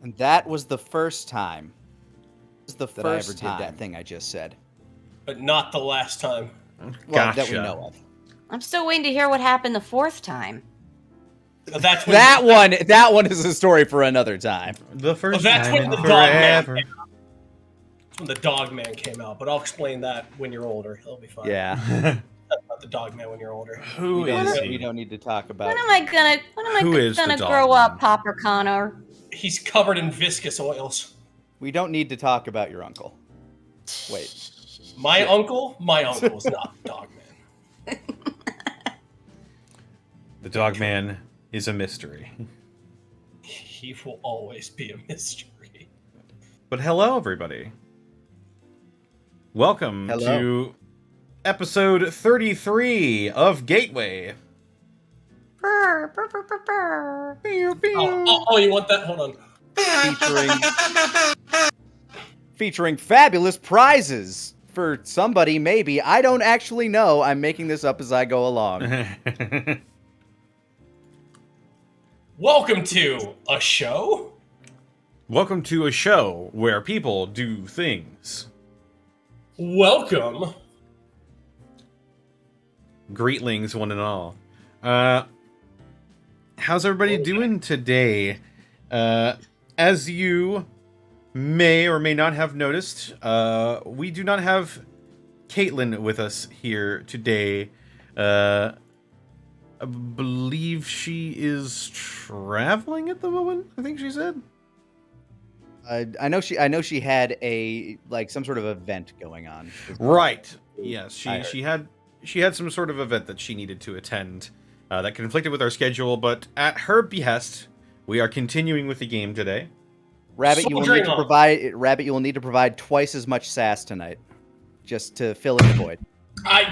And that was the first time. It was the That I first ever did time. that thing I just said. But not the last time. Well, that we know of. I'm still waiting to hear what happened the fourth time. That's when That one is a story for another time. The first that's time when in the dog man forever. came out. That's when the dog man came out. But I'll explain that when you're older. He'll be fine. Yeah. About the dog man when you're older. Who is We he? don't need to talk about When am I Who is the gonna dog grow man? up, Popper Connor? He's covered in viscous oils. We don't need to talk about your uncle. Wait. My uncle is not the dog man. The dog man is a mystery. He will always be a mystery. But hello, everybody. Welcome to episode 33 of Gateway. Brr, brr, brr, brr, brr. Oh, you want that? Hold on. Featuring fabulous prizes for somebody, maybe. I don't actually know. I'm making this up as I go along. Welcome to a show. Welcome to a show where people do things. Welcome. Greetlings, one and all. How's everybody doing today? As you may or may not have noticed, we do not have Caitlin with us here today. I believe she is traveling at the moment, I think she said. I know she had some sort of event going on. Right. Yes, she had some sort of event that she needed to attend that conflicted with our schedule, but at her behest, we are continuing with the game today. Rabbit, you will need to provide twice as much sass tonight, just to fill in the void.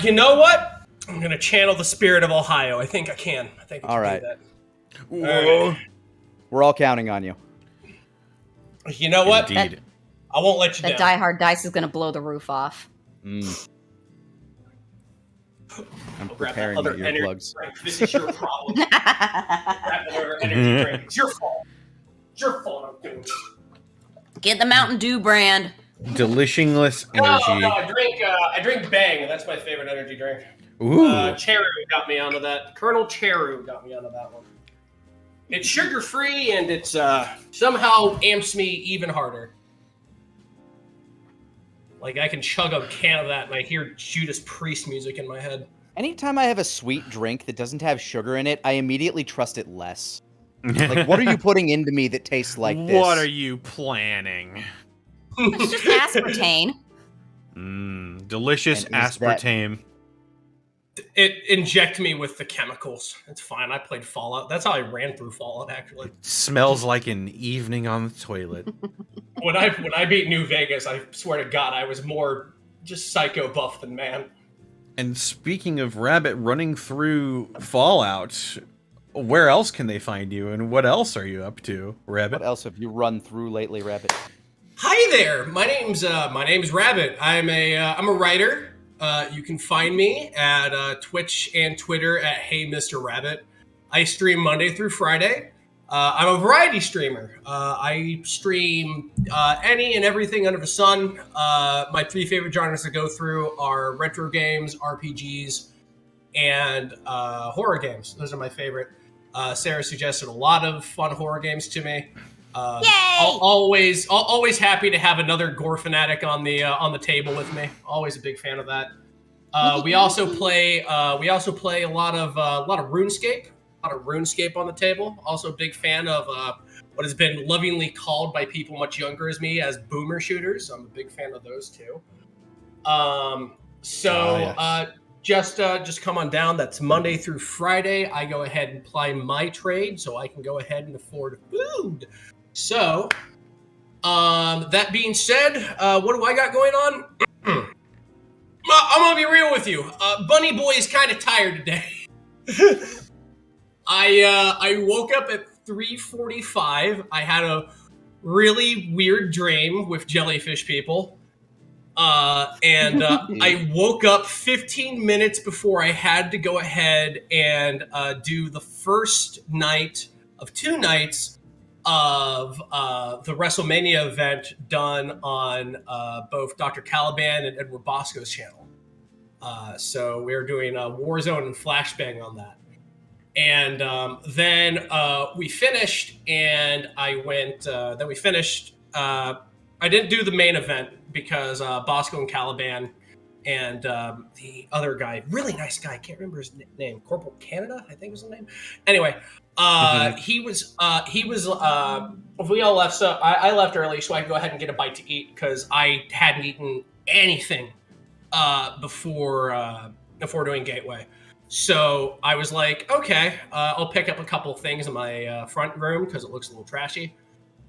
You know what? I'm gonna channel the spirit of Ohio. I think I can. All right. Do that. Whoa. We're all counting on you. You know what? Indeed. I won't let you That down. Die Hard dice is gonna blow the roof off. I'm Grab that preparing other my energy earplugs. drink. This is your problem. Grab another energy drink. It's your fault. It's your fault I'm doing it. Get the Mountain Dew brand. Delishingless No, energy. I drink Bang, and that's my favorite energy drink. Ooh. Cheru got me onto that. Colonel Cheru got me onto that one. It's sugar-free, and it's somehow amps me even harder. Like, I can chug a can of that, and I hear Judas Priest music in my head. Anytime I have a sweet drink that doesn't have sugar in it, I immediately trust it less. Like, what are you putting into me that tastes like this? What are you planning? It's just aspartame. Delicious And is that- aspartame. It inject me with the chemicals. It's fine. I played Fallout. That's how I ran through Fallout, actually. Smells like an evening on the toilet. When I beat New Vegas, I swear to God, I was more just psycho buff than man. And speaking of Rabbit running through Fallout, where else can they find you, and what else are you up to, Rabbit? What else have you run through lately, Rabbit? Hi there. My name's Rabbit. I'm a writer. You can find me at Twitch and Twitter at Hey Mr. Rabbit. I stream Monday through Friday. I'm a variety streamer. I stream any and everything under the sun. My three favorite genres to go through are retro games, RPGs, and horror games. Those are my favorite. Sarah suggested a lot of fun horror games to me. Yay! Always happy to have another gore fanatic on the table with me. Always a big fan of that. We also play a lot of RuneScape. A lot of RuneScape on the table. Also a big fan of what has been lovingly called by people much younger as me as boomer shooters. I'm a big fan of those too. Yes. Just come on down. That's Monday through Friday. I go ahead and ply my trade so I can go ahead and afford food. So, that being said, what do I got going on? I'm gonna be real with you. Bunny Boy is kind of tired today. I woke up at 3:45. I had a really weird dream with jellyfish people. I woke up 15 minutes before I had to go ahead and do the first night of 2 nights of the WrestleMania event done on both Dr. Caliban and Edward Bosco's channel. So we were doing a Warzone and Flashbang on that. And then we finished, and I went. Then we finished. I didn't do the main event because Bosco and Caliban and the other guy, really nice guy, I can't remember his name, Corporal Canada, I think was the name. Anyway, he was. We all left, so I left early so I could go ahead and get a bite to eat because I hadn't eaten anything before doing Gateway. So I was like, okay, I'll pick up a couple of things in my front room because it looks a little trashy.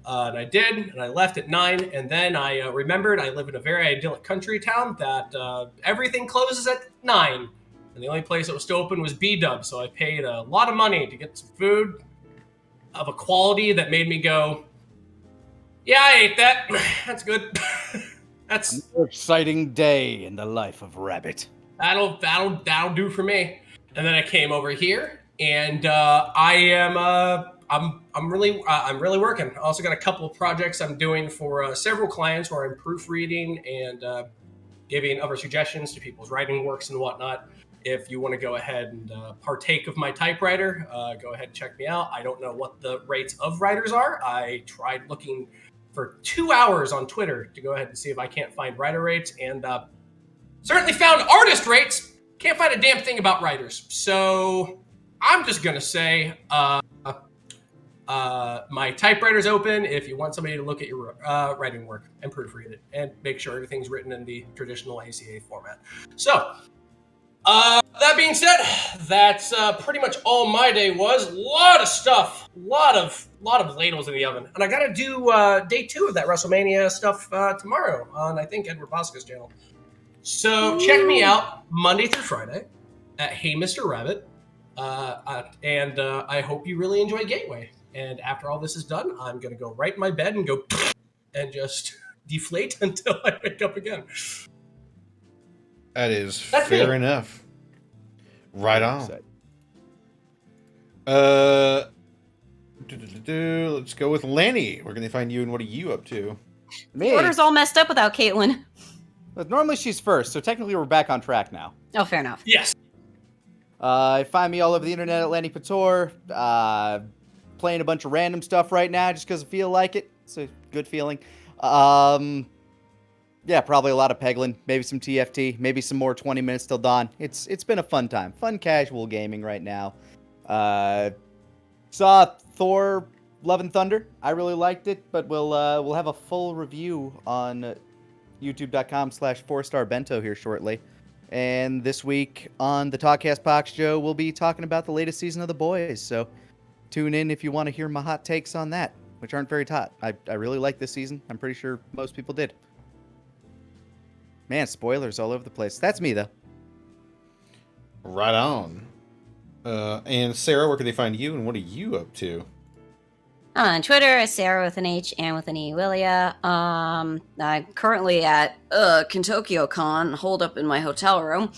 And I did, and I left at 9. And then I remembered I live in a very idyllic country town that everything closes at 9. And the only place that was still open was B-Dub. So I paid a lot of money to get some food of a quality that made me go, yeah, I ate that. That's good. That's Another exciting day in the life of Rabbit. that'll do for me. And then I came over here, and I'm really working. I also got a couple of projects I'm doing for several clients where I'm proofreading and giving other suggestions to people's writing works and whatnot. If you want to go ahead and partake of my typewriter, go ahead and check me out. I don't know what the rates of writers are. I tried looking for 2 hours on Twitter to go ahead and see if I can't find writer rates, and certainly found artist rates. Can't find a damn thing about writers. So I'm just going to say my typewriter's open if you want somebody to look at your writing work and proofread it and make sure everything's written in the traditional ACA format. So that being said, that's pretty much all my day was. A lot of stuff. A lot of ladles in the oven. And I got to do day 2 of that WrestleMania stuff tomorrow on, I think, Edward Bosco's channel. So check me out Monday through Friday at Hey Mr. Rabbit. And I hope you really enjoy Gateway. And after all this is done, I'm going to go right in my bed and go and just deflate until I wake up again. That is That's fair me. enough. Right on. Let's go with Lanny. Where can they find you, and what are you up to? Me? The order's all messed up without Caitlin. But normally she's first, so technically we're back on track now. Oh, fair enough. Yes. Find me all over the internet at Lanny Pator. Playing a bunch of random stuff right now just because I feel like it. It's a good feeling. Yeah, probably a lot of Peglin, maybe some TFT, maybe some more 20 minutes till dawn. It's been a fun time. Fun casual gaming right now. Saw Thor Love and Thunder. I really liked it, but we'll have a full review on youtube.com/4starbento here shortly. And this week on the Talkcast Pox Show, we'll be talking about the latest season of The Boys. So tune in if you want to hear my hot takes on that, which aren't very hot. I really like this season. I'm pretty sure most people did. Man, spoilers all over the place. That's me, though. Right on. And Sarah, where can they find you, and what are you up to? On Twitter, as Sarah with an H and with an E, Willia. I'm currently at KentuckyCon, holed up in my hotel room.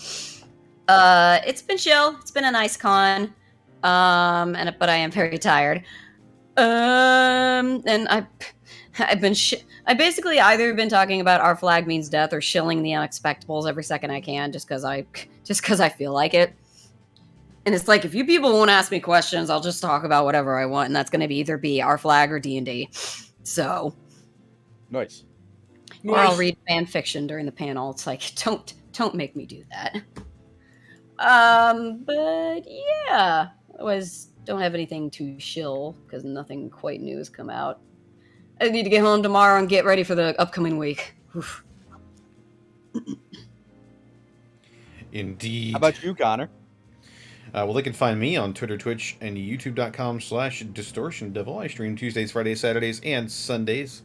It's been chill. It's been a nice con. But I am very tired. And I've been I basically either been talking about Our Flag Means Death or shilling the Unexpectables every second I can, just because I feel like it. And it's like, if you people won't ask me questions, I'll just talk about whatever I want, and that's going to either be Our Flag or D&D. So, Nice. or I'll read fan fiction during the panel. It's like, don't make me do that. But yeah, otherwise, don't have anything to shill because nothing quite new has come out. I need to get home tomorrow and get ready for the upcoming week. Oof. Indeed. How about you, Connor? Well, they can find me on Twitter, Twitch, and youtube.com/DistortionDevil. I stream Tuesdays, Fridays, Saturdays, and Sundays.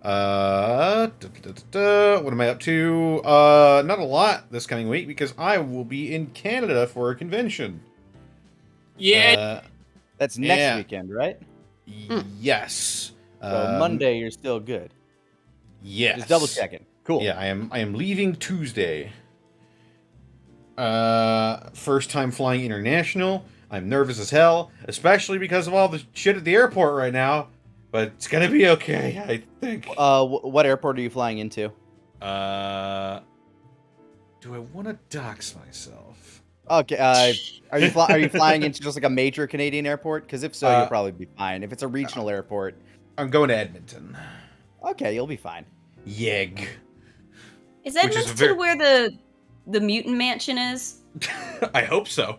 What am I up to? Not a lot this coming week because I will be in Canada for a convention. Yeah. That's next Yeah. weekend, right? Yes. So Monday, you're still good. Yes. Just double checking. Cool. Yeah, I am leaving Tuesday. First time flying international. I'm nervous as hell, especially because of all the shit at the airport right now. but it's gonna be okay, I think. What airport are you flying into? Do I want to dox myself? Okay. Are you flying into just like a major Canadian airport? Because if so, you'll probably be fine. If it's a regional airport, I'm going to Edmonton. okay, you'll be fine. Yeg. Is Which is Edmonton very- where the mutant mansion is? I hope so.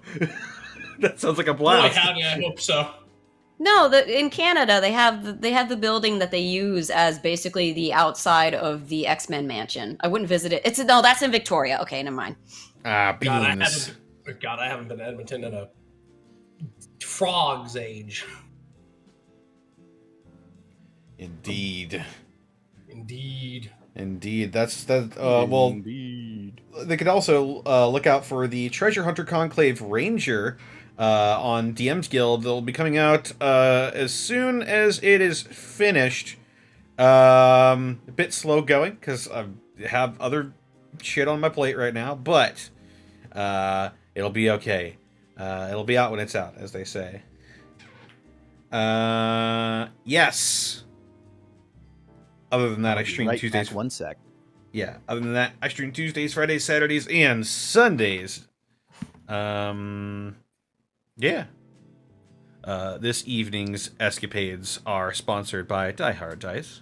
That sounds like a Boy, blast. howdy, I hope so. No, in Canada they have the building that they use as basically the outside of the X-Men mansion. I wouldn't visit it. That's in Victoria. Okay, never mind. Ah, God, beans. I haven't been to Edmonton in a frog's age. Indeed. Indeed. That's that. Well, Indeed. they could also look out for the Treasure Hunter Conclave Ranger on DM's Guild. They'll be coming out as soon as it is finished. A bit slow going because I have other shit on my plate right now, but it'll be okay. It'll be out when it's out, as they say. Yes. Other than that, I stream Right Tuesdays. back 1 sec. Yeah. Other than that, I stream Tuesdays, Fridays, Saturdays, and Sundays. Yeah. This evening's escapades are sponsored by Die Hard Dice.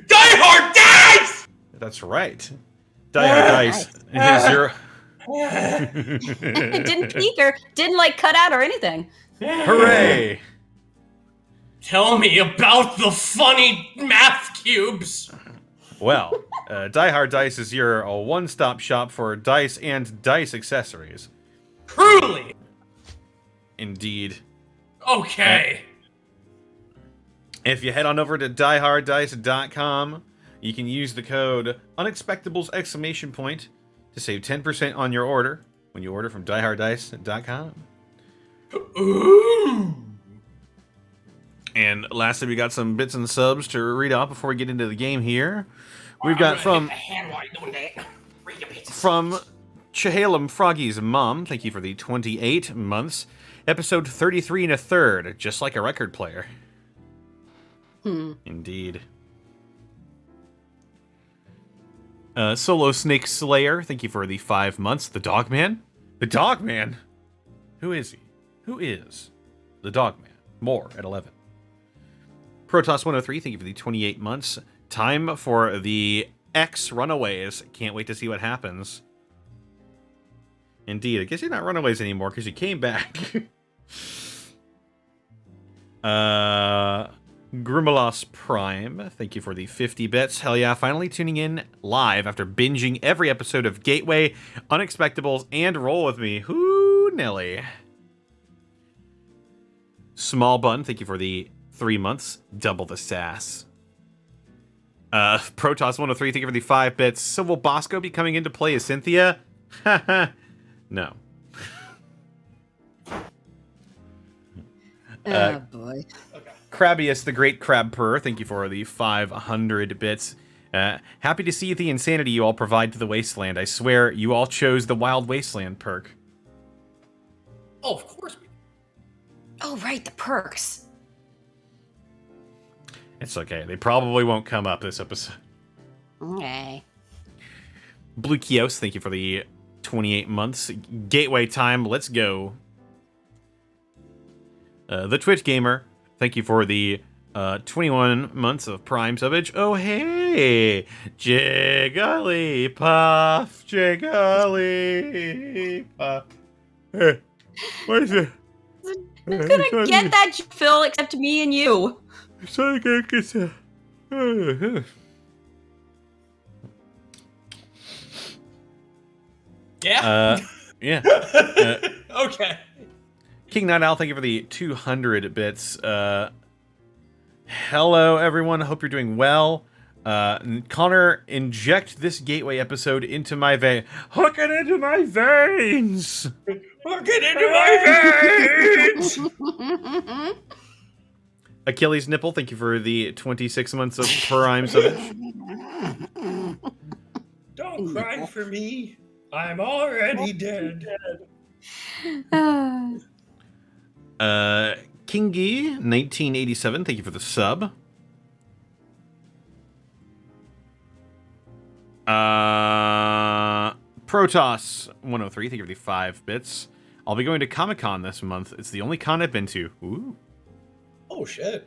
Die Hard Dice! That's right. Die Hard Dice is your It didn't peak or didn't like cut out or anything. hooray. Tell me about the funny math cubes. Well, Die Hard Dice is your one-stop shop for dice and dice accessories. Truly. Indeed. Okay. If you head on over to dieharddice.com, you can use the code Unexpectables ! To save 10% on your order when you order from dieharddice.com. Ooh. And lastly, we got some bits and subs to read off before we get into the game here. We've got from Chehalem Froggy's mom, thank you for the 28 months. Episode 33 and a third, just like a record player. Indeed. Solo Snake Slayer, thank you for the 5 months. The Dogman? The Dogman? Who is he? Who is the Dogman? More at 11. Protoss103, thank you for the 28 months. Time for the X Runaways. Can't wait to see what happens. Indeed, I guess you're not Runaways anymore because you came back. Grimalos Prime, thank you for the 50 bits. Hell yeah, finally tuning in live after binging every episode of Gateway, Unexpectables, and Roll With Me. Whoo, Nelly. Small Bun, thank you for the 3 months. Double the sass. Protoss103, thank you for the 5 bits. So will Bosco be coming into play as Cynthia? No. Oh boy. Crabbius, the Great Crab Purr, thank you for the 500 bits. Happy to see the insanity you all provide to the Wasteland. I swear, you all chose the Wild Wasteland perk. Oh, of course we do. Oh right, the perks. It's okay. They probably won't come up this episode. Okay. Blue Kios, thank you for the 28 months. Gateway time, let's go. The Twitch Gamer, thank you for the 21 months of Prime subbage. Oh, hey! Jigglypuff, Jigglypuff. Hey, what is it? Who's gonna get that, Phil, except me and you? Yeah. Yeah. Okay. King Night Owl, thank you for the 200 bits. Hello, everyone. Hope you're doing well. Connor, inject this Gateway episode into my vein. Hook it into my veins! Hook it into my veins! Achilles Nipple, thank you for the 26 months of Prime subbage. Don't cry for me. I'm already dead. Kingy, 1987, thank you for the sub. Protoss 103, thank you for the 5 bits. I'll be going to Comic-Con this month. It's the only con I've been to. Ooh. Oh shit.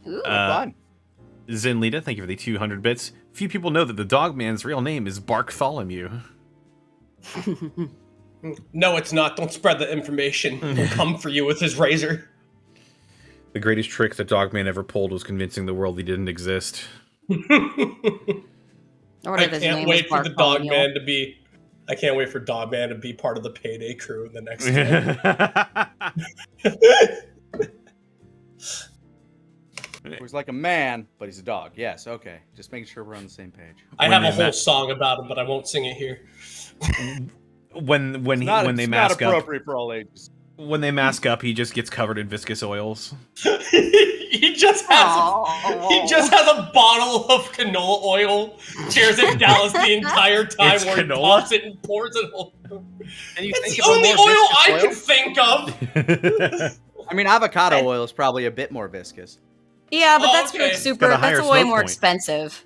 Ooh. Fun. Zenlita, thank you for the 200 bits. Few people know that the Dogman's real name is Bartholomew. No, it's not. Don't spread the information. He'll come for you with his razor. The greatest trick that Dogman ever pulled was convincing the world he didn't exist. Or I whatever his can't name wait is, for the Bartholomew. Dogman to be. I can't wait for Dogman to be part of the Payday crew in the next game. He's like a man, but he's a dog. Yes, okay. Just making sure we're on the same page. I When have they a whole met- song about him, but I won't sing it here. when they It's mask not up, appropriate for all ages. when they mask up, he just gets covered in viscous oils. he just has a bottle of canola oil, shares it Dallas the entire time It's where he canola? pops it and pours it all. And you It's think the of a only more oil I viscous can think of. I mean, avocado oil is probably a bit more viscous. Yeah, but Oh, that's okay. like super. Got a higher That's way smoke more point. expensive.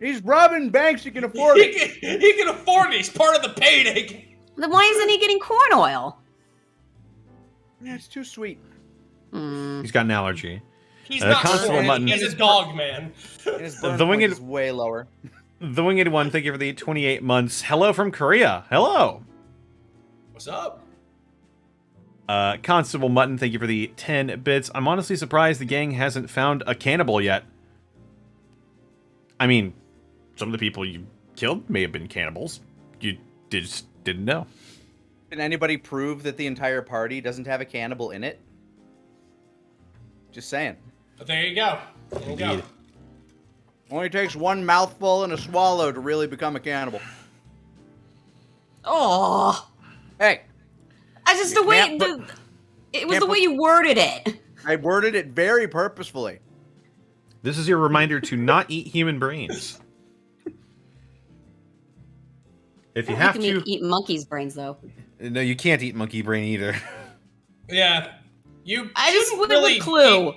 He's robbing banks. He can afford it. he can afford it. He's part of the Payday game. Then why isn't he getting corn oil? Yeah, it's too sweet. He's got an allergy. He's Uh, not Constable corny. Mutton. He's a dog man. And his burn The point winged- is way lower. The Winged One, thank you for the 28 months. Hello from Korea. Hello. What's up? Constable Mutton, thank you for the 10 bits. I'm honestly surprised the gang hasn't found a cannibal yet. I mean, some of the people you killed may have been cannibals. You just didn't know. Can anybody prove that the entire party doesn't have a cannibal in it? Just saying. But there you go. There you go. Indeed. Only takes one mouthful and a swallow to really become a cannibal. Oh, Hey, I just You the way can't it was can't the way you worded it. I worded it very purposefully. This is your reminder to not eat human brains. If you have You to... can eat monkeys' brains though. No, you can't eat monkey brain either. Yeah. You I just shouldn't went with Clue.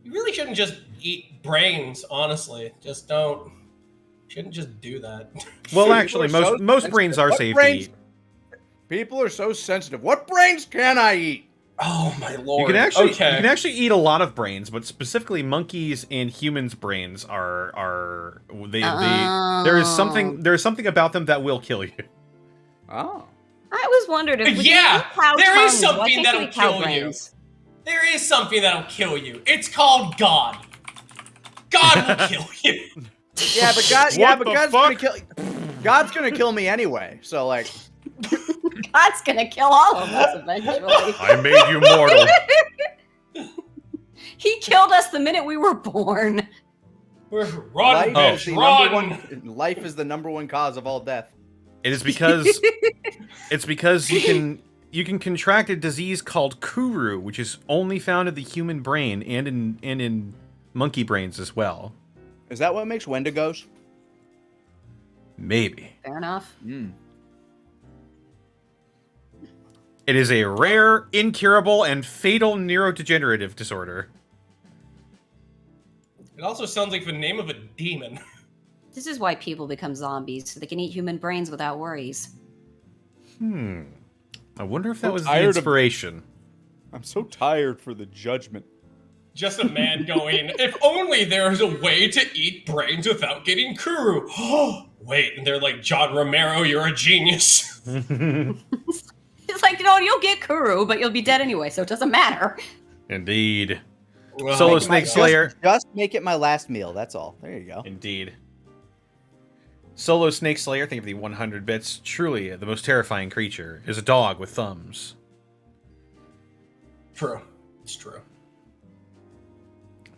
You really shouldn't just eat brains, honestly. Just don't. Shouldn't just do that. Well, actually, People are so most brains are What safe brains- to eat. People are so sensitive. What brains can I eat? Oh my lord. You can actually Okay. you can actually eat a lot of brains, but specifically monkeys and humans' brains are they there is something about them that will kill you. Oh. I always wondered if we Yeah, can eat cow there is tongues, why something can't that'll we eat cow kill you. brains? There is something that'll kill you. It's called God. God will kill you. Yeah, but God, What yeah, but the God's fuck? gonna kill. God's gonna kill me anyway. So like, God's gonna kill all of us eventually. I made you mortal. He killed us the minute we were born. Run, bitch, run. Life is the number one cause of all death. It is because you can contract a disease called Kuru, which is only found in the human brain and in monkey brains as well. Is that what makes Wendigos? Maybe. Fair enough. It is a rare, incurable, and fatal neurodegenerative disorder. It also sounds like the name of a demon. This is why people become zombies, so they can eat human brains without worries. I wonder if that I'm was the tired of- inspiration. I'm so tired for the judgment. Just a man going, if only there was a way to eat brains without getting Kuru. Wait, and they're like, John Romero, you're a genius. It's like, no, you'll get Kuru, but you'll be dead anyway, so it doesn't matter. Indeed. Well, Solo my Snake God. Slayer. Just make it my last meal. That's all. There you go. Indeed. Solo Snake Slayer, thank you for the 100 bits. Truly, the most terrifying creature is a dog with thumbs. True. It's true.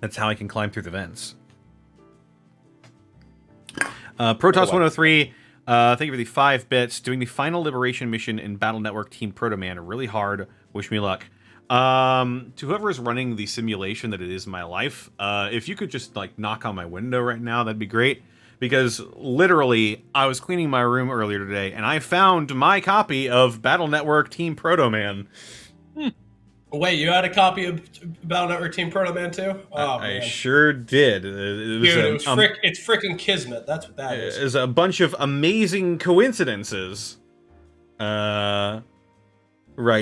That's how I can climb through the vents. Protoss 103, thank you for the 5 bits. Doing the final liberation mission in Battle Network Team Proto-Man. Really hard. Wish me luck. To whoever is running the simulation that it is my life, if you could just like knock on my window right now, that'd be great. Because literally, I was cleaning my room earlier today, and I found my copy of Battle Network Team Proto-Man. Wait, you had a copy of Battle Network Team Proto Man too? Oh I man, sure did. It was, dude, it's freaking kismet. That's what that is. is a bunch of amazing coincidences. Right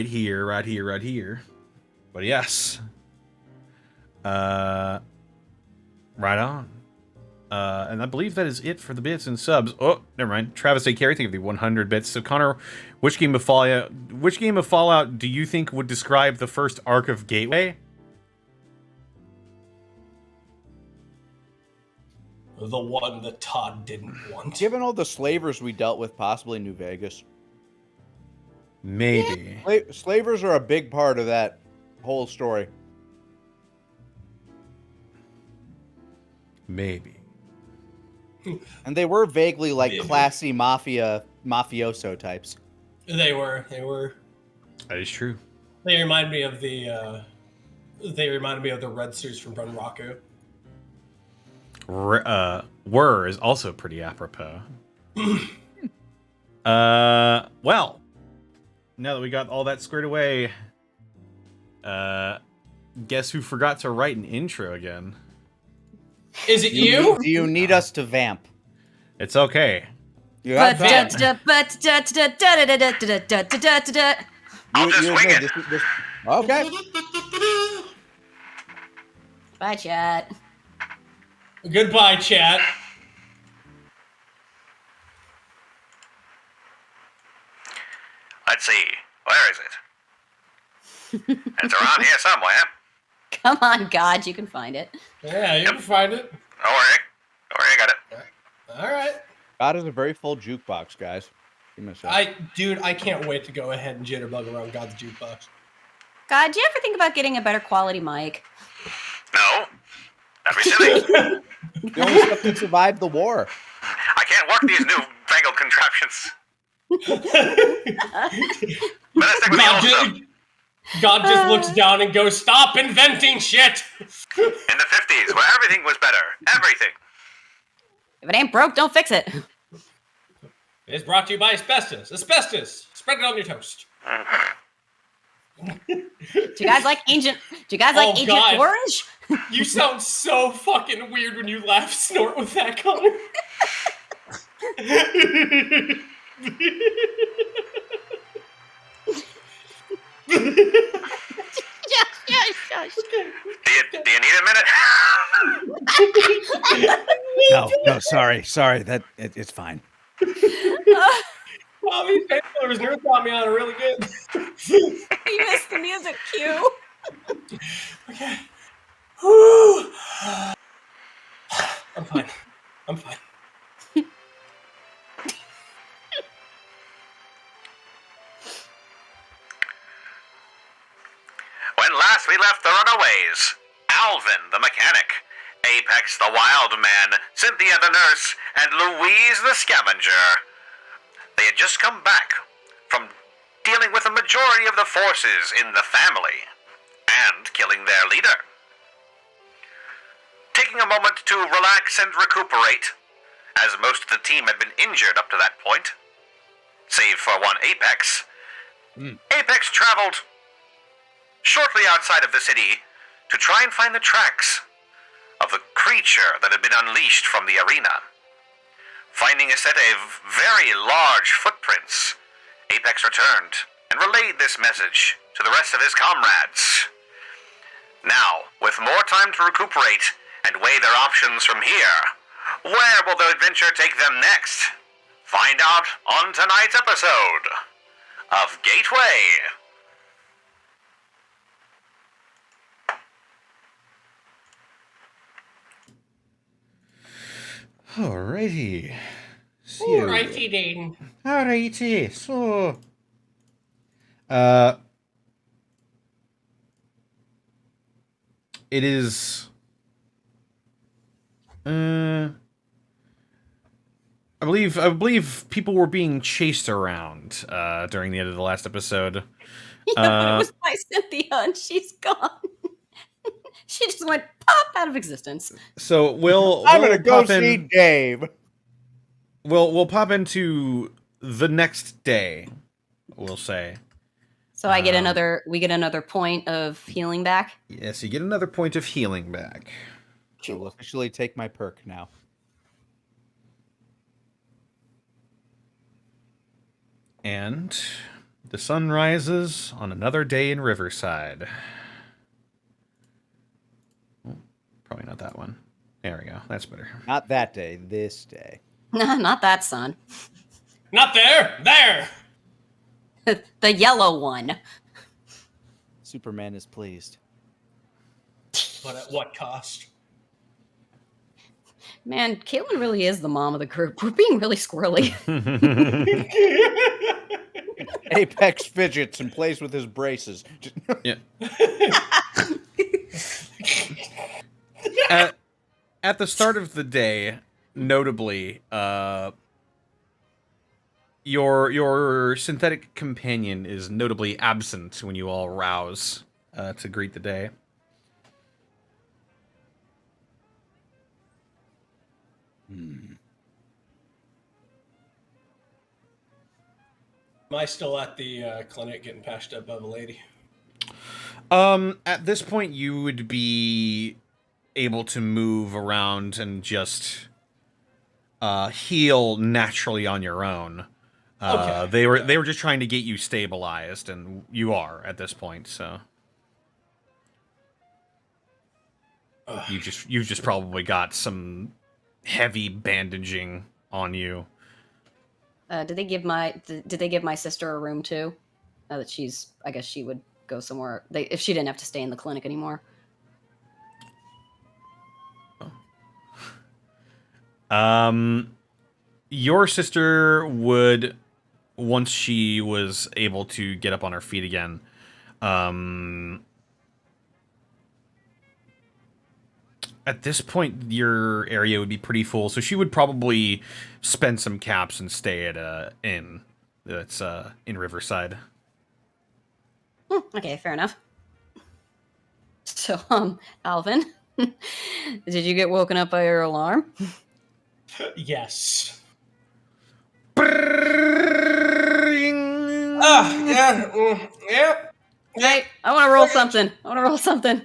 here. But yes. Right on. And I believe that is it for the bits and subs. Oh, never mind. Travis A. Carey, thank you for the 100 bits. So Connor, which game of Fallout do you think would describe the first arc of Gateway? The one that Todd didn't want. Given all the slavers we dealt with, possibly New Vegas. Maybe. Slavers are a big part of that whole story. Maybe. And they were vaguely like classy mafioso types. They were. That is true. They remind me of the. They reminded me of the red suits from Run Raku. Were is also pretty apropos. Well, now that we got all that squared away, guess who forgot to write an intro again? Is it you? Do you need us to vamp? It's okay. You have vamp. I'll just wing it. Okay. Bye, chat. Goodbye, chat. Let's see. Where is it? It's around here somewhere. Come on, God, you can find it. Yeah, you can find it. Don't worry. I got it. All right. God is a very full jukebox, guys. Give me a shot. I can't wait to go ahead and jitterbug around God's jukebox. God, do you ever think about getting a better quality mic? No. That'd be silly. The only stuff that survived the war. I can't work these newfangled contraptions. But let's stick with the old stuff. God just looks down and goes, "Stop inventing shit!" In the 50s, where everything was better. Everything. If it ain't broke, don't fix it. It's brought to you by asbestos. Asbestos. Spread it on your toast. Do you guys like Agent Agent God. Orange? You sound so fucking weird when you laugh snort with that, Connor. Do you need a minute? No, sorry. It's fine. Bobby Taylor's nurse got me on it really good. You missed the music cue. Okay. Whew. I'm fine. When last we left the runaways, Alvin the Mechanic, Apex the Wildman, Cynthia the Nurse, and Louise the Scavenger. They had just come back from dealing with a majority of the forces in the family and killing their leader. Taking a moment to relax and recuperate, as most of the team had been injured up to that point, save for one Apex. Apex traveled shortly outside of the city to try and find the tracks of the creature that had been unleashed from the arena. Finding a set of very large footprints, Apex returned and relayed this message to the rest of his comrades. Now, with more time to recuperate and weigh their options from here, where will the adventure take them next? Find out on tonight's episode of Gateway. Alrighty. Alrighty then. Alrighty. So, it is. I believe people were being chased around during the end of the last episode. Yeah, it was by Cynthia, and she's gone. She just went pop out of existence. So I'm gonna go see Dave. We'll pop into the next day, we'll say. So I get we get another point of healing back. Yes, you get another point of healing back. I will officially take my perk now. And the sun rises on another day in Riverside. Oh, probably not that one. There we go. That's better. Not that day, this day. Not that sun. Not there. There. The yellow one. Superman is pleased. But at what cost? Man, Caitlin really is the mom of the group. We're being really squirrely. Apex fidgets and plays with his braces. Yeah. At the start of the day, notably, your synthetic companion is notably absent when you all rouse to greet the day. Am I still at the clinic getting patched up by the lady? At this point, you would be able to move around and just heal naturally on your own. Okay. They were just trying to get you stabilized, and you are at this point. So you've just probably got some heavy bandaging on you. Did they give my sister a room too? Now that I guess she would go somewhere. If she didn't have to stay in the clinic anymore. Your sister would, once she was able to get up on her feet again, at this point, your area would be pretty full, so she would probably spend some caps and stay at a inn that's in Riverside. Okay, fair enough. So, Alvin, did you get woken up by your alarm? Yes. Yeah. Yeah. Right, I want to roll something. I want to roll something.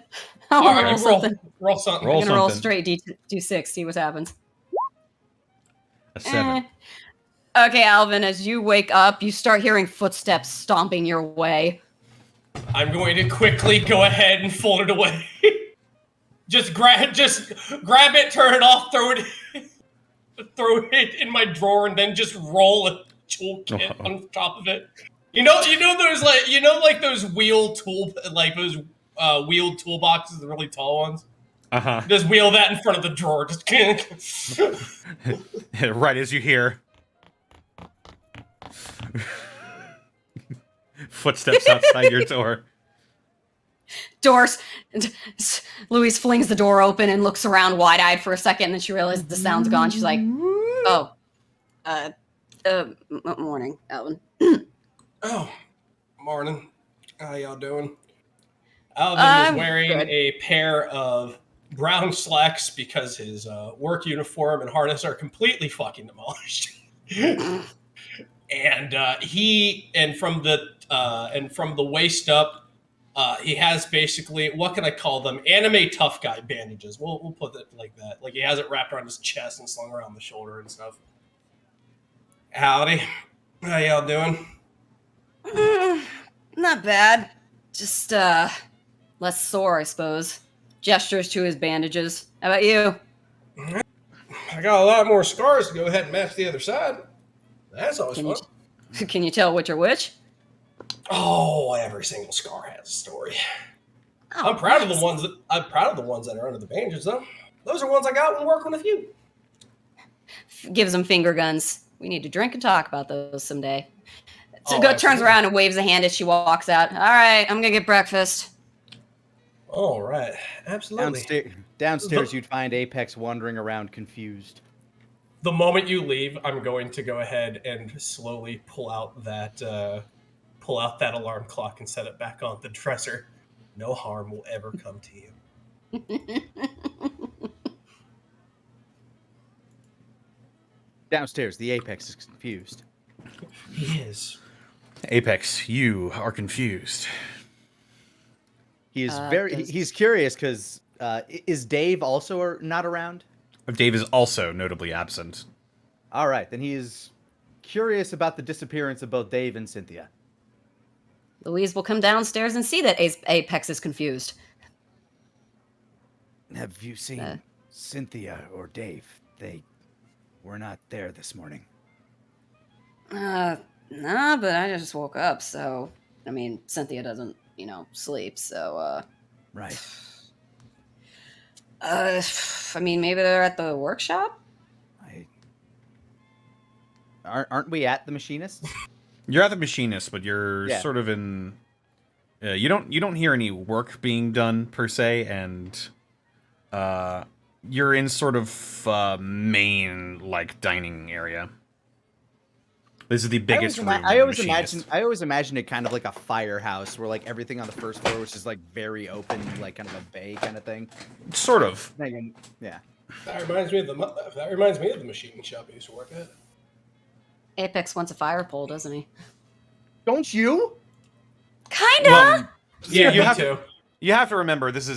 Roll something. Roll I'm gonna roll something. straight D6, see what happens. A 7. Okay, Alvin, as you wake up, you start hearing footsteps stomping your way. I'm going to quickly go ahead and fold it away. Just grab it, turn it off, throw it in my drawer, and then just roll a toolkit on top of it. You know those wheeled toolboxes, the really tall ones. Just wheel that in front of the drawer. Just right as you hear footsteps outside your door. Doors. Louise flings the door open and looks around wide-eyed for a second, and then she realizes the sound's gone. She's like, "Oh, morning, Alvin." Oh, morning. How y'all doing? Alvin is wearing a pair of brown slacks because his work uniform and harness are completely fucking demolished. And from the waist up, he has basically, what can I call them? Anime tough guy bandages. We'll put it like that. Like he has it wrapped around his chest and slung around the shoulder and stuff. Howdy. How y'all doing? Not bad. Just less sore, I suppose. Gestures to his bandages. How about you? I got a lot more scars to go ahead and match the other side. That's always fun. Can you tell which are which? Oh, every single scar has a story. Oh, I'm proud of the ones that are under the bandages, though. Those are ones I got when working with you. Gives him finger guns. We need to drink and talk about those someday. So Oh, turns around and waves a hand as she walks out. All right, I'm gonna get breakfast. All right, absolutely. Downstairs, you'd find Apex wandering around confused. The moment you leave, I'm going to go ahead and slowly pull out that alarm clock and set it back on the dresser. No harm will ever come to you. Downstairs, the Apex is confused. He is. Apex, you are confused. He's does- he's curious because is Dave also not around? Dave is also notably absent. All right, then he is curious about the disappearance of both Dave and Cynthia. Louise will come downstairs and see that Apex is confused. Have you seen Uh. Cynthia or Dave? They were not there this morning. Nah, but I just woke up, so I mean, Cynthia doesn't, sleep, so Right. I mean, maybe they're at the workshop. Aren't we at the machinist? You're at the machinist, but you're Yeah. sort of in. You don't hear any work being done per se, and you're in sort of main dining area. This is the biggest room. I in always the machinist. imagine it kind of like a firehouse where everything on the first floor was just very open, kind of a bay kind of thing. Sort of. Yeah. That reminds me of the machine shop I used to work at. Apex wants a fire pole, doesn't he? Don't you? Kinda. Well, Yeah, you me have too. You have to remember this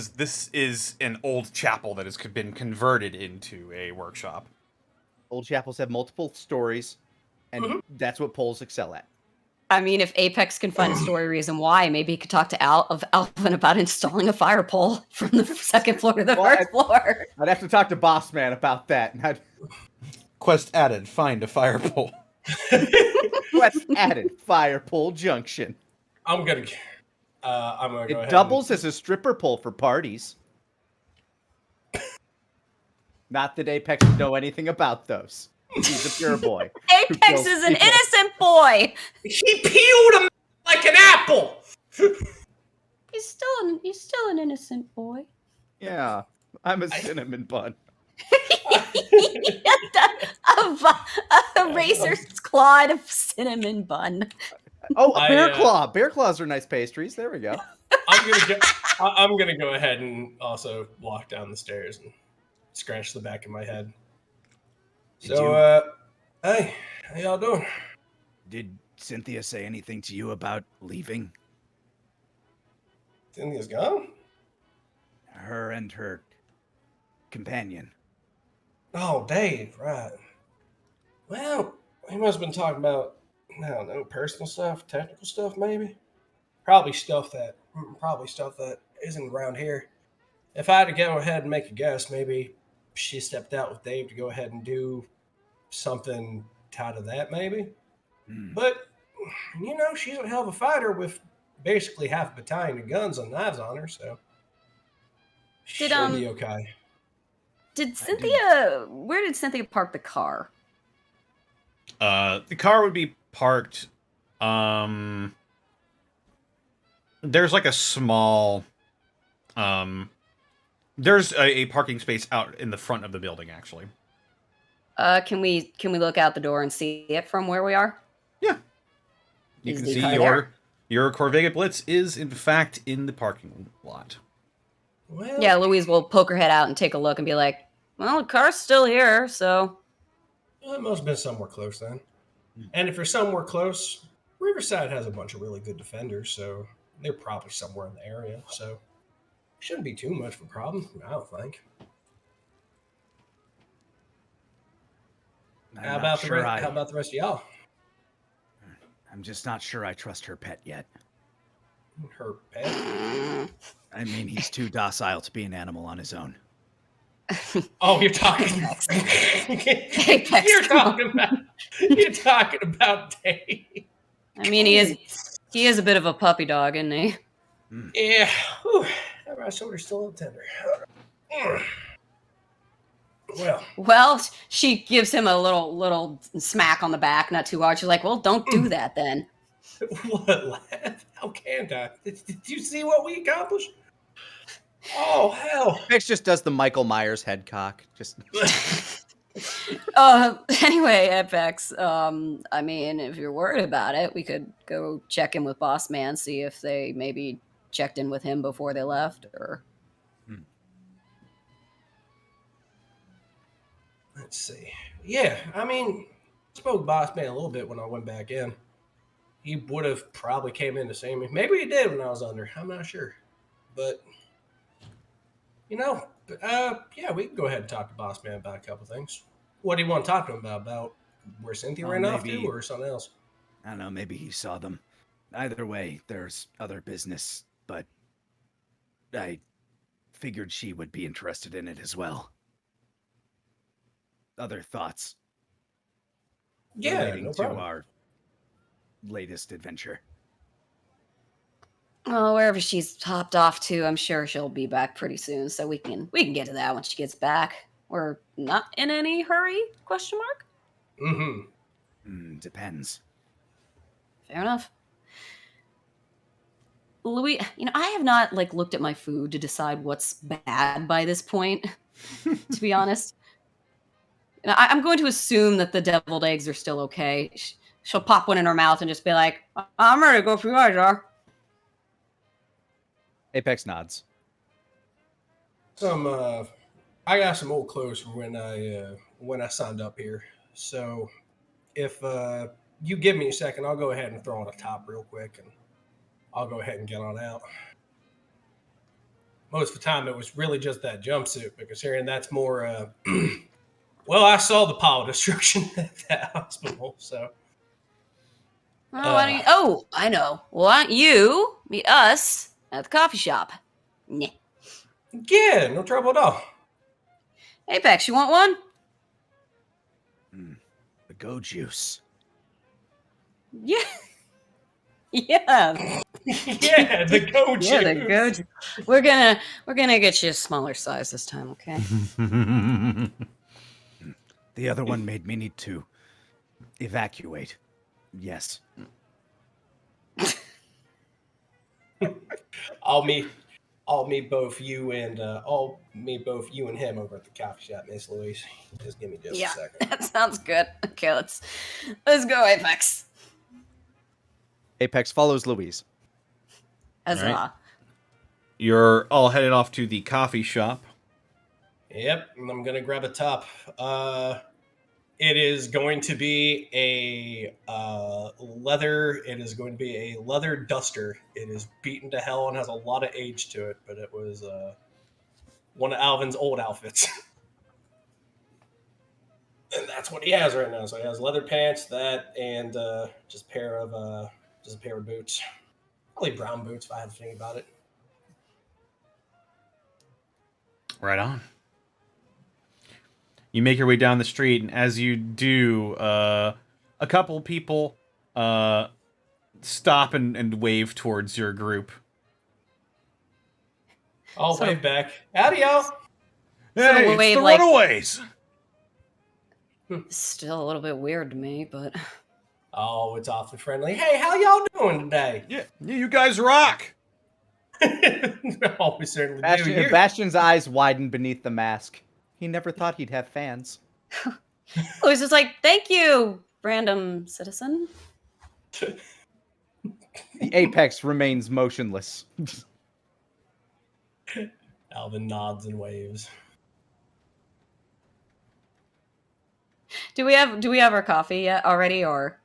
is an old chapel that has been converted into a workshop. Old chapels have multiple stories, and that's what poles excel at. I mean, if Apex can find a story reason why, maybe he could talk to Alvin about installing a fire pole from the second floor to the first floor. I'd have to talk to Boss Man about that. Quest added: find a fire pole. Quest added: fire pole junction. I'm gonna go ahead. It doubles as a stripper pole for parties. Not that Apex would know anything about those. He's a pure boy. Apex is an innocent boy. He peeled him like an apple. He's still an innocent boy. Yeah, I'm a cinnamon bun. A razor's clawed of cinnamon bun. Oh, a bear claw. Bear claws are nice pastries. There we go. I'm gonna go ahead and also walk down the stairs and scratch the back of my head. Hey, how y'all doing? Did Cynthia say anything to you about leaving? Cynthia's gone? Her and her companion. Oh, Dave, right. Well, he must have been talking about, I don't know, personal stuff, technical stuff, maybe. Probably stuff that isn't around here. If I had to go ahead and make a guess, maybe she stepped out with Dave to go ahead and do something tied to that, maybe. But she's a hell of a fighter with basically half a battalion of guns and knives on her, so she'll be okay. Where did Cynthia park the car? The car would be parked. There's a small. There's a parking space out in the front of the building, actually. Can we look out the door and see it from where we are? Yeah. You can see your Corvega Blitz is in fact in the parking lot. Well, Yeah, Louise will poke her head out and take a look and be like, "Well, the car's still here, so." it must have been somewhere close then. And if you're somewhere close, Riverside has a bunch of really good defenders, so they're probably somewhere in the area. So shouldn't be too much of a problem, I don't think. How about the rest of y'all? I'm just not sure I trust her pet yet. Her pet? I mean, he's too docile to be an animal on his own. Oh, you're talking. Apex. You're talking about Dave. I mean, he is a bit of a puppy dog, isn't he? Yeah. Whew. That right shoulder's still a little tender. Well, she gives him a little smack on the back, not too hard. She's like, "Well, don't do that then." What, laugh? How can I? Did you see what we accomplished? Oh, hell. Apex just does the Michael Myers head cock. Just Anyway, Apex, I mean, if you're worried about it, we could go check in with Boss Man, see if they maybe checked in with him before they left, or... Let's see. Yeah, I mean, I spoke to Boss Man a little bit when I went back in. he would have probably came in to see me. Maybe he did when I was under. I'm not sure. But, yeah, we can go ahead and talk to Boss Man about a couple things. What do you want to talk to him about? About where Cynthia ran off to or something else? I don't know, maybe he saw them. Either way, there's other business, but I figured she would be interested in it as well. Other thoughts Yeah, relating no to problem. our latest adventure? Oh, wherever she's hopped off to, I'm sure she'll be back pretty soon, so we can get to that when she gets back. We're not in any hurry? Question mark. Depends. Fair enough. Louis, I have not looked at my food to decide what's bad by this point. To be honest, I'm going to assume that the deviled eggs are still okay. She'll pop one in her mouth and just be like, "I'm ready to go for you guys are." Apex nods. I got some old clothes from when I signed up here. So if you give me a second, I'll go ahead and throw on a top real quick, and I'll go ahead and get on out. Most of the time, it was really just that jumpsuit, because hearing that's more. Well, I saw the pile of destruction at that hospital, so. I know. Why don't you meet us at the coffee shop? Nah. Yeah, no trouble at all. Apex, you want one? The go juice. Yeah. Yeah. Yeah, the go juice. Yeah, the go juice. We're gonna get you a smaller size this time, okay? The other one made me need to evacuate. Yes. I'll meet both you and him over at the coffee shop, Miss Louise. Just give me just a second. That sounds good. Okay, let's go, Apex. Apex follows Louise. Huzzah. Right. You're all headed off to the coffee shop. Yep, and I'm gonna grab a top. It is going to be a leather. It is going to be a leather duster. It is beaten to hell and has a lot of age to it, but it was one of Alvin's old outfits, and that's what he has right now. So he has leather pants, that, and just a pair of boots. Probably brown boots if I have to think about it. Right on. You make your way down the street, and as you do, a couple people stop and wave towards your group. I'll wave back. Howdy, y'all. Hey, it's wave the like- Runaways! Still a little bit weird to me, but Oh, it's awfully friendly. Hey, how y'all doing today? Yeah, you guys rock! Oh, we certainly do. Bastion's eyes widen beneath the mask. He never thought he'd have fans. Louis is like, "Thank you, random citizen." The Apex remains motionless. Alvin nods and waves. Do we have our coffee yet already, or?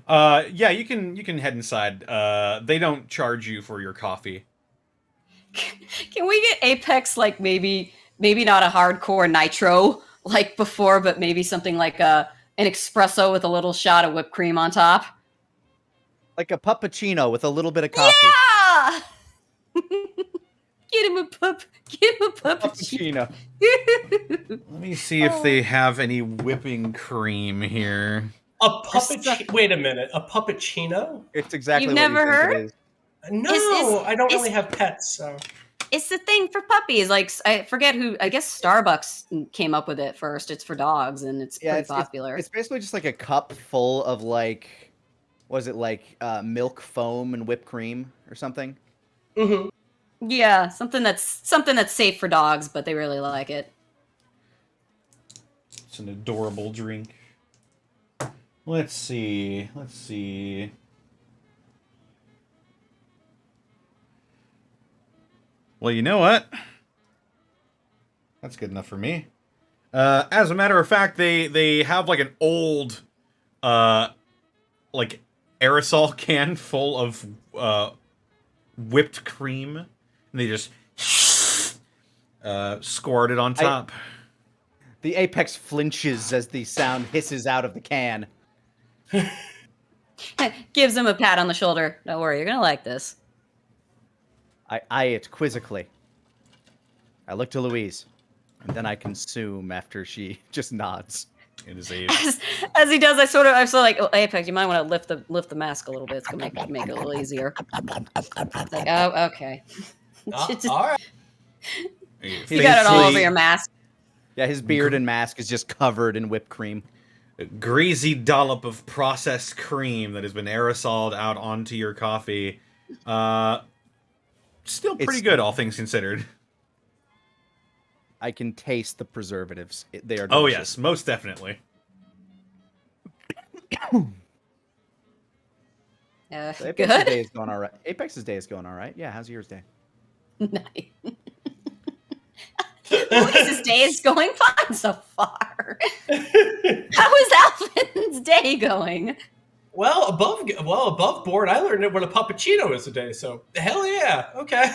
Yeah, you can head inside. They don't charge you for your coffee. Can we get Apex maybe not a hardcore nitro like before, but maybe something like an espresso with a little shot of whipped cream on top? Like a puppuccino with a little bit of coffee. Yeah! Get him a puppuccino. Let me see if they have any whipping cream here. Wait a minute. A puppuccino? It's exactly You've what never you think heard? it is. No, I don't really have pets, so. It's the thing for puppies. I forget who. I guess Starbucks came up with it first. It's for dogs, and it's pretty popular. It's basically just like a cup full of milk foam and whipped cream or something. Mm-hmm. Yeah, something that's safe for dogs, but they really like it. It's an adorable drink. Let's see. Well, you know what? That's good enough for me. As a matter of fact, they have like an old, aerosol can full of whipped cream, and they just squirt it on top. The Apex flinches as the sound hisses out of the can. Gives him a pat on the shoulder. Don't worry, you're gonna like this. I eye it quizzically. I look to Louise, and then I consume after she just nods. It is a As he does, I'm sort of like, oh, Apex, you might want to lift the mask a little bit. It's gonna make it a little easier. It's like, oh, okay. All right. You got it all over your mask. Yeah, his beard and mask is just covered in whipped cream. A greasy dollop of processed cream that has been aerosoled out onto your coffee. Still pretty good, all things considered. I can taste the preservatives. They are delicious. Oh yes, most definitely. Apex's Good. day is going all right. Apex's day is going all right. Yeah, how's yours day? Nice. Louise's day is going fine so far. How is Alvin's day going? Well, above board, I learned what a puppuccino is today. So hell yeah, okay.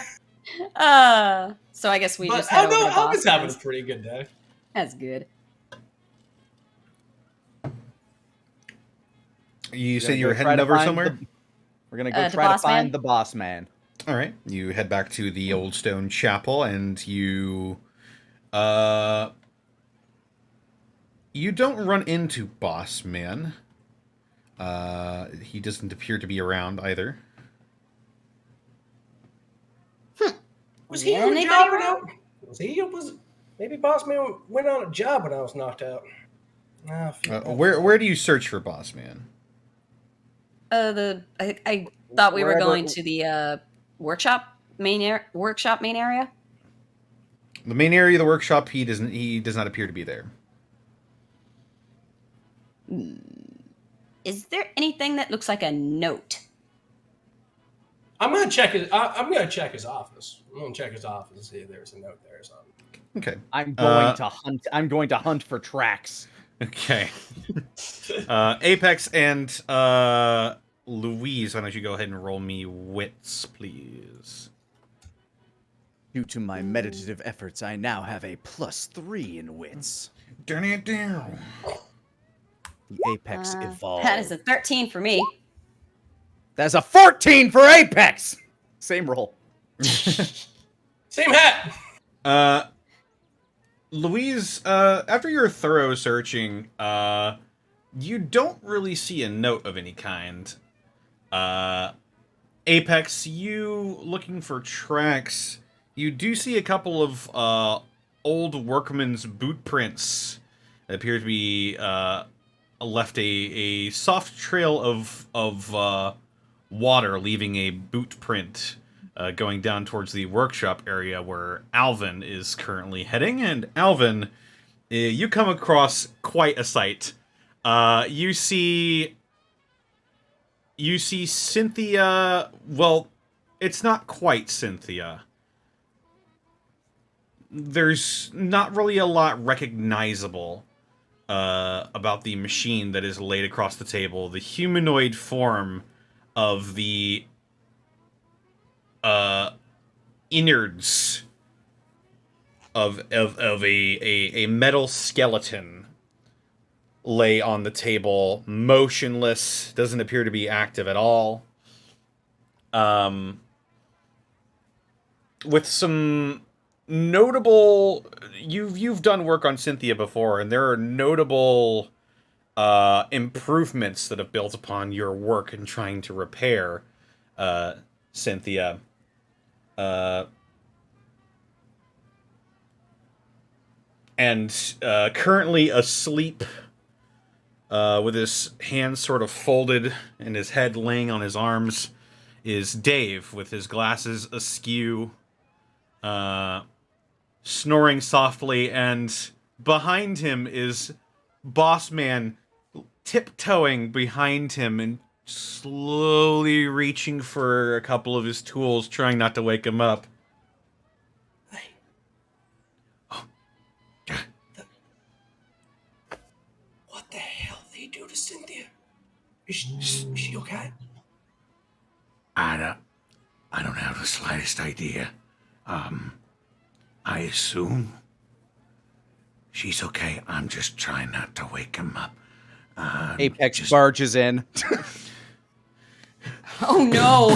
So I guess we But just head over to Alvin's having a Boston's. pretty good day. That's good. You We're say gonna you were go try heading to over find somewhere? We're gonna go To try to Boss Man? find the boss man. All right. You head back to the old stone chapel, and you don't run into Boss Man. He doesn't appear to be around either. Was he Yeah, on a anybody job when around? was maybe Boss Man went on a job when I was knocked out. Ah, I feel bad. Where do you search for Boss Man? I thought we were Wherever- going to the workshop main area. The main area of the workshop. He does not appear to be there. Is there anything that looks like a note? I'm gonna check his office. I'm gonna check his office and see if there's a note there or something. Okay. I'm going to hunt. I'm going to hunt for tracks. Okay. Apex and Louise, why don't you go ahead and roll me wits, please? Due to my meditative efforts, I now have a +3 in wits. Turn it down. The Apex evolved. That is a 13 for me. That's a 14 for Apex! Same roll. Same hat. Louise, after your thorough searching, you don't really see a note of any kind. Apex, you looking for tracks, you do see a couple of old workman's boot prints that appear to be left a soft trail of water, leaving a boot print going down towards the workshop area where Alvin is currently heading. And Alvin, you come across quite a sight. You see Cynthia. Well, it's not quite Cynthia. There's not really a lot recognizable about the machine that is laid across the table. The humanoid form of the innards of a metal skeleton lay on the table, motionless, doesn't appear to be active at all. With some notable, you've done work on Cynthia before, and there are notable improvements that have built upon your work in trying to repair Cynthia. And currently asleep, with his hands sort of folded and his head laying on his arms, is Dave, with his glasses askew, snoring softly, and behind him is Boss Man tiptoeing behind him and slowly reaching for a couple of his tools, trying not to wake him up. Hey. What the hell did he do to Cynthia? Is she okay? I don't have the slightest idea. I assume she's okay. I'm just trying not to wake him up. Apex barges in. Oh no!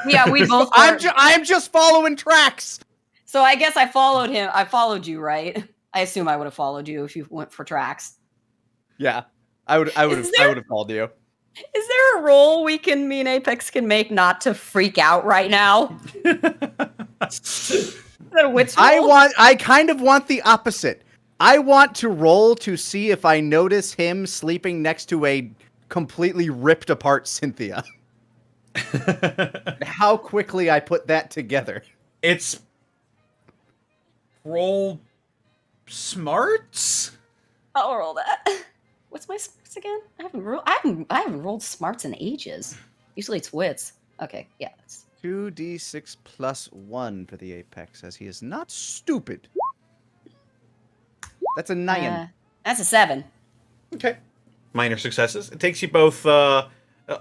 Yeah, we both. I'm just following tracks. So I guess I followed him. I followed you, right? I assume I would have followed you if you went for tracks. Yeah, I would have called you. Is there a role me and Apex can make not to freak out right now? Is that a wit's roll? I kind of want the opposite. I want to roll to see if I notice him sleeping next to a completely ripped apart Cynthia. How quickly I put that together. It's roll smarts. I'll roll that. What's my smarts again? I haven't rolled smarts in ages. Usually it's wits. Okay, yeah. 2d6 plus 1 for the Apex, as he is not stupid. That's a 9. That's a 7. Okay. Minor successes. It takes you both a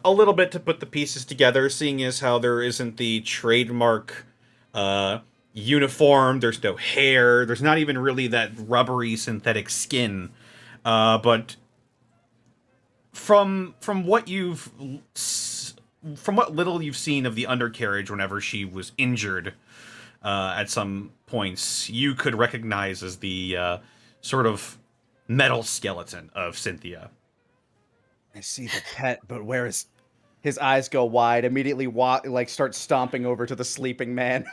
little bit to put the pieces together, seeing as how there isn't the trademark uniform, there's no hair, there's not even really that rubbery synthetic skin. But from what little you've seen of the undercarriage whenever she was injured at some points, you could recognize as the sort of metal skeleton of Cynthia. I see the pet, but where is... His eyes go wide, immediately start stomping over to the sleeping man.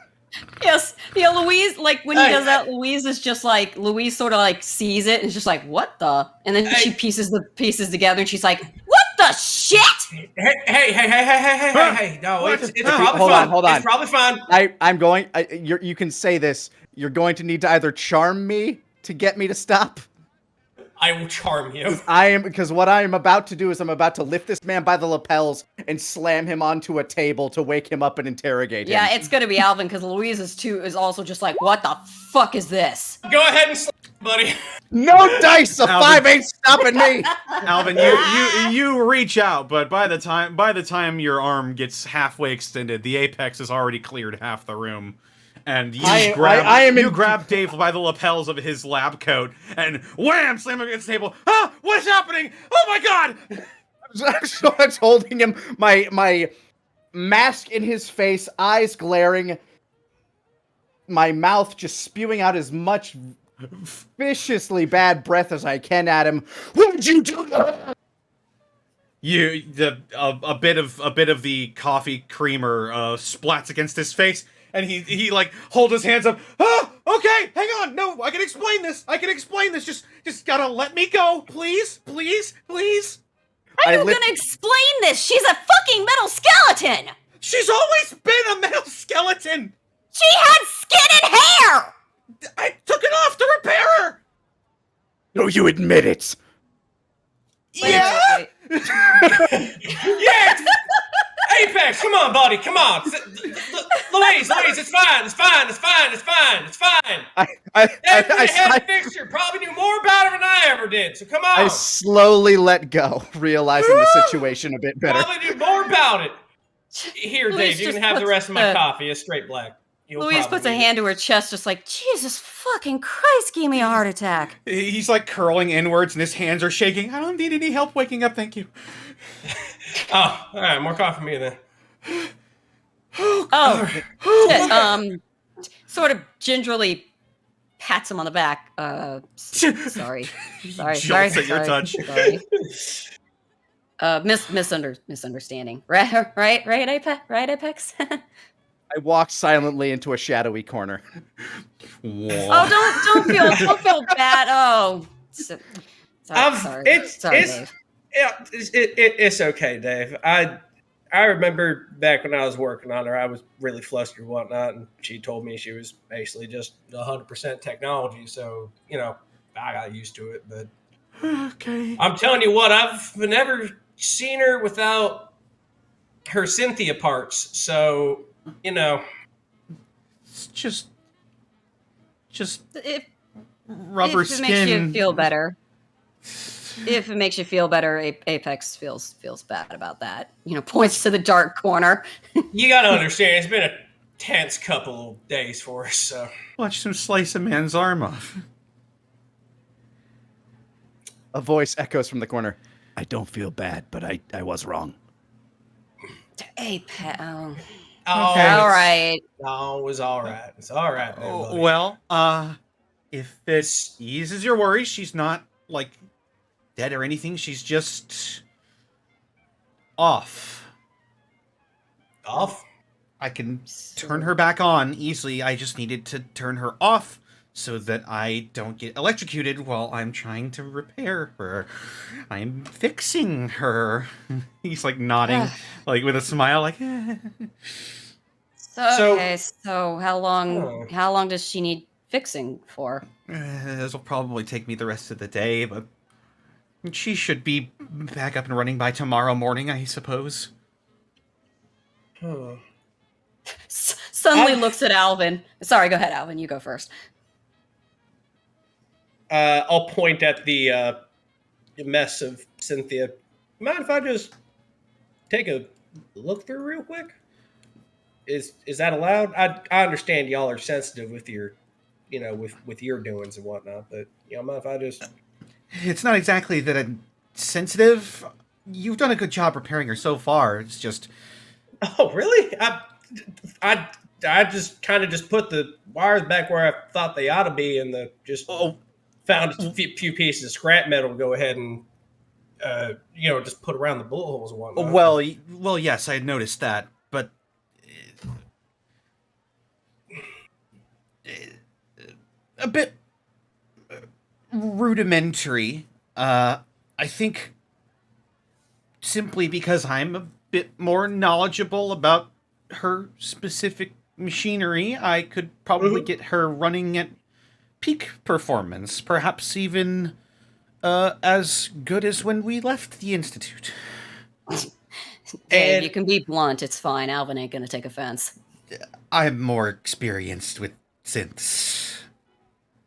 Yes. Yeah, Louise, like, when he does that, Louise is just like, Louise sort of, like, sees it and is just like, what the? And then she pieces the pieces together and she's like, what the shit? Hey. No, it's probably fine. Hold on. It's probably fine. You can say this. You're going to need to either charm me to get me to stop. I will charm you. Because what I am about to do is I'm about to lift this man by the lapels and slam him onto a table to wake him up and interrogate him. Yeah, it's gonna be Alvin, because Louise is also just like, what the fuck is this? Go ahead and slap, buddy. No dice! A 5 ain't stopping me! Alvin, you reach out, but by the time your arm gets halfway extended, the Apex has already cleared half the room. And you grab Dave by the lapels of his lab coat and wham, slam him against the table. Ah, what is happening? Oh my god! I'm holding him, my mask in his face, eyes glaring, my mouth just spewing out as much viciously bad breath as I can at him. What did you do? A bit of the coffee creamer splats against his face. And he like holds his hands up. Ah, okay, hang on. No, I can explain this. Just gotta let me go, please. How are you gonna explain this? She's a fucking metal skeleton. She's always been a metal skeleton. She had skin and hair. I took it off to repair her. No, you admit it. Yeah. Yes. Apex, come on, buddy, come on. Louise, it's fine. Everybody had a fixture. Probably knew more about it than I ever did. So come on. I slowly let go, realizing the situation a bit better. Probably knew more about it. Here, Dave, you can have the rest of my coffee. It's straight black. Louise puts a hand to her chest, just like, Jesus fucking Christ, gave me a heart attack. He's like curling inwards and his hands are shaking. I don't need any help waking up, thank you. Oh, all right, more coffee for me then. Shit. Sort of gingerly pats him on the back. Sorry. Jolts at your touch. Misunderstanding. Right, Apex? I walk silently into a shadowy corner. Whoa. Oh, don't feel bad. Oh, sorry. Dave. Yeah, it's okay, Dave. I remember back when I was working on her, I was really flustered and whatnot, and she told me she was basically just 100% technology, so, I got used to it, but... Okay. I'm telling you what, I've never seen her without her Cynthia parts, so, It's just rubber if skin. It makes you feel better. If it makes you feel better, Apex feels bad about that. Points to the dark corner. You gotta understand, it's been a tense couple of days for us, so. Watch them slice a man's arm off. A voice echoes from the corner. I don't feel bad, but I was wrong. Apex. Oh. Oh, Okay. All right. No, it was all right. It's all right, man, buddy. Well, if it eases your worries, she's not, like, dead or anything. She's just off. Off? I can turn her back on easily. I just needed to turn her off so that I don't get electrocuted while I'm trying to repair her. I'm fixing her. He's like nodding, like with a smile, like. So how long does she need fixing for? This will probably take me the rest of the day, but she should be back up and running by tomorrow morning, I suppose. Suddenly looks at Alvin. Sorry, go ahead, Alvin. You go first. I'll point at the mess of Cynthia. Mind if I just take a look through real quick? Is that allowed? I understand y'all are sensitive with your, with your doings and whatnot, but mind if I just? It's not exactly that I'm sensitive. You've done a good job preparing her so far. It's just. Oh, really? I just kind of just put the wires back where I thought they ought to be, and found a few pieces of scrap metal to go ahead and just put around the bullet holes and whatnot. Well, yes, I had noticed that, but a bit rudimentary. I think simply because I'm a bit more knowledgeable about her specific machinery, I could probably get her running at peak performance, perhaps even as good as when we left the Institute. Dave, you can be blunt. It's fine. Alvin ain't gonna take offense. I'm more experienced with synths.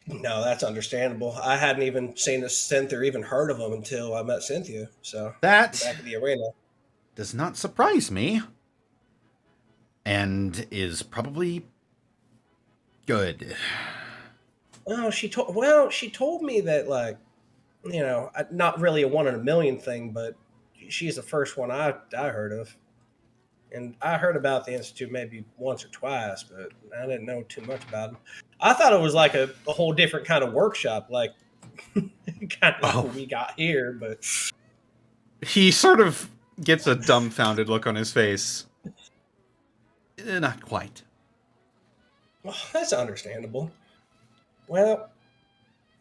No, that's understandable. I hadn't even seen a synth or even heard of them until I met Cynthia. So That back in the arena does not surprise me, and is probably good. Oh, she told me that, like, not really a 1 in a million thing, but she's the first one I heard of. And I heard about the Institute maybe once or twice, but I didn't know too much about them. I thought it was like a whole different kind of workshop, like kind of what we got here, but He sort of gets a dumbfounded look on his face. Not quite. well, that's understandable. Well,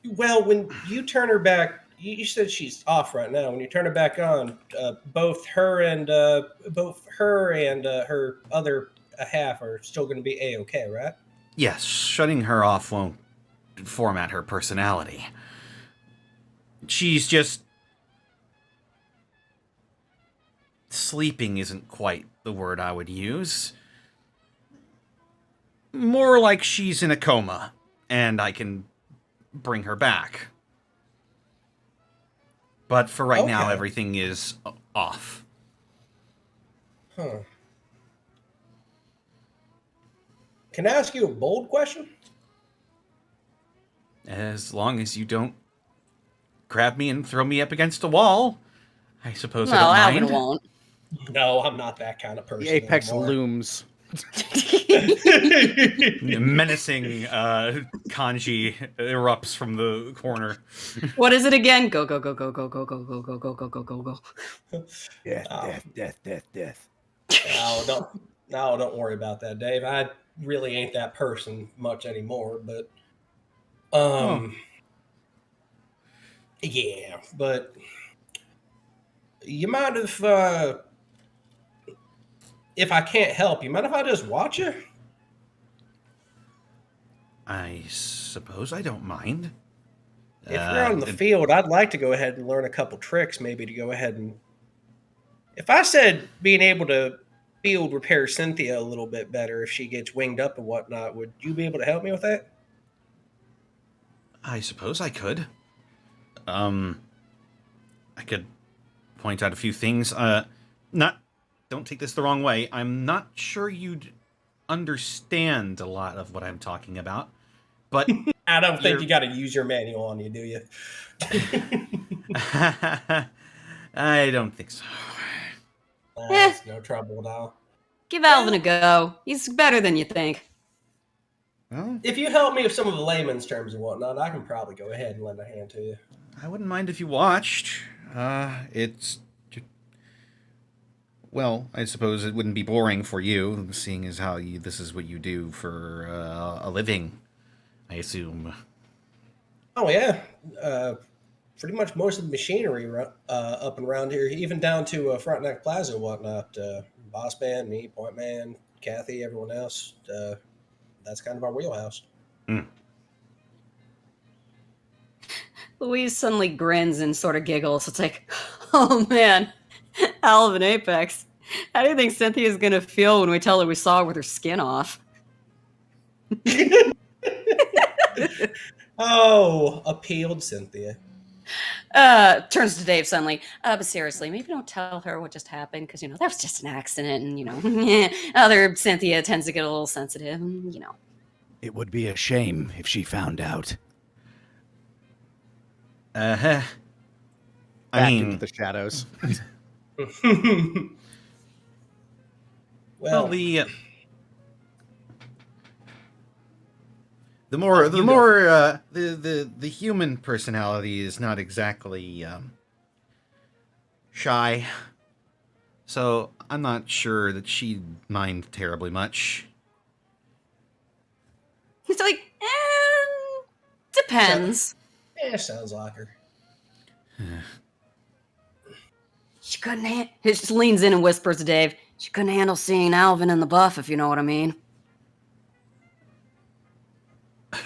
when you turn her back, you said she's off right now. When you turn her back on, both her and her other half are still going to be A-okay, right? Yes, shutting her off won't format her personality. She's just... sleeping isn't quite the word I would use. More like she's in a coma, and I can bring her back. But for right now, everything is off. Huh. Can I ask you a bold question? As long as you don't grab me and throw me up against a wall, I suppose I don't mind. Alvin won't. No, I'm not that kind of person. The apex anymore. looms. Menacing kanji erupts from the corner. What is it again? Go, go, go, go, go, go, go, go, go, go, go, go, go, go. Death. No, don't worry about that, Dave. I really ain't that person much anymore, but yeah, but you mind if I can't help, you mind if I just watch you? I suppose I don't mind. If you're out in the field, I'd like to go ahead and learn a couple tricks, maybe to go ahead and... If I said being able to field repair Cynthia a little bit better if she gets winged up and whatnot, would you be able to help me with that? I suppose I could. I could point out a few things. Don't take this the wrong way. I'm not sure you'd understand a lot of what I'm talking about, but I don't think you got to use your manual on you, do you? I don't think so. That's no trouble at all. Give Alvin a go. He's better than you think. Well, If you help me with some of the layman's terms and whatnot, I can probably go ahead and lend a hand to you. I wouldn't mind if you watched. Well, I suppose it wouldn't be boring for you, seeing as how this is what you do for a living, I assume. Oh, yeah. Pretty much most of the machinery up and around here, even down to Frontenac Plaza and whatnot. Boss Man, me, Point Man, Kathy, everyone else. That's kind of our wheelhouse. Louise suddenly grins and sort of giggles. It's like, oh man, Alvin Apex. How do you think Cynthia's gonna feel when we tell her we saw her with her skin off? Oh, appealed Cynthia. Turns to Dave suddenly. But seriously, maybe don't tell her what just happened, because, that was just an accident, and, other Cynthia tends to get a little sensitive, It would be a shame if she found out. Back I mean, into the shadows. Well, the human personality is not exactly shy, so I'm not sure that she'd mind terribly much. He's like, depends. yeah, sounds like her. She couldn't he just leans in and whispers to Dave, she couldn't handle seeing Alvin in the buff, if you know what I mean.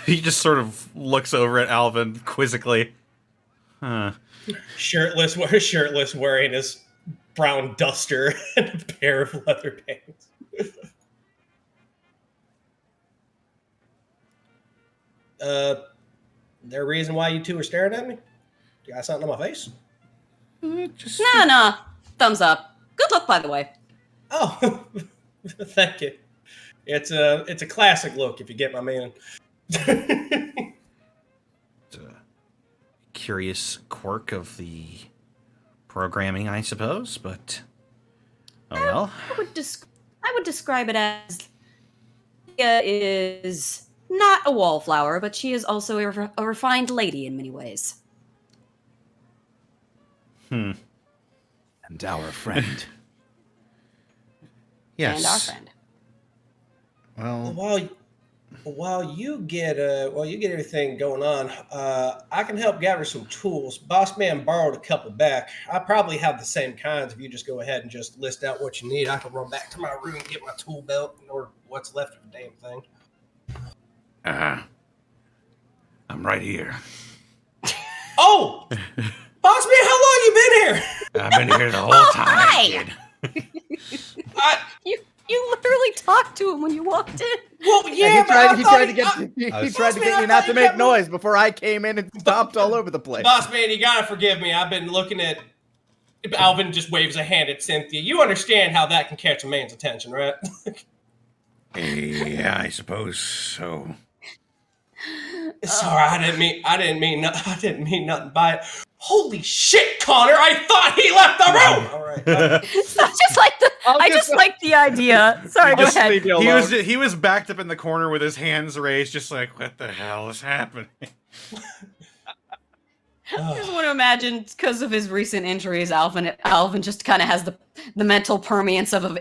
He just sort of looks over at Alvin quizzically. Huh. Shirtless, wearing his brown duster and a pair of leather pants. There a reason why you two are staring at me? You got something on my face? No. Thumbs up. Good look, by the way. Oh, thank you. It's a classic look, if you get my meaning. It's a curious quirk of the programming, I suppose, but oh well. I would describe it as Leah is not a wallflower, but she is also a refined lady in many ways. And our friend. Yes. And our friend. Well, While you get everything going on, I can help gather some tools. Boss Man borrowed a couple back. I probably have the same kinds. If you just go ahead and just list out what you need, I can run back to my room and get my tool belt or what's left of the damn thing. I'm right here. Oh, Boss Man, how long you been here? I've been here the whole time, hi! kid. You literally talked to him when you walked in. Well, yeah, he tried to get you not to make noise before I came in and stomped all over the place. Boss Man, you gotta forgive me. I've been looking at. Alvin just waves a hand at Cynthia. You understand how that can catch a man's attention, right? Yeah, I suppose so. Sorry, I didn't mean nothing by it. Holy shit, Connor! I thought he left the room. All right. I just like the idea. Sorry, go ahead. He was backed up in the corner with his hands raised, just like, what the hell is happening? I just want to imagine, because of his recent injuries, Alvin just kind of has the mental permeance of an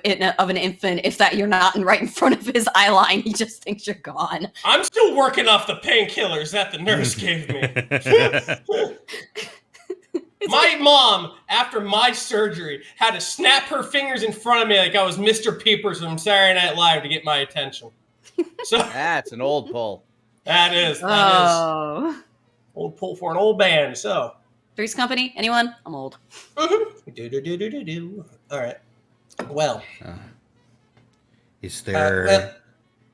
infant. If that you're not right in front of his eye line, he just thinks you're gone. I'm still working off the painkillers that the nurse gave me. My mom, after my surgery, had to snap her fingers in front of me like I was Mr. Peepers from Saturday Night Live to get my attention. So That's an old pull. that is old pull for an old band. So Three's Company, anyone? I'm old. Do. All right. Well, Is there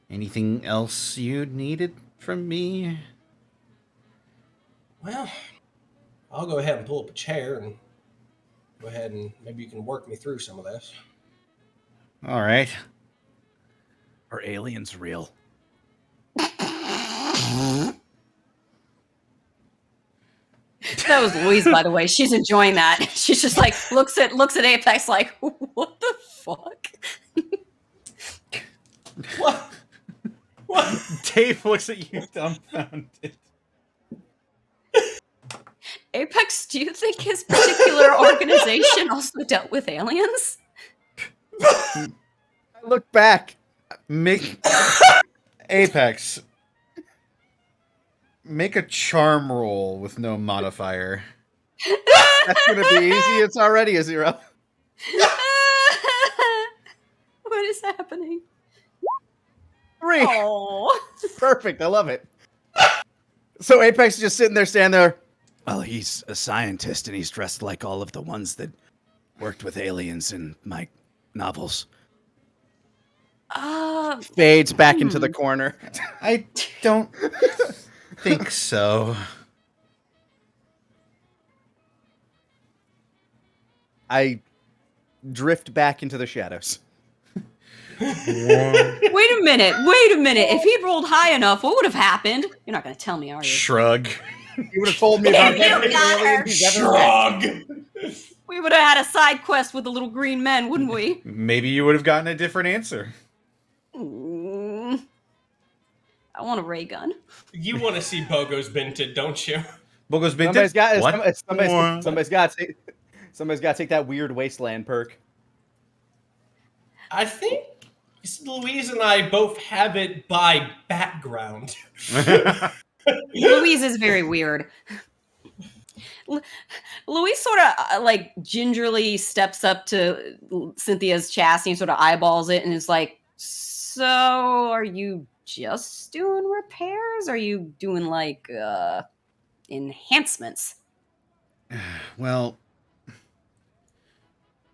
anything else you needed from me? well, I'll go ahead and pull up a chair and go ahead and maybe you can work me through some of this. All right. Are aliens real? That was Louise, by the way. She's enjoying that. She's just like looks at Apex like, what the fuck? What? What? Dave looks at you dumbfounded. Apex, do you think his particular organization also dealt with aliens? I look back. Make Apex. Make a charm roll with no modifier. That's gonna be easy. It's already a 0. What is happening? 3. Oh. Perfect. I love it. So Apex is just sitting there, standing there. Well, he's a scientist, and he's dressed like all of the ones that worked with aliens in my novels. Fades back into the corner. I don't think so. I drift back into the shadows. Wait a minute. If he rolled high enough, what would have happened? You're not going to tell me, are you? Shrug. You would have told me about every alien he's ever met. Shrug. We would have had a side quest with the little green men, wouldn't we? Maybe you would have gotten a different answer. I want a ray gun. You want to see Bogo's Binted, don't you? Bogo's been Somebody's got what? somebody's got to take that weird wasteland perk. I think Louise and I both have it by background. Louise is very weird. Louise sort of like gingerly steps up to Cynthia's chassis and sort of eyeballs it and is like, so are you just doing repairs? Are you doing like enhancements? Well,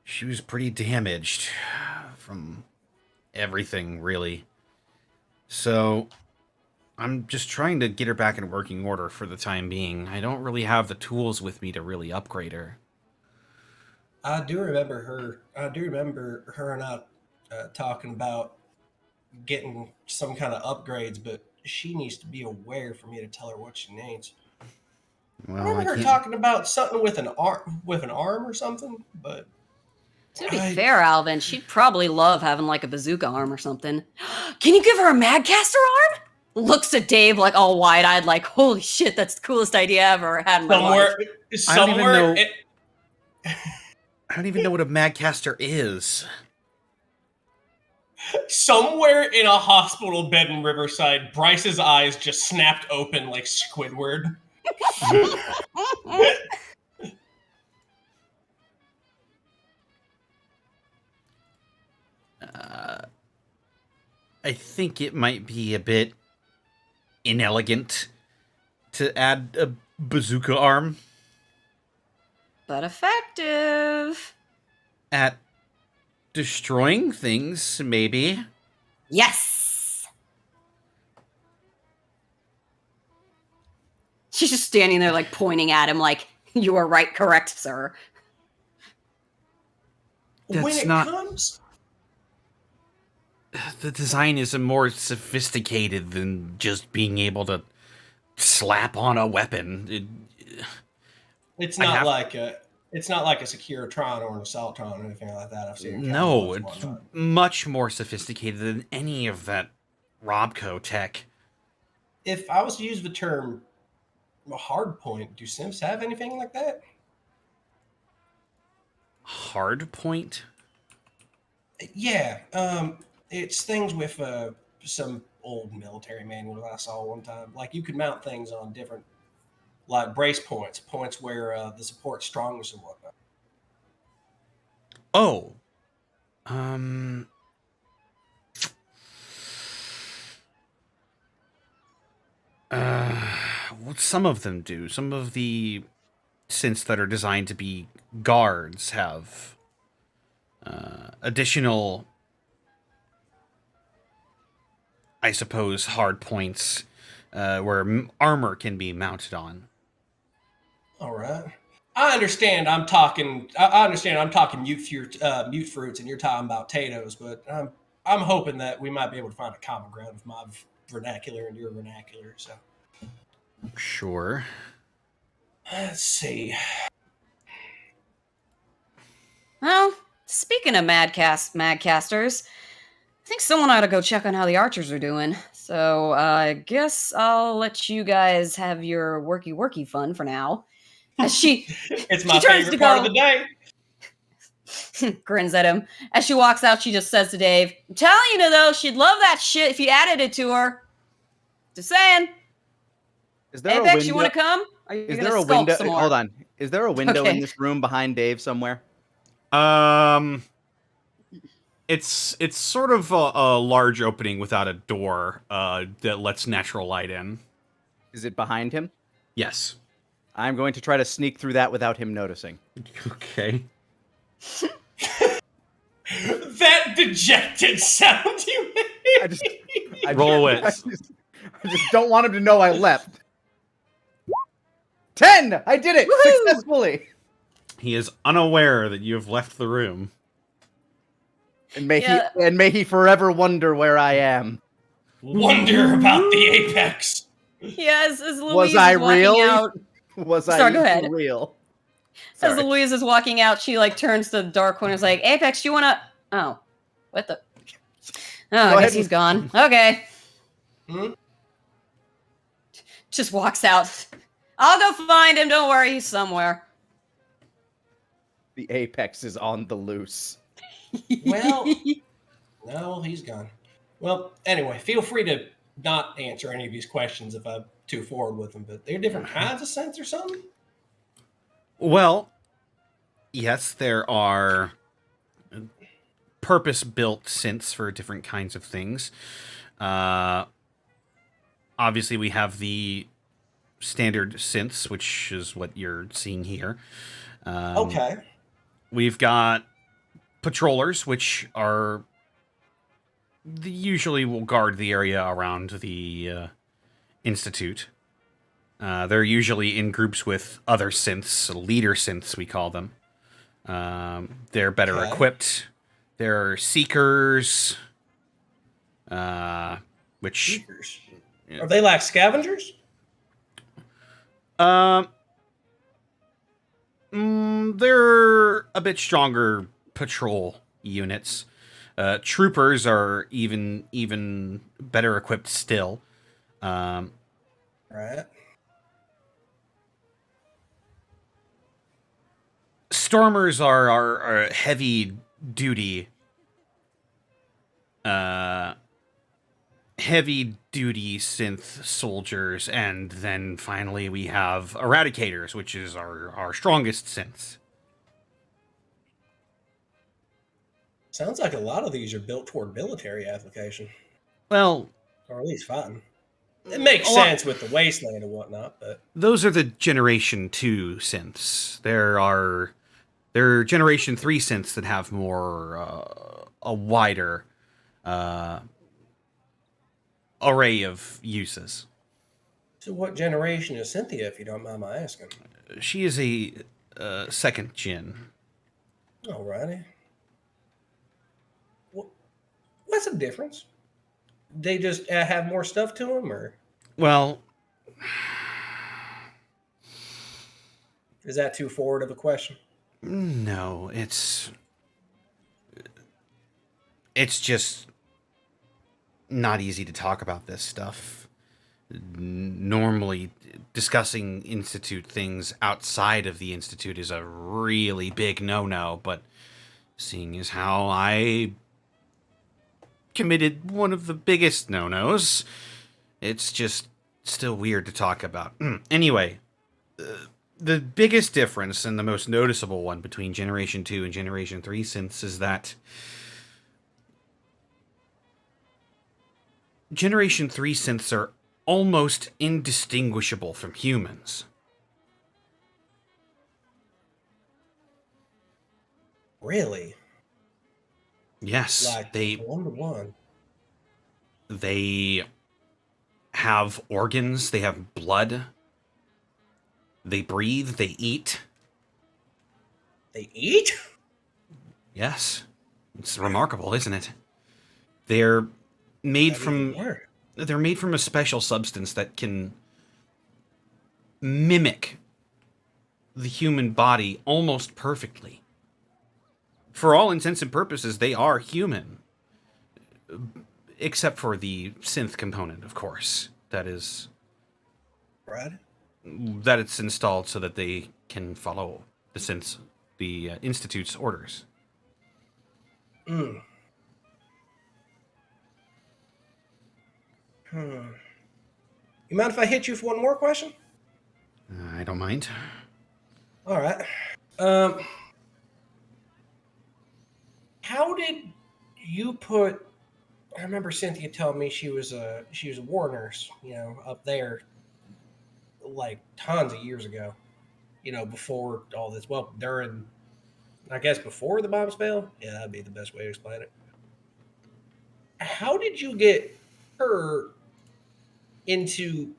she was pretty damaged from everything, really. So I'm just trying to get her back in working order for the time being. I don't really have the tools with me to really upgrade her. I do remember her and I talking about getting some kind of upgrades, but she needs to be aware for me to tell her what she needs. I Well, remember her talking about something with an arm or something, but To be fair, Alvin, she'd probably love having like a bazooka arm or something. Can you give her a Madcaster arm? Looks at Dave like all wide-eyed, like, holy shit, that's the coolest idea I ever had in my life. I don't even know what a Madcaster is. Somewhere in a hospital bed in Riverside, Bryce's eyes just snapped open like Squidward. I think it might be a bit inelegant to add a bazooka arm. But effective. At destroying things, maybe. Yes! She's just standing there, like, pointing at him, like, you are right, correct, sir. When it comes... The design is more sophisticated than just being able to slap on a weapon. It's not like a Securitron or an Assaultron or anything like that. I've seen. No, it's much more sophisticated than any of that Robco tech. If I was to use the term hardpoint, do Sims have anything like that? Hardpoint? Yeah, it's things with some old military manuals I saw one time. Like you could mount things on different, like brace points where the support's strongest and whatnot. Oh. Well, some of them do. Some of the synths that are designed to be guards have additional, I suppose, hard points where armor can be mounted on. All right. I understand. I'm talking. I understand. I'm talking mute fruits, and you're talking about potatoes. But I'm hoping that we might be able to find a common ground with my vernacular and your vernacular. So Sure. let's see. Well, speaking of madcasters, I think someone ought to go check on how the archers are doing. So I guess I'll let you guys have your worky fun for now. As It's my she turns to favorite part of go, the day. grins at him. As she walks out, she just says to Dave, "I'm telling you though, she'd love that shit if you added it to her. Just saying. Is there Apex, a you window? want to come? Or are you Is gonna there a skulk window? some more? Hold on. Is there a window in Okay. this room behind Dave somewhere? It's sort of a large opening without a door that lets natural light in. Is it behind him? Yes. I'm going to try to sneak through that without him noticing. Okay. That dejected sound you made. I Roll wits. I just don't want him to know I left. 10! I did it Woohoo! successfully. He is unaware that you have left the room. And may he forever wonder where I am. Wonder about the apex. Yes, as Louise Was I is walking really? out. Was Sorry, I go ahead. real? As Sorry. Louise is walking out, she like turns to the dark corner. Is like, Apex, do you wanna? Oh, what the? Oh, I ahead guess he's gone. Okay. Hmm? Just walks out. I'll go find him. Don't worry, he's somewhere. The apex is on the loose. Well, no, he's gone. Well, anyway, feel free to not answer any of these questions if I'm too forward with them. But they're different kinds of scents or something. Well, yes, there are purpose-built synths for different kinds of things. Obviously, we have the standard synths, which is what you're seeing here. Okay. We've got patrollers, which are usually will guard the area around the institute. They're usually in groups with other synths, leader synths we call them. They're better Okay. equipped. They're seekers, which Seekers. Are they like scavengers? They're a bit stronger patrol units. Troopers are even better equipped still. Right. Stormers are heavy duty. Heavy duty synth soldiers, and then finally we have eradicators, which is our strongest synths. Sounds like a lot of these are built toward military application, Well, or at least fighting. It makes a lot- sense with the wasteland and whatnot, but those are the Generation 2 synths. There are Generation 3 synths that have more a wider array of uses. so what generation is Cynthia, if you don't mind my asking? She is a second gen. Alrighty. What's the difference? They just have more stuff to them, or Well, is that too forward of a question? no, it's just not easy to talk about this stuff. Normally, discussing Institute things outside of the Institute is a really big no-no, but seeing as how I committed one of the biggest no-nos, it's just still weird to talk about. Anyway, the biggest difference and the most noticeable one between Generation 2 and Generation 3 synths is that Generation 3 synths are almost indistinguishable from humans. Really? Yes, Like 1-to-1? they have organs, they have blood, they breathe, they eat. They eat? Yes. It's remarkable, isn't it? They're made Not from even more. they're made from a special substance that can mimic the human body almost perfectly. For all intents and purposes, they are human. Except for the synth component, of course. That is Right? that it's installed so that they can follow the Institute's orders. Hmm. You mind if I hit you for one more question? I don't mind. All right. How did you put? I remember Cynthia telling me she was a war nurse, up there, like tons of years ago. Before all this. Well, during, I guess, before the bombs fell. Yeah, that'd be the best way to explain it. How did you get her into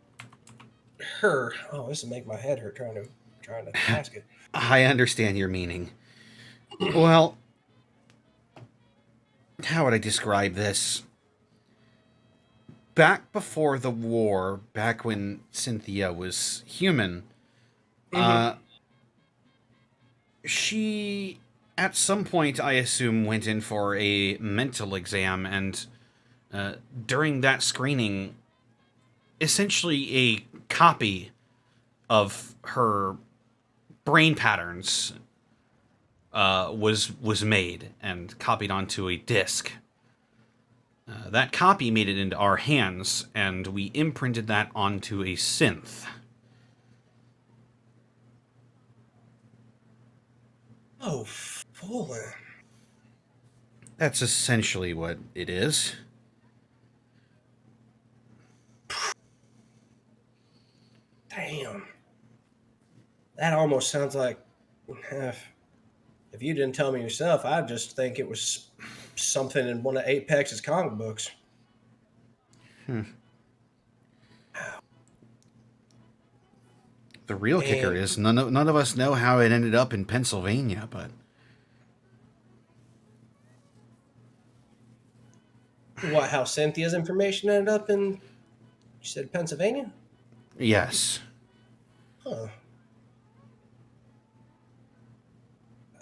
her? Oh, this will make my head hurt trying to ask it. I understand your meaning. Well, how would I describe this? Back before the war, back when Cynthia was human, she, at some point, I assume, went in for a mental exam, and during that screening, essentially a copy of her brain patterns was made and copied onto a disc. That copy made it into our hands, and we imprinted that onto a synth. Oh, boy. That's essentially what it is. Damn. That almost sounds like if you didn't tell me yourself, I'd just think it was something in one of Apex's comic books. The real kicker is none of us know how it ended up in Pennsylvania, but What, how Cynthia's information ended up in, you said Pennsylvania? yes. Huh.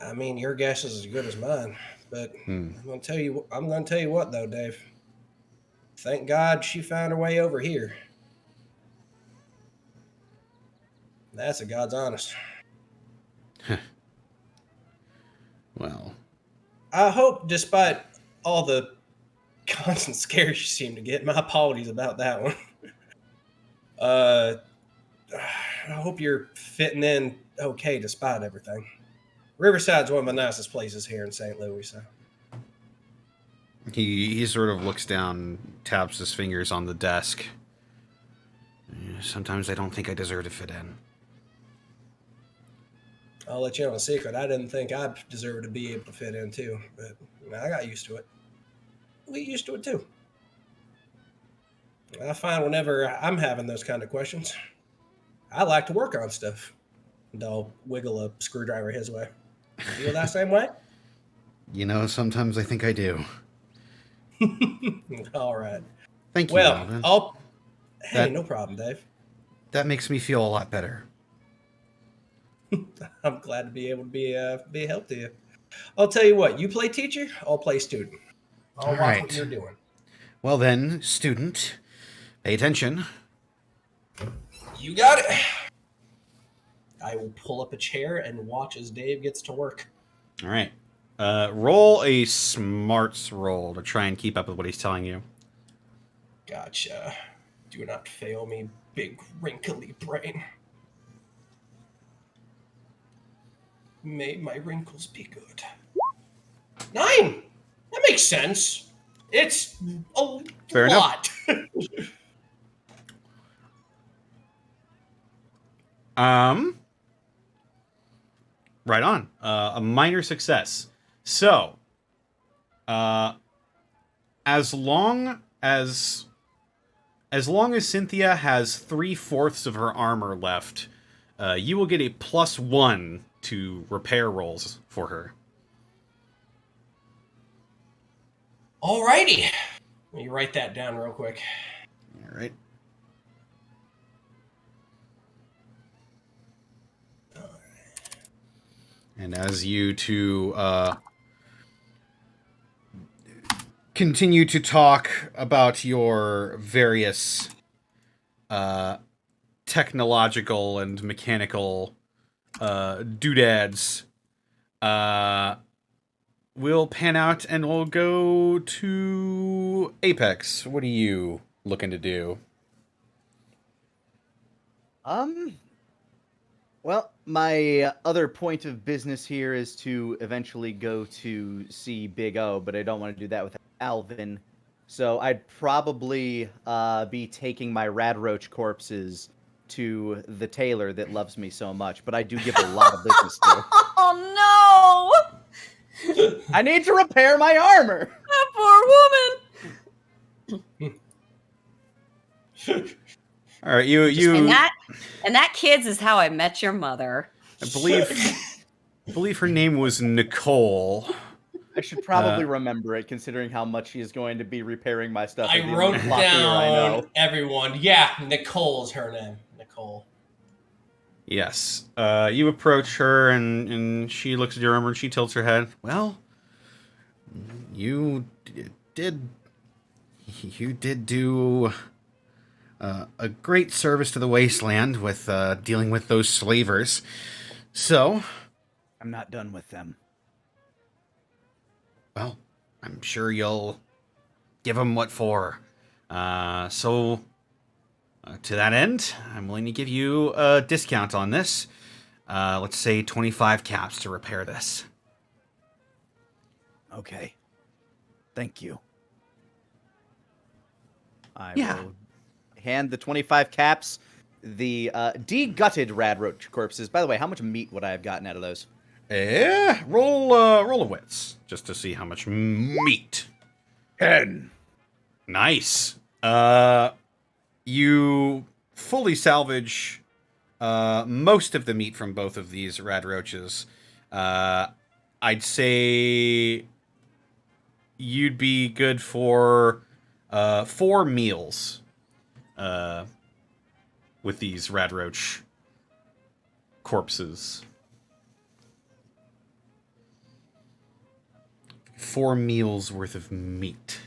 I mean, your guess is as good as mine, but I'm gonna tell you what though, Dave. Thank God she found her way over here. That's a God's honest. Well, I hope, despite all the constant scares you seem to get, my apologies about that one. I hope you're fitting in okay despite everything. Riverside's one of the nicest places here in St. Louis. So. he sort of looks down, taps his fingers on the desk. Sometimes I don't think I deserve to fit in. I'll let you know a secret. I didn't think I deserved to be able to fit in too, but I got used to it. We used to it too. I find whenever I'm having those kind of questions, I like to work on stuff. And I'll wiggle a screwdriver his way. You feel that same way? You know, sometimes I think I do. All right. Thank you, Well, Alvin. Hey, no problem, Dave. That makes me feel a lot better. I'm glad to be able to be a help to you. I'll tell you what, you play teacher, I'll play student. I'll watch what you're doing. Well then, student, pay attention. You got it. I will pull up a chair and watch as Dave gets to work. All right. Roll a smarts roll to try and keep up with what he's telling you. Gotcha. Do not fail me, big wrinkly brain. May my wrinkles be good. 9! That makes sense. It's a Fair lot. Right on. A minor success. So, as long as Cynthia has 3/4 of her armor left, you will get a +1 to repair rolls for her. Alrighty. Let me write that down real quick. All right. And as you two continue to talk about your various technological and mechanical doodads, we'll pan out and we'll go to Apex. What are you looking to do? Well, my other point of business here is to eventually go to see Big O, but I don't want to do that with Alvin. So I'd probably be taking my rad roach corpses to the tailor that loves me so much, but I do give a lot of business to. Oh no! I need to repair my armor. That poor woman. All right, you And that kids is how I met your mother. I believe her name was Nicole. I should probably remember it, considering how much she is going to be repairing my stuff. I It'd be wrote floppier, I know. down everyone. Yeah, Nicole's her name. Nicole. Yes. You approach her, and she looks at your armor, and she tilts her head. Well, you did do a great service to the Wasteland with dealing with those slavers. So, I'm not done with them. well, I'm sure you'll give them what for. So, to that end, I'm willing to give you a discount on this. Let's say 25 caps to repair this. Okay. Thank you. I Yeah. will hand the 25 caps, the de-gutted rad roach corpses. By the way, how much meat would I have gotten out of those? Roll a wits just to see how much meat. 10. Nice. You fully salvage most of the meat from both of these rad roaches. I'd say you'd be good for 4 meals with these rad roach corpses. 4 meals worth of meat.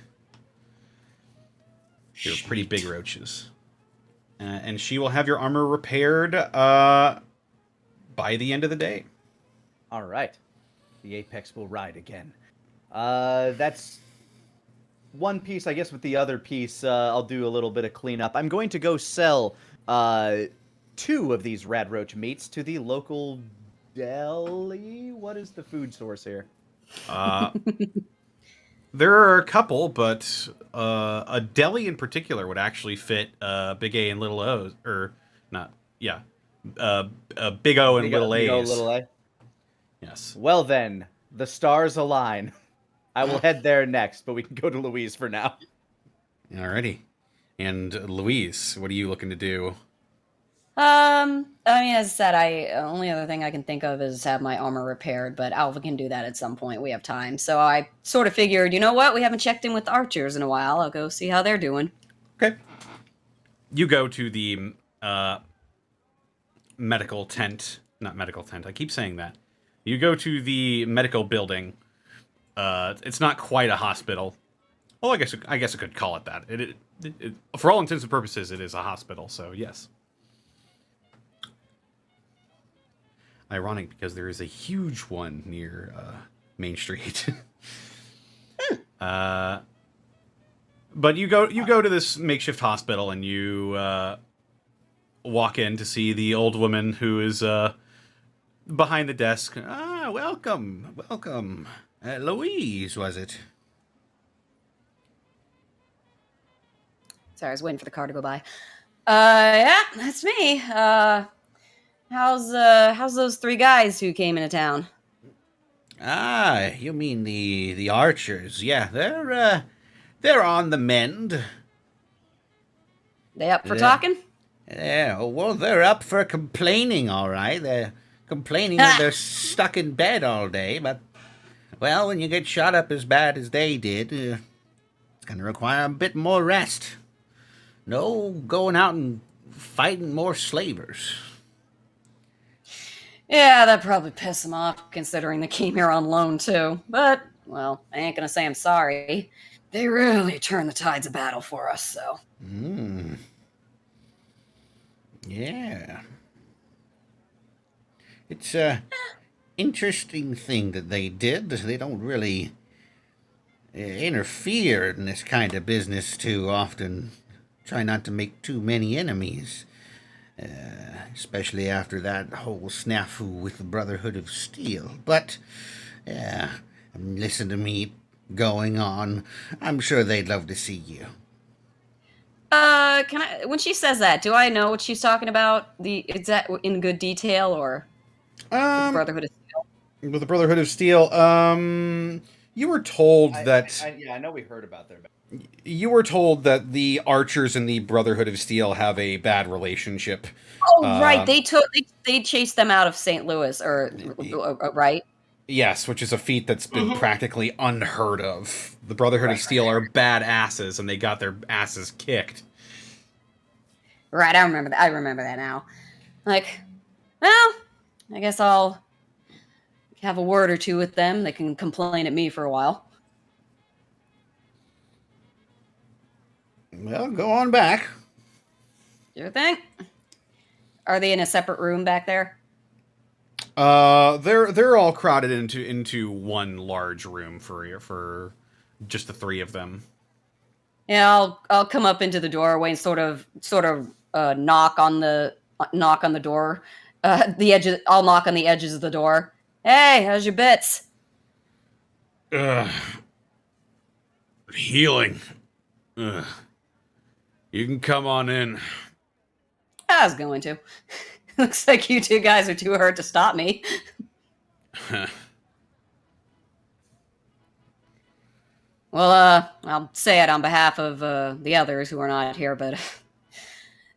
They're pretty big roaches. And she will have your armor repaired by the end of the day. All right. The Apex will ride again. That's one piece. I guess with the other piece, I'll do a little bit of cleanup. I'm going to go sell 2 of these rad roach meats to the local deli. What is the food source here? There are a couple, but a deli in particular would actually fit Big A and Little O, or not? Yeah, Big O and Little Big O, A's. Little A. Yes. Well then, the stars align. I will head there next, but we can go to Louise for now. Alrighty. And Louise, what are you looking to do? I mean, as I said, only other thing I can think of is have my armor repaired, but Alva can do that at some point. We have time. So I sort of figured, you know what? We haven't checked in with the archers in a while. I'll go see how they're doing. Okay. You go to the medical tent. Not medical tent. I keep saying that. You go to the medical building. It's not quite a hospital. Well, I guess I could call it that. It, for all intents and purposes, it is a hospital. So yes. Ironic because there is a huge one near Main Street. But you go to this makeshift hospital and you walk in to see the old woman who is behind the desk. Ah, welcome. Louise, was it? Sorry, I was waiting for the car to go by. Yeah, that's me. How's those 3 guys who came into town? Ah, you mean the archers? Yeah, they're on the mend. They up for talking? Yeah, well, they're up for complaining, all right. complaining that they're stuck in bed all day, but, well, when you get shot up as bad as they did, it's going to require a bit more rest. No going out and fighting more slavers. Yeah, that probably pissed them off, considering they came here on loan, too. But, well, I ain't gonna say I'm sorry. They really turned the tides of battle for us, so. Yeah. It's a interesting thing that they did. They don't really interfere in this kind of business too often. Try not to make too many enemies. Especially after that whole snafu with the Brotherhood of Steel. But, listen to me going on. I'm sure they'd love to see you. When she says that, do I know what she's talking about? Is that in good detail, or with the Brotherhood of Steel? With the Brotherhood of Steel, you were told that... I know we heard about their... You were told that the Archers and the Brotherhood of Steel have a bad relationship. Oh, right. They chased them out of St. Louis, right? Yes, which is a feat that's been practically unheard of. The Brotherhood of Steel are badasses, and they got their asses kicked. Right, I remember that. I remember that now. Like, well, I guess I'll have a word or two with them. They can complain at me for a while. Well, go on back. You think? Are they in a separate room back there? They're all crowded into one large room for just the three of them. Yeah, I'll come up into the doorway and sort of knock on the door. The edges. I'll knock on the edges of the door. Hey, how's your bits? Healing. You can come on in. I was going to. Looks like you two guys are too hurt to stop me. Well, I'll say it on behalf of the others who are not here, but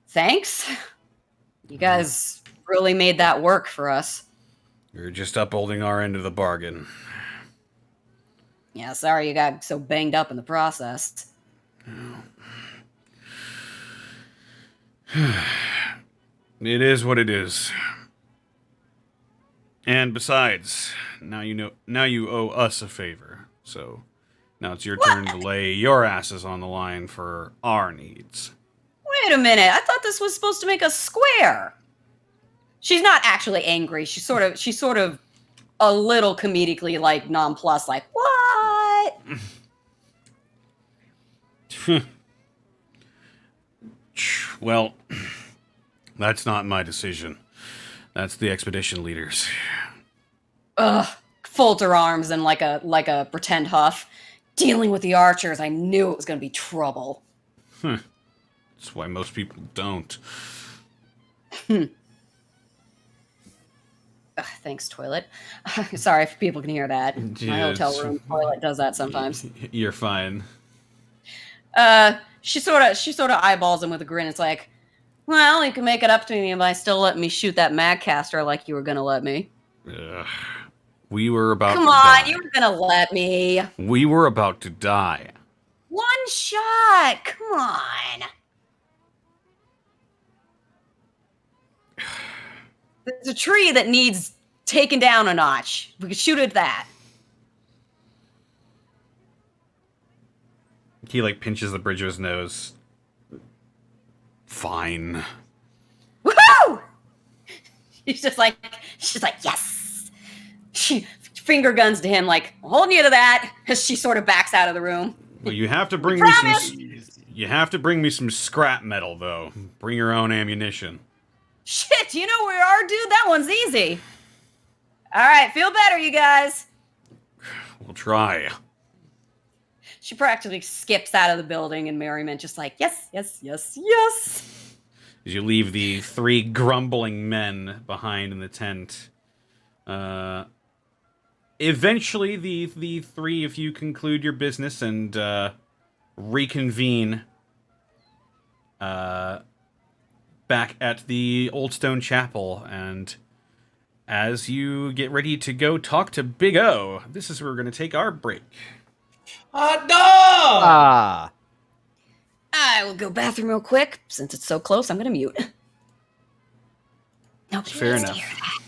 thanks. You guys really made that work for us. You're just upholding our end of the bargain. Yeah, sorry you got so banged up in the process. It is what it is. And besides, now you owe us a favor. So now it's your turn to lay your asses on the line for our needs. Wait a minute. I thought this was supposed to make us square. She's not actually angry. She's sort of a little comedically like nonplussed, like, what? Well, that's not my decision. That's the expedition leaders. Ugh. Folds her arms and like a pretend huff. Dealing with the Archers, I knew it was going to be trouble. That's why most people don't. Thanks, toilet. Sorry if people can hear that. My hotel room toilet does that sometimes. You're fine. She sort of eyeballs him with a grin. It's like, well, you can make it up to me by still letting me shoot that magcaster like you were gonna let me. We were about Come to on, die. you were gonna let me. We were about to die. One shot. Come on. There's a tree that needs taken down a notch. We could shoot at that. He like pinches the bridge of his nose. Fine. Woohoo! She's like, yes. She finger guns to him, like, holding you to that, as she sort of backs out of the room. Well, you have to bring me some scrap metal, though. Bring your own ammunition. Shit, you know where we are, dude? That one's easy. All right, feel better, you guys. We'll try. She practically skips out of the building, and Merriment just like, yes, yes, yes, yes. As you leave the three grumbling men behind in the tent. Eventually, the three of you conclude your business and reconvene back at the Old Stone Chapel, and as you get ready to go talk to Big O, this is where we're going to take our break. No! Ah. I will go bathroom real quick. Since it's so close, I'm gonna mute. Nobody Fair needs to enough. hear that.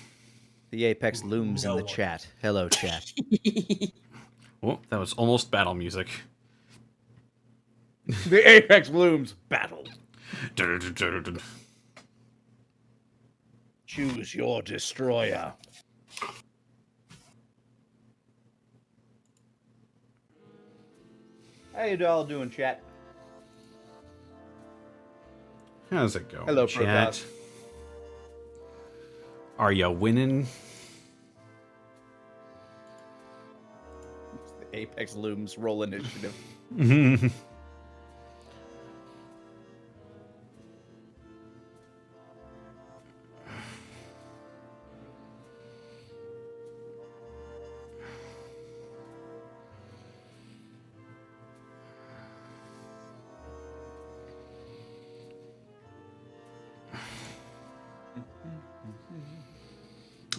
The Apex looms in No the one. chat. Hello, chat. Oh, that was almost battle music. The Apex looms. Battle. Choose your destroyer. How you all doing, chat? How's it going, Hello, chat? Protoss. Are you winning? The Apex looms roll initiative.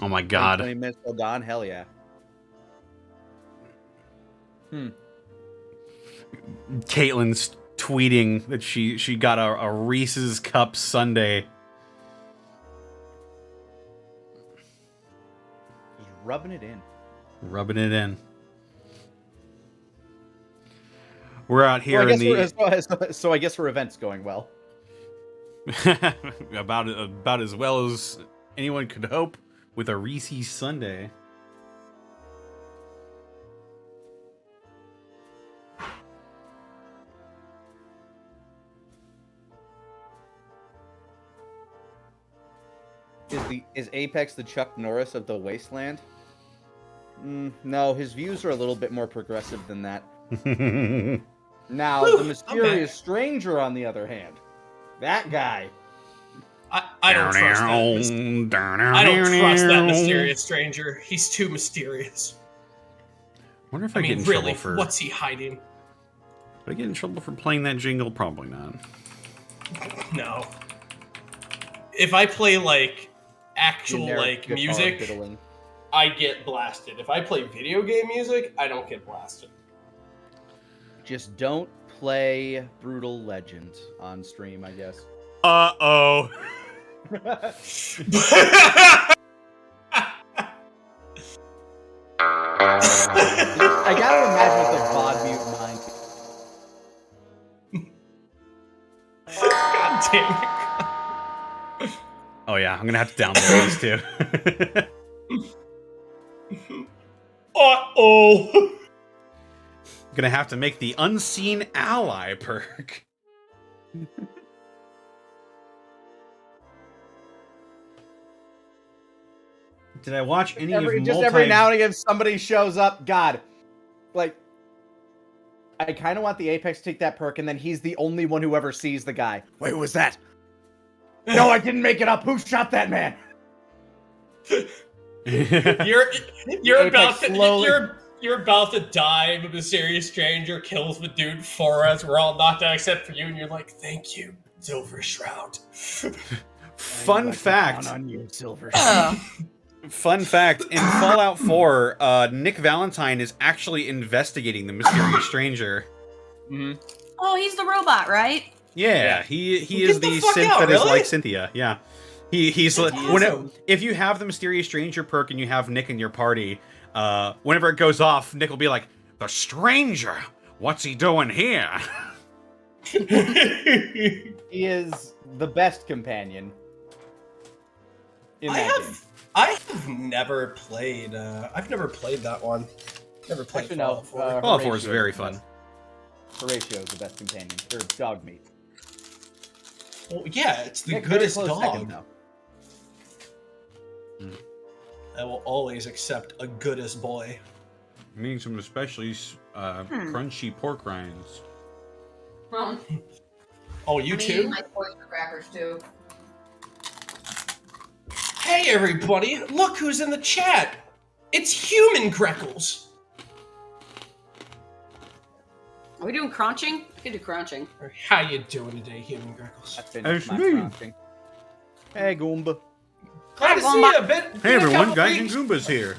Oh my god. 20 minutes till dawn? Hell yeah. Caitlin's tweeting that she got a Reese's Cup sundae. Just rubbing it in. Rubbing it in. We're out here Well, in the so I guess her event's going well. about as well as anyone could hope with a Reese's sundae. Is Apex the Chuck Norris of the Wasteland? No, his views are a little bit more progressive than that. Now, Whew, the mysterious stranger, on the other hand, that guy. I don't trust that. I don't trust that mysterious stranger. He's too mysterious. Wonder if I I get mean, in really, trouble for. what's he hiding? Would I get in trouble for playing that jingle? Probably not. No. If I play like actual Generic like guitar music, fiddling. I get blasted. If I play video game music, I don't get blasted. Just don't play Brutal Legend on stream, I guess. Uh-oh. I gotta imagine it's a VOD mute mind. God damn it. Oh yeah, I'm gonna have to download these too. Uh-oh. Gonna have to make the unseen ally perk. Did I watch any Every now and again, somebody shows up. God, like, I kind of want the Apex to take that perk, and then he's the only one who ever sees the guy. Wait, who was that? No, I didn't make it up. Who shot that man? You're about to you're about to die. The mysterious stranger kills the dude for us. We're all knocked out except for you, and you're like, "Thank you, Silver Shroud." Fun fact. On you, Silver. Fun fact, in Fallout 4, Nick Valentine is actually investigating the mysterious stranger. Oh, he's the robot, right? Yeah, he Get is the the fuck synth out, that is really? like Cynthia. Yeah, he's like awesome. if you have the mysterious stranger perk and you have Nick in your party, whenever it goes off, Nick will be like, "The stranger, what's he doing here?" He is the best companion. In that game. I have never played. I've never played that one. Never played Actually, no. Fallout 4. Fallout 4 is Horatio very the fun. best. Horatio is the best companion. Or dog meat. Well, yeah, it's the Nick, very goodest close dog. second, though. I will always accept a goodest boy. Means some especially crunchy pork rinds. Well, Oh, you too? my oyster crackers too. Hey, everybody! Look who's in the chat! It's Human Greckles! Are we doing crunching? We can do crunching. How you doing today, Human Greckles? I finished It's my me. crafting. Hey, Goomba. Glad to see you. Hey everyone, Guys and Goombas here.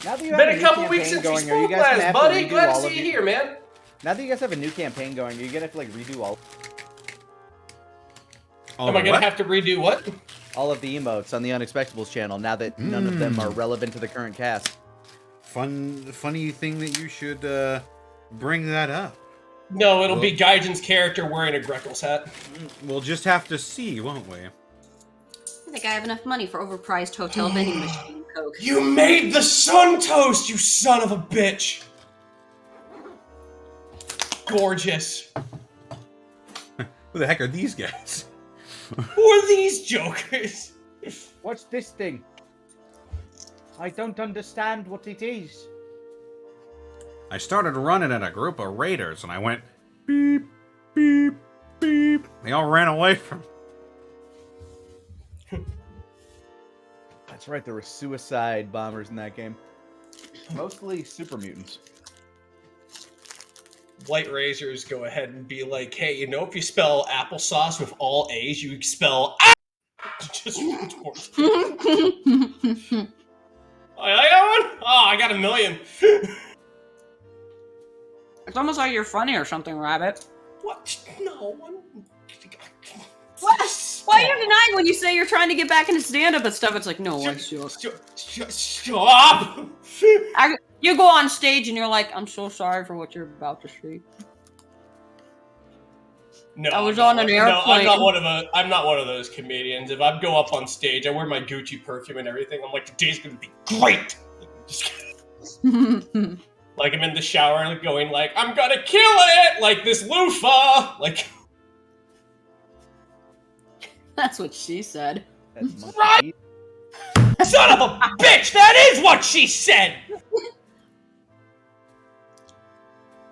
Now that you have Been a a new couple weeks campaign since we going, are you spoke guys gonna last, have buddy. to redo Glad to all see of you your... here, man. Now that you guys have a new campaign going, are you gonna have to like redo Am I gonna have to redo what? all of the emotes on the Unexpectables channel now that none of them are relevant to the current cast? Funny thing that you should bring that up. No, it'll be Gaijin's character wearing a Greckles hat. We'll just have to see, won't we? I think I have enough money for overpriced hotel vending machine coke. You made the sun toast, you son of a bitch! Gorgeous. Who the heck are these guys? Who are these jokers? What's this thing? I don't understand what it is. I started running at a group of raiders and I went beep, beep, beep. They all ran away from me. That's right, there were suicide bombers in that game. Mostly super mutants. Light razors go ahead and be like, hey, you know, if you spell applesauce with all A's, you spell just towards I got one? Oh, I got a million. It's almost like you're funny or something, Rabbit. What? No. What? Why are you denying when you say you're trying to get back into stand-up and stuff? It's like, no, I'm sure. Stop! You go on stage and you're like, I'm so sorry for what you're about to say. No, I was on an airplane. No, I'm not one of those comedians. If I go up on stage, I wear my Gucci perfume and everything. I'm like, today's gonna be great. Like I'm in the shower and going like, I'm gonna kill it, like this loofah, like. That's what she said. That's Right? Son of a bitch! That is what she said.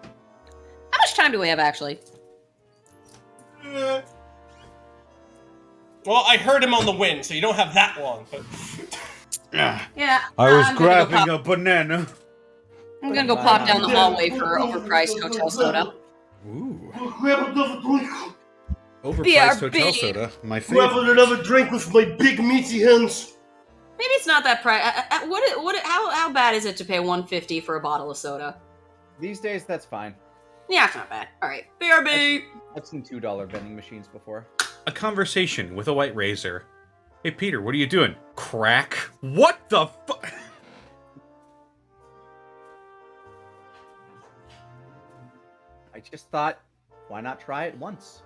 How much time do we have, actually? Well, I heard him on the wind, so you don't have that long. But Yeah. I was I'm gonna go grabbing pop- a banana. I'm gonna go pop down the hallway for overpriced hotel soda. Ooh. Grab another drink. Overpriced hotel BRB. soda. My Grab favorite. another drink with my big meaty hands. Maybe it's not that price. How bad is it to pay $1.50 for a bottle of soda? These days, that's fine. Yeah, it's not bad. All right, BRB. I've seen $2 vending machines before. A conversation with a white razor. Hey Peter, what are you doing? Crack? What the fu- I just thought, why not try it once?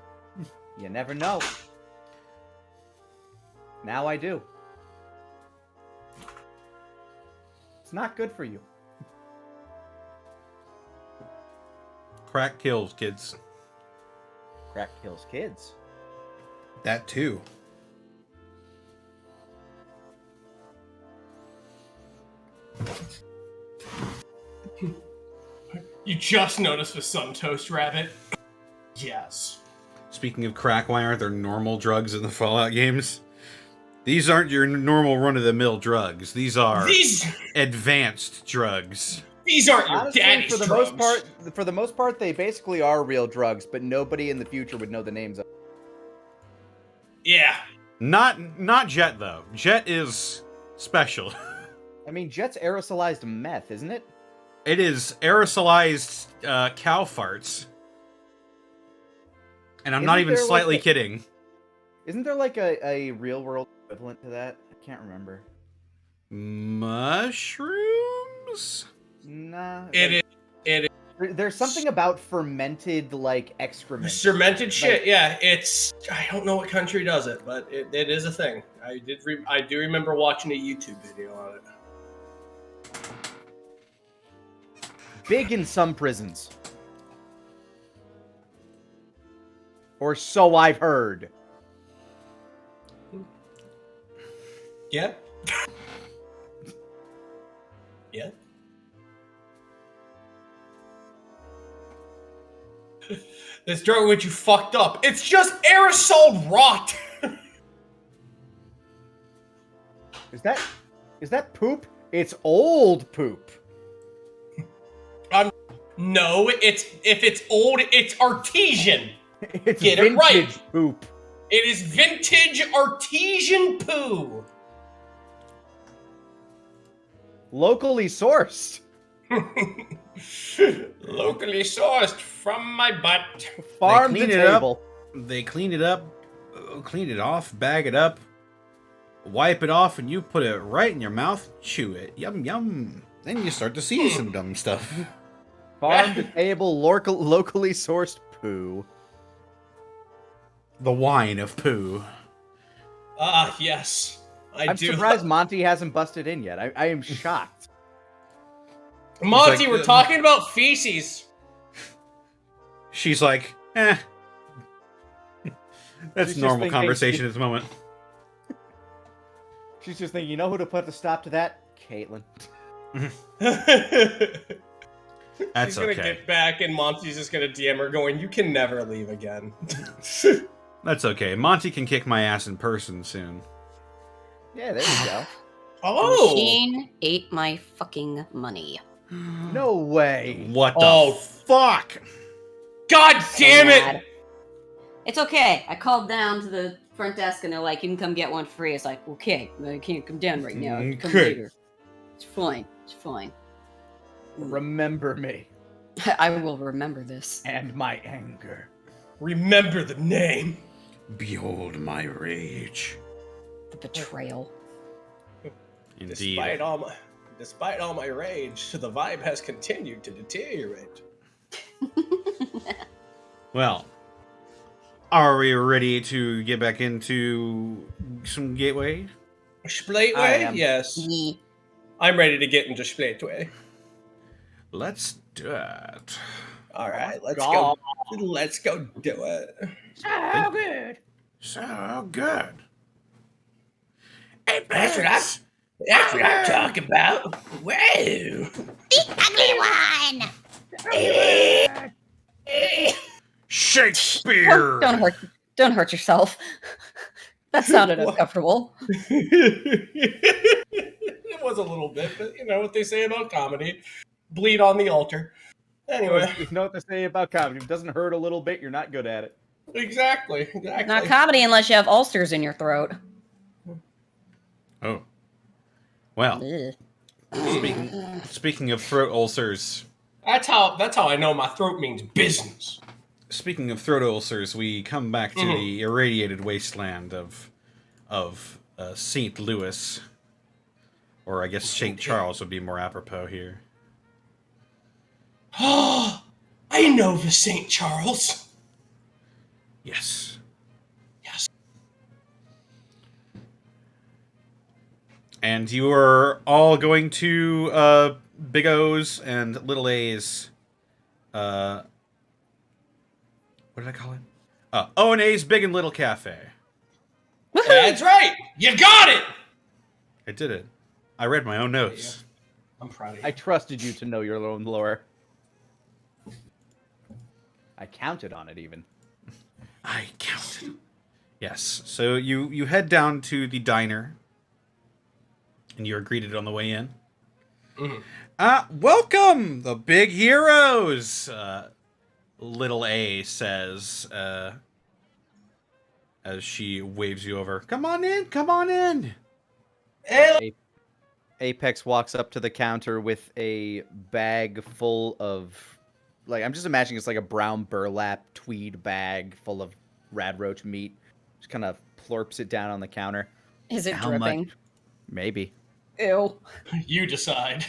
You never know. Now I do. It's not good for you. Crack kills, kids. Crack kills kids. That too. you just noticed the sun toast rabbit. Yes. Speaking of crack, why aren't there normal drugs in the Fallout games? These aren't your normal run-of-the-mill drugs. These are advanced drugs. These aren't your Honestly, daddy's for the drugs. most part, they basically are real drugs, but nobody in the future would know the names of. Yeah. Not Jet though. Jet is special. I mean, Jet's aerosolized meth, isn't it? It is aerosolized cow farts. And I'm not Isn't even there, slightly like, kidding. Isn't there like a real world equivalent to that? I can't remember. Mushrooms? Nah. It is. There's something about fermented like excrement. Fermented shit, yeah. It's I don't know what country does it, but it is a thing. I do remember watching a YouTube video on it. Big in some prisons. Or so I've heard. Yeah. Yeah. This drug which you fucked up. It's just aerosol rot. Is that poop? It's old poop. No, if it's old, it's artesian. It's Get it vintage right. poop. It is vintage artesian poo. Locally sourced. Locally sourced from my butt. Farm to clean it up. table. They clean it up, clean it off, bag it up, wipe it off, and you put it right in your mouth, chew it. Yum, yum. Then you start to see some dumb stuff. Farm to table, locally sourced poo. The wine of poo. Ah, yes. I'm surprised Monty hasn't busted in yet. I am shocked. Monty, like, we're talking about feces. She's like, eh. That's She's just normal thinking- conversation at the moment. She's just thinking, you know who to put the stop to that? Caitlin. That's She's gonna okay. get back, and Monty's just gonna DM her, going, "You can never leave again." That's okay. Monty can kick my ass in person soon. Yeah, there you go. Oh, Machine ate my fucking money. No way. What the Oh. fuck? God damn Mad. it! It's okay. I called down to the front desk and they're like, "You can come get one free." It's like, okay, I can't come down right now. I can come Okay. later. It's fine. It's fine. Remember me I will remember this. and my anger. Remember the name. Behold my rage. The betrayal. Indeed. Despite all my rage, the vibe has continued to deteriorate. Well, are we ready to get back into some Gateway? I Splateway? am. Yes. Ye- I'm ready to get into Splateway. Let's do it. All right, let's God. go. Let's go do it. So good. So good. Hey, That's what I'm talking about. Whoa! Ugly one! Shakespeare! Don't hurt yourself. That sounded What? uncomfortable. It was a little bit, but you know what they say about comedy: bleed on the altar. Anyway, You know what they say about comedy. If it doesn't hurt a little bit, you're not good at it. exactly. Not comedy unless you have ulcers in your throat. Oh. Well, Ugh. speaking of throat ulcers, That's how I know my throat means business. speaking of throat ulcers, we come back to the irradiated wasteland of St. Louis, or I guess St. Charles would be more apropos here. Oh, I know the St. Charles. Yes. Yes. And you are all going to Big O's and Little A's. What did I call it? O and A's Big and Little Cafe. That's right. You got it. I did it. I read my own notes. I'm proud of you. I trusted you to know your own lore. I counted on it even. I counted. Yes. So you head down to the diner, and you're greeted on the way in. Welcome, the big heroes. Little A says as she waves you over. Come on in. Come on in. Apex walks up to the counter with a bag full of, like, I'm just imagining it's like a brown burlap tweed bag full of rad roach meat. Just kind of plorps it down on the counter. Is it How dripping? much? Maybe. Ew. You decide.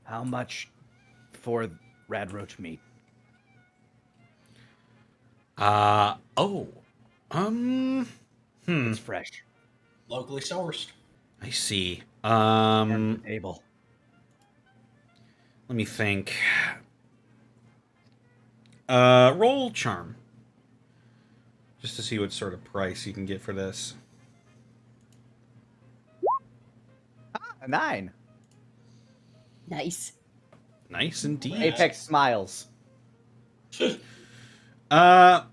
How much for rad roach meat? It's fresh. Locally sourced. I see. Table. Let me think. Roll charm. Just to see what sort of price you can get for this. A 9. Nice. Nice indeed. Apex smiles. I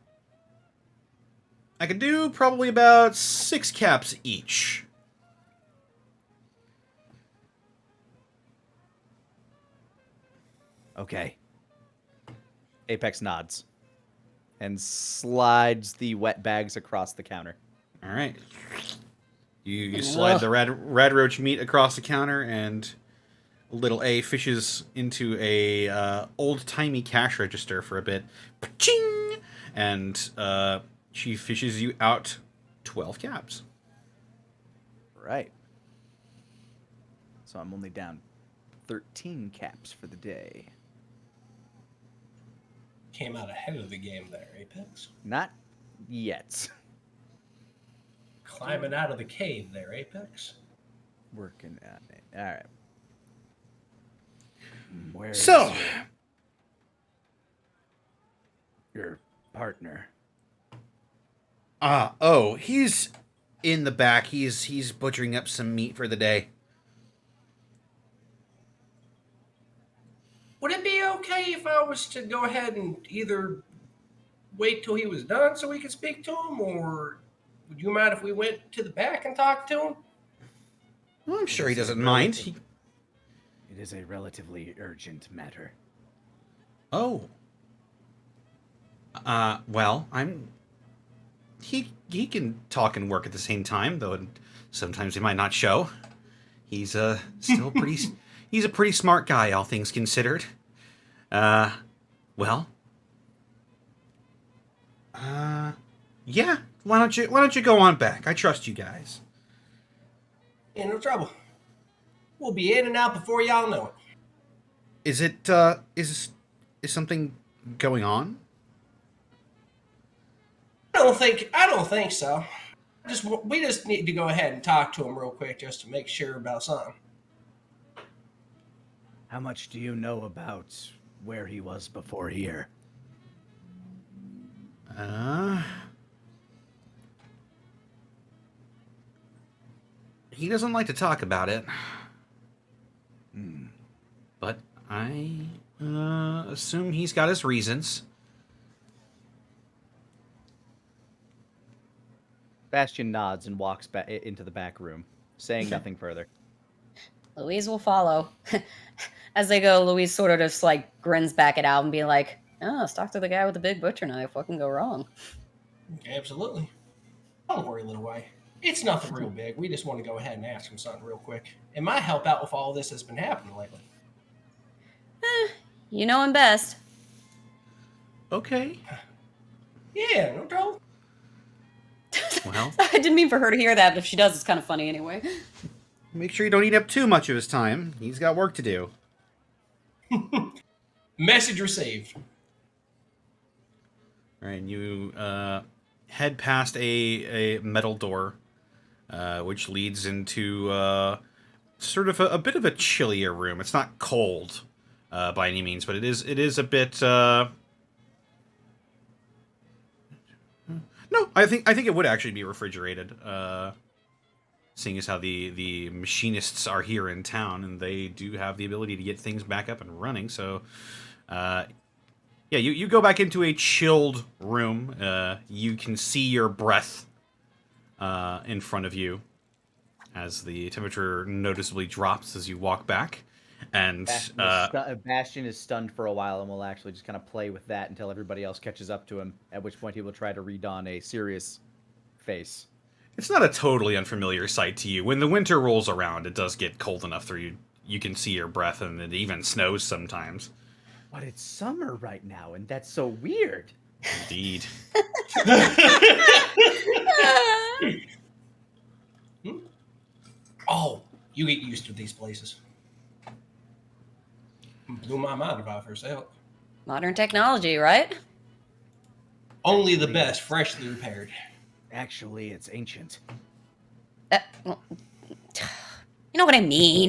could do probably about 6 caps each. Okay. Apex nods and slides the wet bags across the counter. All right. You slide the red roach meat across the counter, and little A fishes into a old-timey cash register for a bit. Ching! And she fishes you out 12 caps. Right. So I'm only down 13 caps for the day. Came out ahead of the game there, Apex. Not yet. Climbing out of the cave there, Apex. Working on it. All right. Where's So, your partner? He's in the back. He's butchering up some meat for the day. Would it be okay if I was to go ahead and either wait till he was done so we could speak to him, or would you mind if we went to the back and talked to him? Well, I'm sure he doesn't mind. It is a relatively urgent matter. Oh. Well, He can talk and work at the same time, though sometimes he might not show. He's still pretty. He's a pretty smart guy, all things considered. Well. Yeah. Why don't you go on back? I trust you guys. Yeah, no trouble. We'll be in and out before y'all know it. Is it is something going on? I don't think so. We just need to go ahead and talk to him real quick just to make sure about something. How much do you know about where he was before here? He doesn't like to talk about it. But I assume he's got his reasons. Bastion nods and walks back into the back room, saying nothing further. Louise will follow. As they go, Louise sort of just like grins back at Alvin, being like, "Oh, talk to the guy with the big butcher knife. What can go wrong?" Absolutely. Don't worry, little way. It's nothing real big. We just want to go ahead and ask him something real quick. It might help out with all this that's been happening lately. You know him best. Okay. Yeah, no trouble. Well, I didn't mean for her to hear that, but if she does, it's kind of funny anyway. make sure you don't eat up too much of his time. He's got work to do. Message received. All right, and you head past a metal door, which leads into sort of a bit of a chillier room. It's not cold by any means, but it is a bit. No, I think it would actually be refrigerated, seeing as how the machinists are here in town, and they do have the ability to get things back up and running. So, yeah, you go back into a chilled room. You can see your breath in front of you as the temperature noticeably drops as you walk back. And Bastion is stunned for a while and will actually just kind of play with that until everybody else catches up to him, at which point he will try to redon a serious face. It's not a totally unfamiliar sight to you. When the winter rolls around, it does get cold enough that you can see your breath, and it even snows sometimes. But it's summer right now, and that's so weird. Indeed. Oh, you get used to these places. Blew my mind about herself. Modern technology, right? Only the best, freshly repaired. Actually, it's ancient. Well, you know what I mean.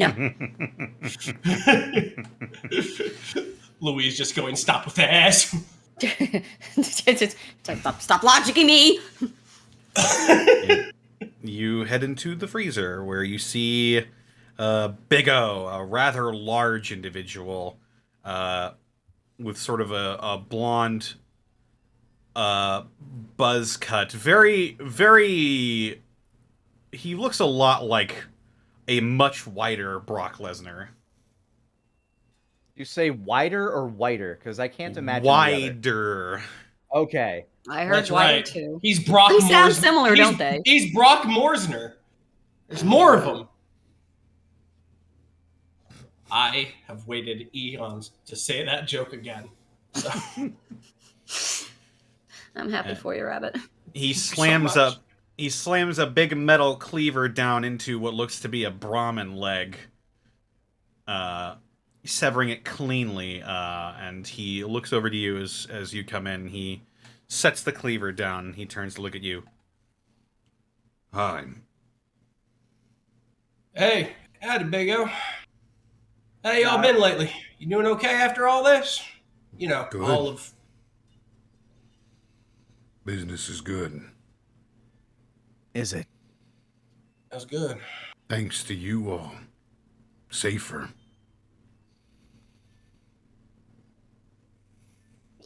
Louise just going, stop with the ass. Stop logicking me. You head into the freezer where you see Big O, a rather large individual with sort of a blonde buzz cut. Very, very... He looks a lot like a much whiter Brock Lesnar. You say wider or whiter? Because I can't imagine. Wider. Okay. I heard That's wider right. too. He's Brock They sound Morsner. similar, don't they? He's Brock Morsner. There's more of them. I have waited eons to say that joke again. So I'm happy for you, Rabbit. He so slams much. he slams a big metal cleaver down into what looks to be a Brahmin leg, severing it cleanly. And he looks over to you as you come in. He sets the cleaver down. He turns to look at you. Hi. Hey, howdy, Big O. How y'all been lately? You doing okay after all this? You know, Good. all of... Business is good. Is it? That's good. Thanks to you all. Safer.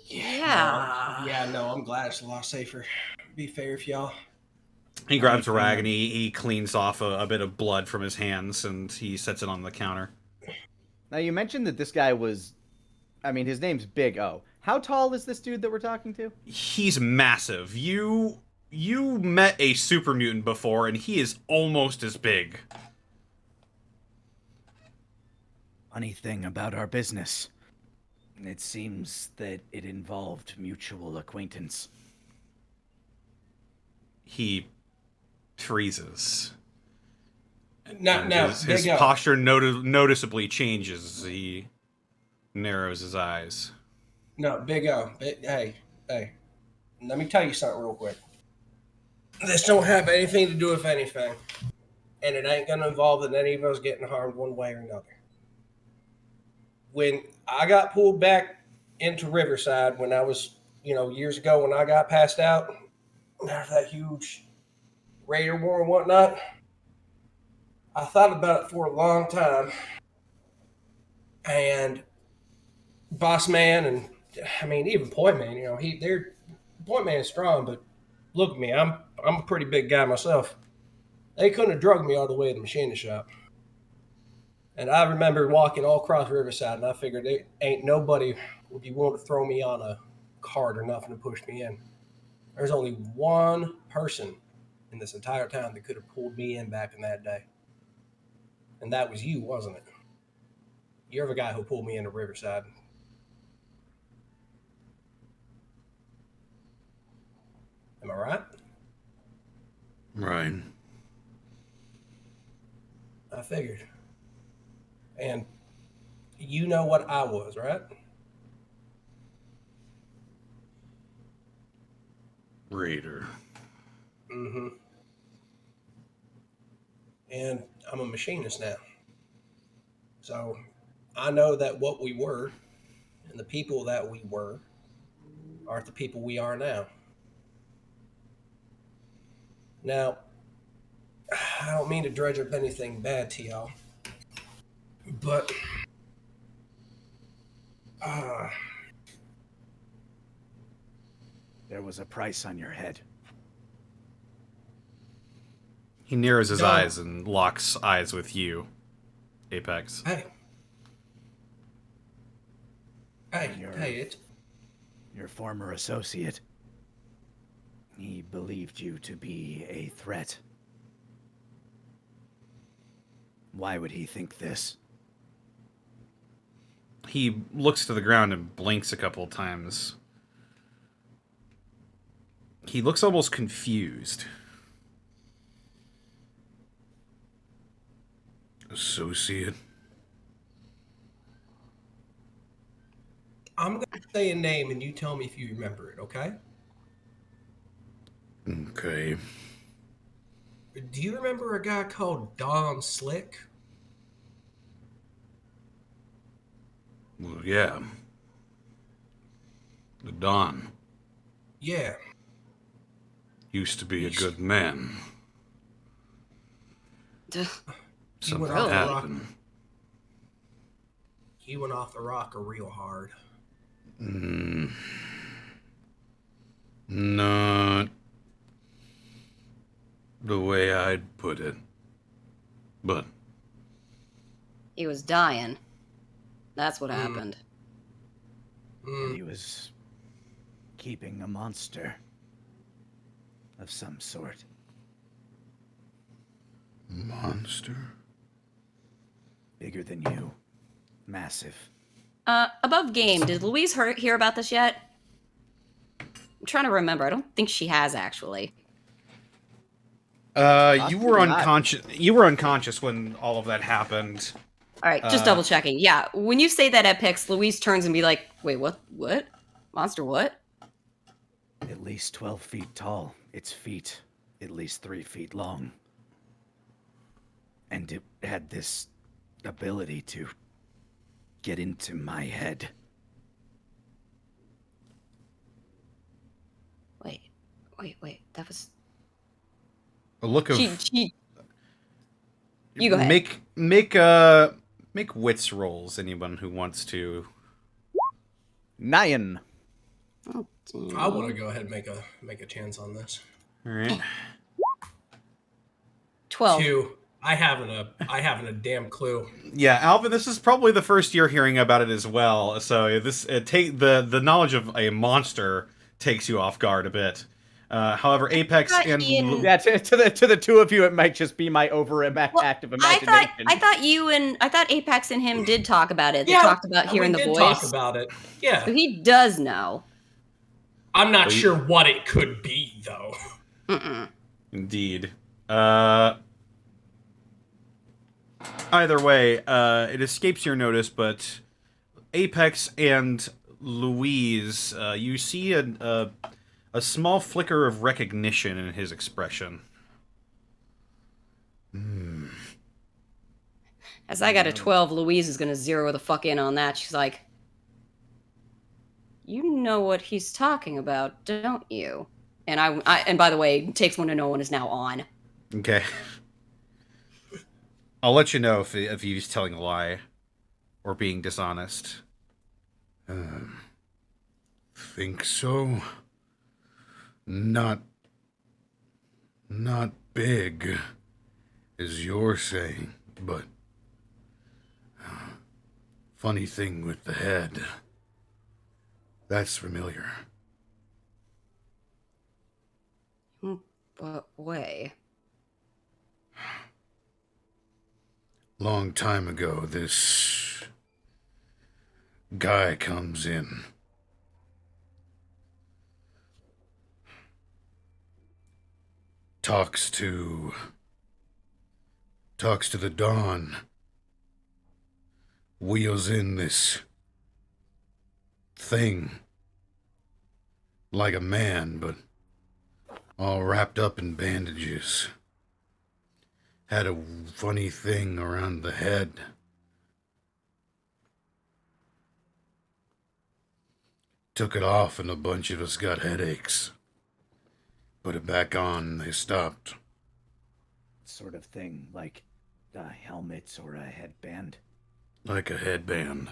Yeah. Yeah, no, I'm glad it's a lot safer. Be fair if y'all... He grabs a rag and he cleans off a bit of blood from his hands and he sets it on the counter. Now, you mentioned that this guy was, I mean, his name's Big O. How tall is this dude that we're talking to? He's massive. You met a super mutant before and he is almost as big. Funny thing about our business. It seems that it involved mutual acquaintance. He freezes. Now, his Big O. posture noticeably changes. He narrows his eyes. No, Big O. Hey. Let me tell you something real quick. This don't have anything to do with anything. And it ain't going to involve that any of us getting harmed one way or another. When I got pulled back into Riverside when I was, years ago when I got passed out after that huge Raider war and whatnot, I thought about it for a long time. And Boss Man and, even Point Man, Point Man is strong, but look at me, I'm a pretty big guy myself. They couldn't have drugged me all the way to the machinist shop. And I remember walking all across Riverside, and I figured ain't nobody would be willing to throw me on a cart or nothing to push me in. There's only one person in this entire town that could have pulled me in back in that day. And that was you, wasn't it? You're the guy who pulled me into Riverside. Am I right? Right. I figured. And you know what I was, right? Raider. Mm-hmm. And I'm a machinist now. So I know that what we were and the people that we were aren't the people we are now. Now, I don't mean to dredge up anything bad to y'all, but There was a price on your head. He narrows his No. eyes and locks eyes with you, Apex. Hey, it's Your former associate. He believed you to be a threat. Why would he think this? He looks to the ground and blinks a couple of times. He looks almost confused. Associate. I'm going to say a name and you tell me if you remember it, okay? Okay. Do you remember a guy called Don Slick? Well, yeah. The Don Yeah. used to be a good man. Something went off the rock. happened. He went off the rocker real hard. Not the way I'd put it. But He was dying. That's what happened. And he was keeping a monster of some sort. Monster? Bigger than you. Massive. Above game, did Louise hear about this yet? I'm trying to remember. I don't think she has, actually. You were unconscious. You were unconscious when all of that happened. All right, just double checking. Yeah, when you say that at Pix, Louise turns and be like, "Wait, what? What? Monster? What?" At least 12 feet tall. Its feet, at least 3 feet long. And it had this ability to get into my head. Wait. That was. A look of. She. You go ahead. Make wits rolls. Anyone who wants to. 9. Oh, I want to go ahead and make a chance on this. All right. 12. 2. I haven't a damn clue. Yeah, Alvin, this is probably the first you're hearing about it as well. So the knowledge of a monster takes you off guard a bit. However, Apex and Yeah, to the two of you, it might just be my overactive imagination. I thought Apex and him did talk about it. They Yeah, talked about hearing the we did voice. talk about it. Yeah. So he does know. I'm not sure what it could be, though. Indeed. Either way, it escapes your notice, but Apex and Louise, you see a small flicker of recognition in his expression. As I got a 12, Louise is going to zero the fuck in on that. She's like, "You know what he's talking about, don't you?" And and by the way, takes one to know one is now on. Okay. I'll let you know if he's telling a lie or being dishonest. Think so? Not big, as you're saying, but funny thing with the head. That's familiar. What way? Long time ago, this guy comes in. Talks to the dawn. Wheels in this thing. Like a man, but all wrapped up in bandages. Had a funny thing around the head. Took it off and a bunch of us got headaches. Put it back on, they stopped. Sort of thing, like helmets or a headband. Like a headband.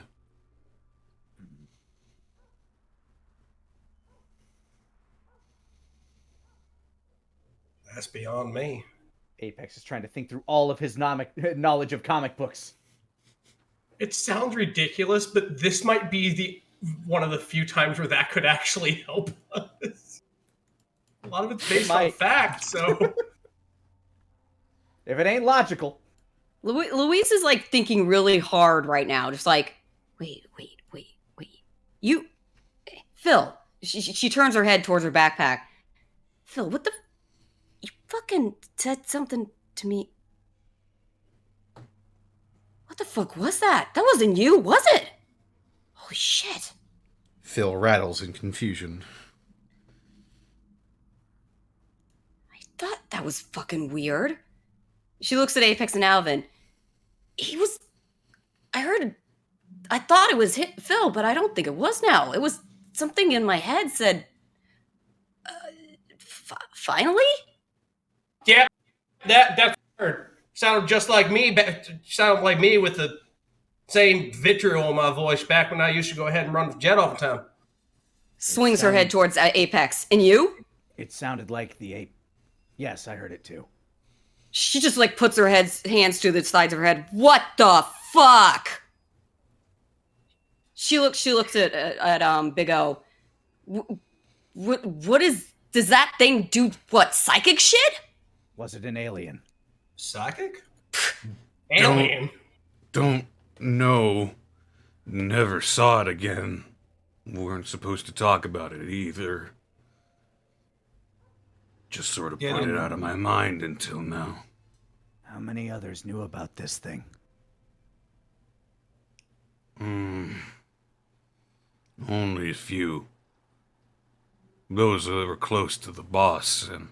That's beyond me. Apex is trying to think through all of his knowledge of comic books. It sounds ridiculous, but this might be one of the few times where that could actually help us. A lot of it's based on fact, so... If it ain't logical. Louise is like thinking really hard right now. Just like, wait. You... Phil. She turns her head towards her backpack. Phil, what the... You fucking said something to me. What the fuck was that? That wasn't you, was it? Holy shit. Phil rattles in confusion. I thought that was fucking weird. She looks at Apex and Alvin. I thought it was Phil, but I don't think it was now. It was something in my head said, finally? Yeah, that's weird. Sounded just like me. Sounded like me with the same vitriol in my voice back when I used to go ahead and run with Jet all the time. Swings her head towards Apex. And you? It sounded like the ape. Yes, I heard it too. She just like puts her hands to the sides of her head. What the fuck? She looks at Big O. What is? Does that thing do what? Psychic shit? Was it an alien? Psychic? Don't- Alien? Don't know. Never saw it again. Weren't supposed to talk about it either. Just sort of put it out of my mind until now. How many others knew about this thing? Only a few. Those that were close to the boss and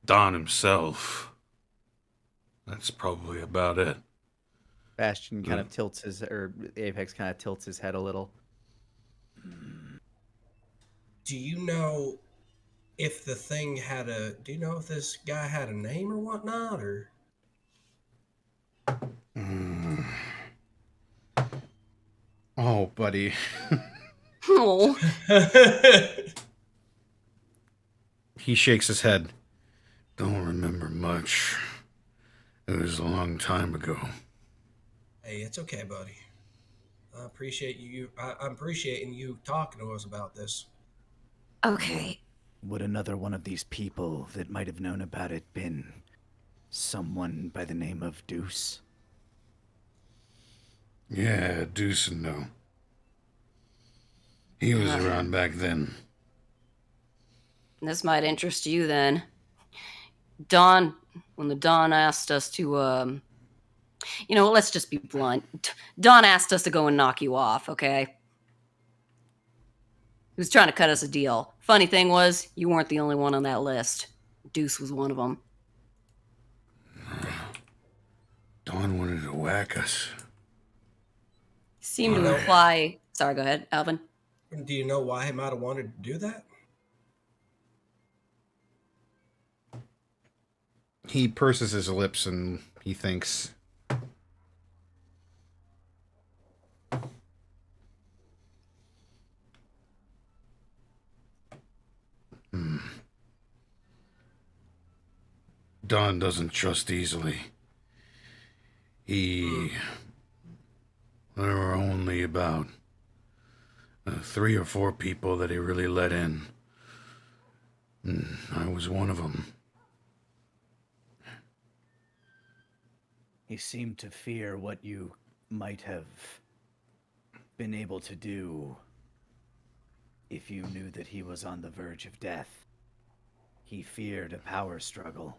Don himself. That's probably about it. Bastion kind of tilts his, or Apex kind of tilts his head a little. Do you know if the thing had a... Do you know if this guy had a name or whatnot, or... Oh, buddy. Oh, He shakes his head. Don't remember much. It was a long time ago. Hey, it's okay, buddy. I appreciate you. I'm appreciating you talking to us about this. okay. Would another one of these people that might have known about it been someone by the name of Deuce? Yeah, Deuce and no. He was around back then. This might interest you then. Don, when the Don asked us to, let's just be blunt. Don asked us to go and knock you off, okay? He was trying to cut us a deal. Funny thing was, you weren't the only one on that list. Deuce was one of them. Don wanted to whack us. Seemed to imply... Sorry, go ahead, Alvin. Do you know why he might have wanted to do that? He purses his lips and he thinks. Don doesn't trust easily. There were only about 3 or 4 people that he really let in. I was one of them. He seemed to fear what you might have been able to do if you knew that he was on the verge of death. He feared a power struggle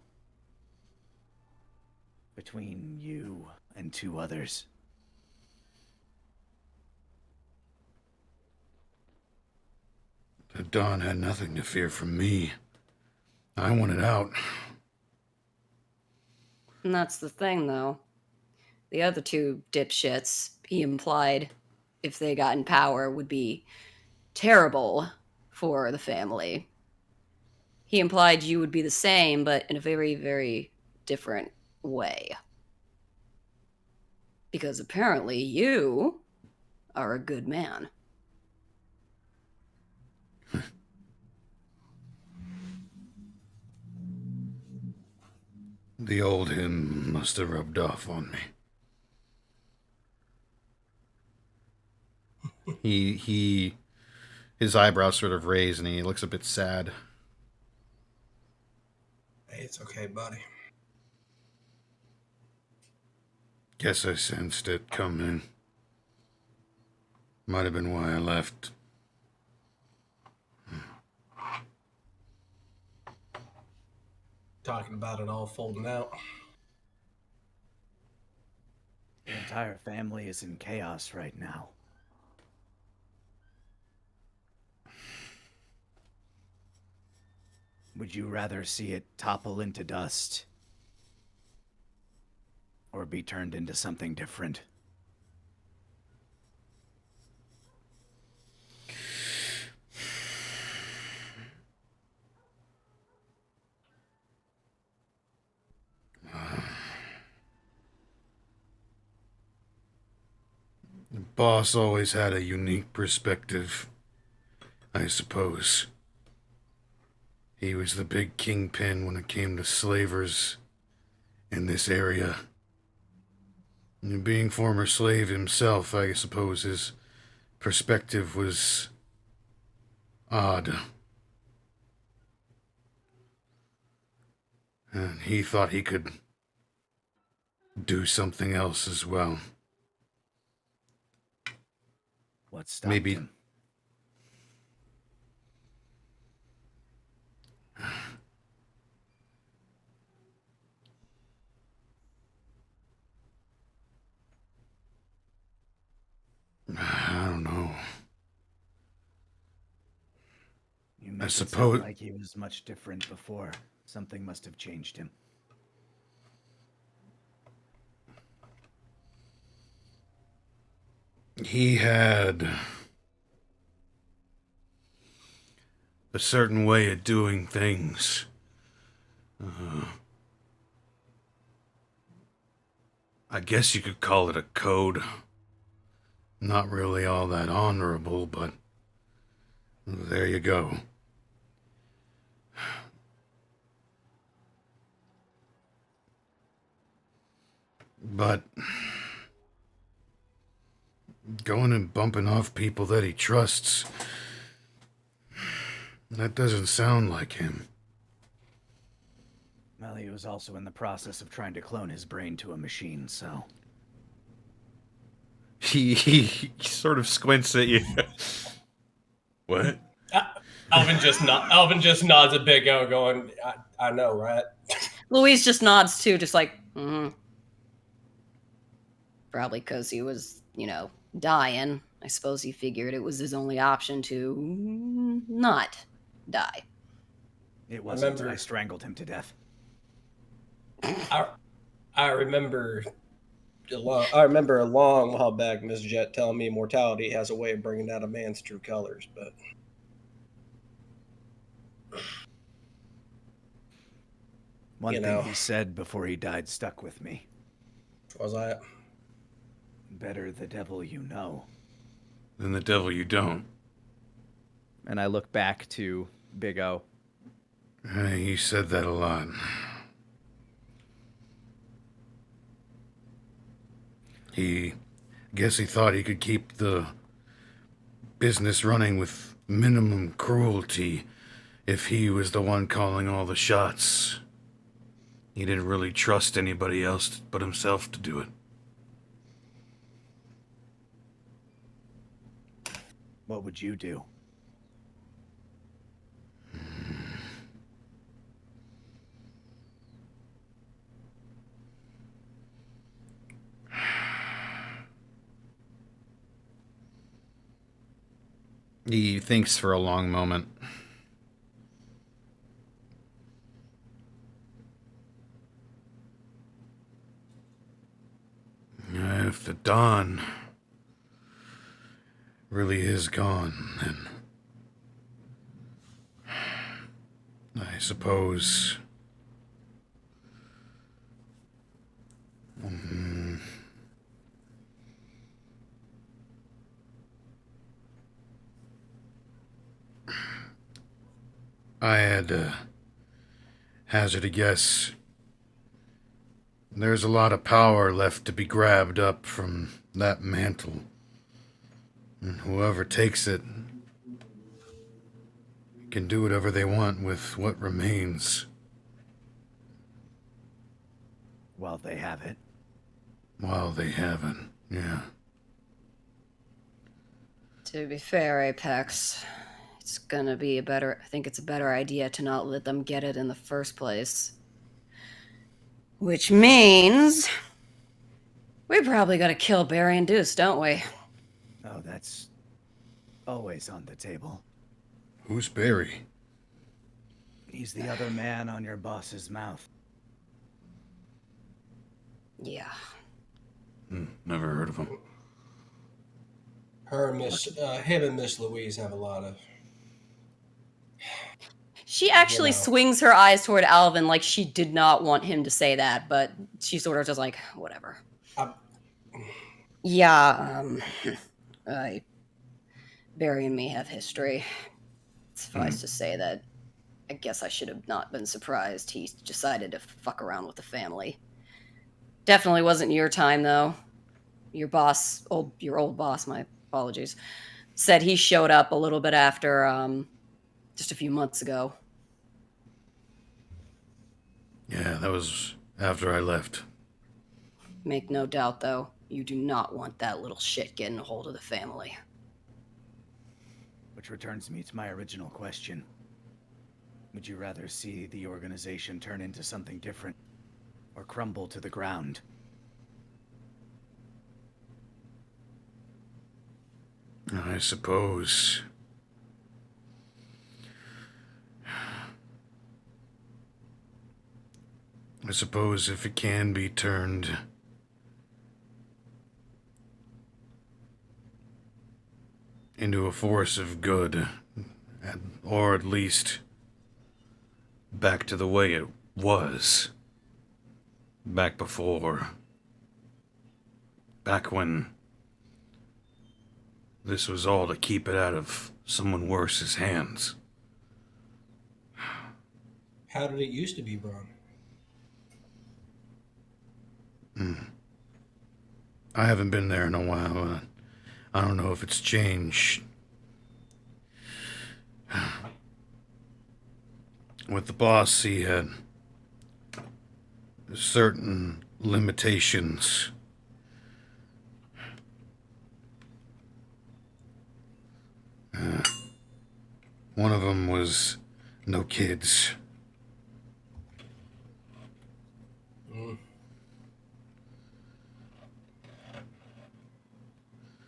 between you and 2 others. But Don had nothing to fear from me. I wanted out. And that's the thing, though. The other 2 dipshits, he implied, if they got in power, would be terrible for the family. He implied you would be the same, but in a very, very different way. Because apparently you are a good man. The old him must have rubbed off on me. His eyebrows sort of raise and he looks a bit sad. Hey, it's okay, buddy. Guess I sensed it coming. Might have been why I left. Talking about it all folding out. The entire family is in chaos right now. Would you rather see it topple into dust or be turned into something different? The boss always had a unique perspective, I suppose. He was the big kingpin when it came to slavers in this area. And being former slave himself, I suppose his perspective was odd. And he thought he could do something else as well. What stopped Maybe him? I don't know. You make it suppose- sound like he was much different before. Something must have changed him. He had a certain way of doing things. I guess you could call it a code. Not really all that honorable, but there you go. But going and bumping off people that he trusts, that doesn't sound like him. Well, he was also in the process of trying to clone his brain to a machine, so... He sort of squints at you. What? Alvin just nods at Big O, going, "I know, right?" Louise just nods too, just like, mm-hmm. Probably because he was, dying. I suppose he figured it was his only option to not die. It wasn't until I strangled him to death. I remember a long while back Miss Jet telling me mortality has a way of bringing out a man's true colors, but One thing he said before he died stuck with me. What was that? Better the devil you know than the devil you don't. And I look back to Big O. He said that a lot. Guess he thought he could keep the business running with minimum cruelty if he was the one calling all the shots. He didn't really trust anybody else but himself to do it. What would you do? He thinks for a long moment. If the dawn really is gone, then I suppose I had to hazard a guess. There's a lot of power left to be grabbed up from that mantle. And whoever takes it can do whatever they want with what remains. While they have it. While they haven't, yeah. To be fair, Apex, I think it's a better idea to not let them get it in the first place. Which means we probably gotta kill Barry and Deuce, don't we? Oh, that's always on the table. Who's Barry? He's the other man on your boss's mouth. Yeah. Never heard of him. Him and Miss Louise have a lot of... She actually swings her eyes toward Alvin like she did not want him to say that, but she sort of just like, whatever. Barry and me have history. Suffice to say that I guess I should have not been surprised he decided to fuck around with the family. Definitely wasn't your time, though. Your old boss, my apologies, said he showed up a little bit after, just a few months ago. Yeah, that was after I left. Make no doubt, though, you do not want that little shit getting a hold of the family. Which returns me to my original question. Would you rather see the organization turn into something different, or crumble to the ground? I suppose. I suppose if it can be turned into a force of good, or at least back to the way it was. Back before. Back when this was all to keep it out of someone worse's hands. How did it used to be, Braun? I haven't been there in a while. I don't know if it's changed. With the boss, he had certain limitations. One of them was no kids.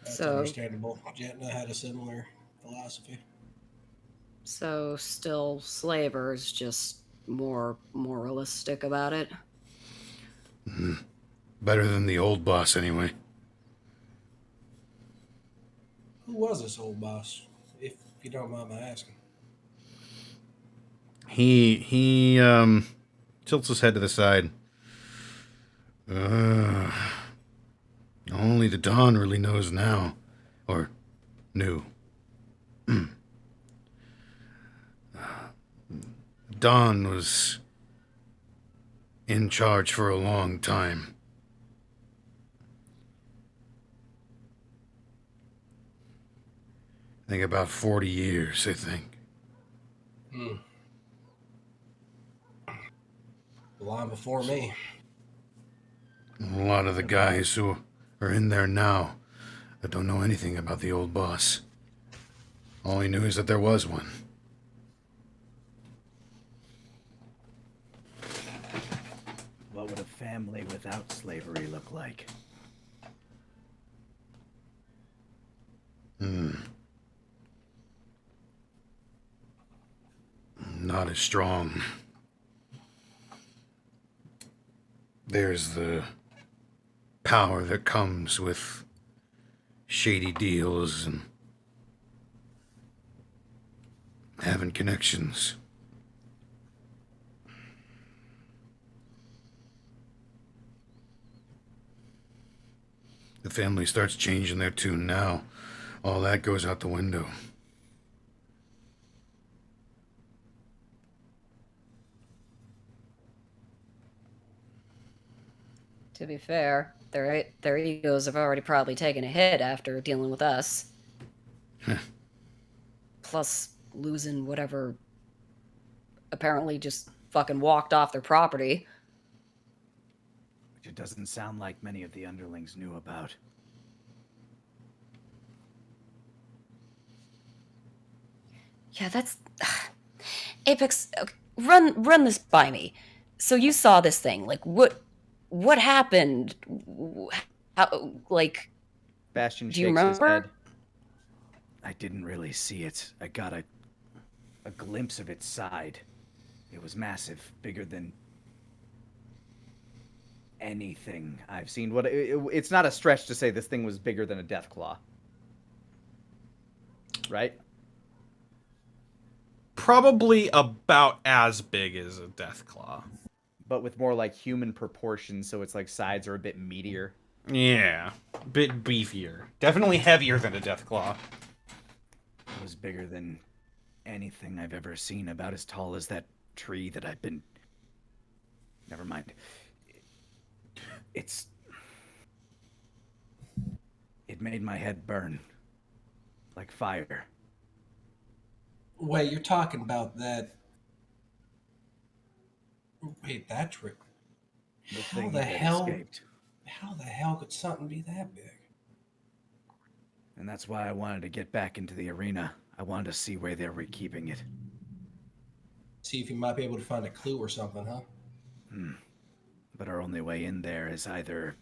That's So- understandable. Jetna had a similar philosophy. So, still slavers, just more moralistic about it. Better than the old boss, anyway. Who was this old boss, if you don't mind my asking? He tilts his head to the side. Only the Dawn really knows now. Or knew. Dawn was in charge for a long time. I think about 40 years, I think. The line before me. A lot of the guys who are in there now that don't know anything about the old boss. All he knew is that there was one. What would a family without slavery look like? Not as strong. There's the power that comes with shady deals and having connections. The family starts changing their tune now. All that goes out the window. To be fair, their egos have already probably taken a hit after dealing with us. Plus, losing whatever apparently just fucking walked off their property. Which it doesn't sound like many of the underlings knew about. Yeah, that's Apex. Okay, run this by me. So you saw this thing. Like, what happened? How, like, Bastion do you shakes his remember? head. I didn't really see it. I got a glimpse of its side. It was massive, bigger than anything I've seen. It's not a stretch to say this thing was bigger than a death claw. Right? Probably about as big as a death claw. But with more like human proportions, so its like sides are a bit meatier. Yeah, bit beefier. Definitely heavier than a death claw. It was bigger than anything I've ever seen. About as tall as that tree that I've been... Never mind. It made my head burn. Like fire. Wait, you're talking about that? Wait, that trick? The How thing the that hell? escaped. How the hell could something be that big? And that's why I wanted to get back into the arena. I wanted to see where they were keeping it. See if you might be able to find a clue or something, huh? But our only way in there is either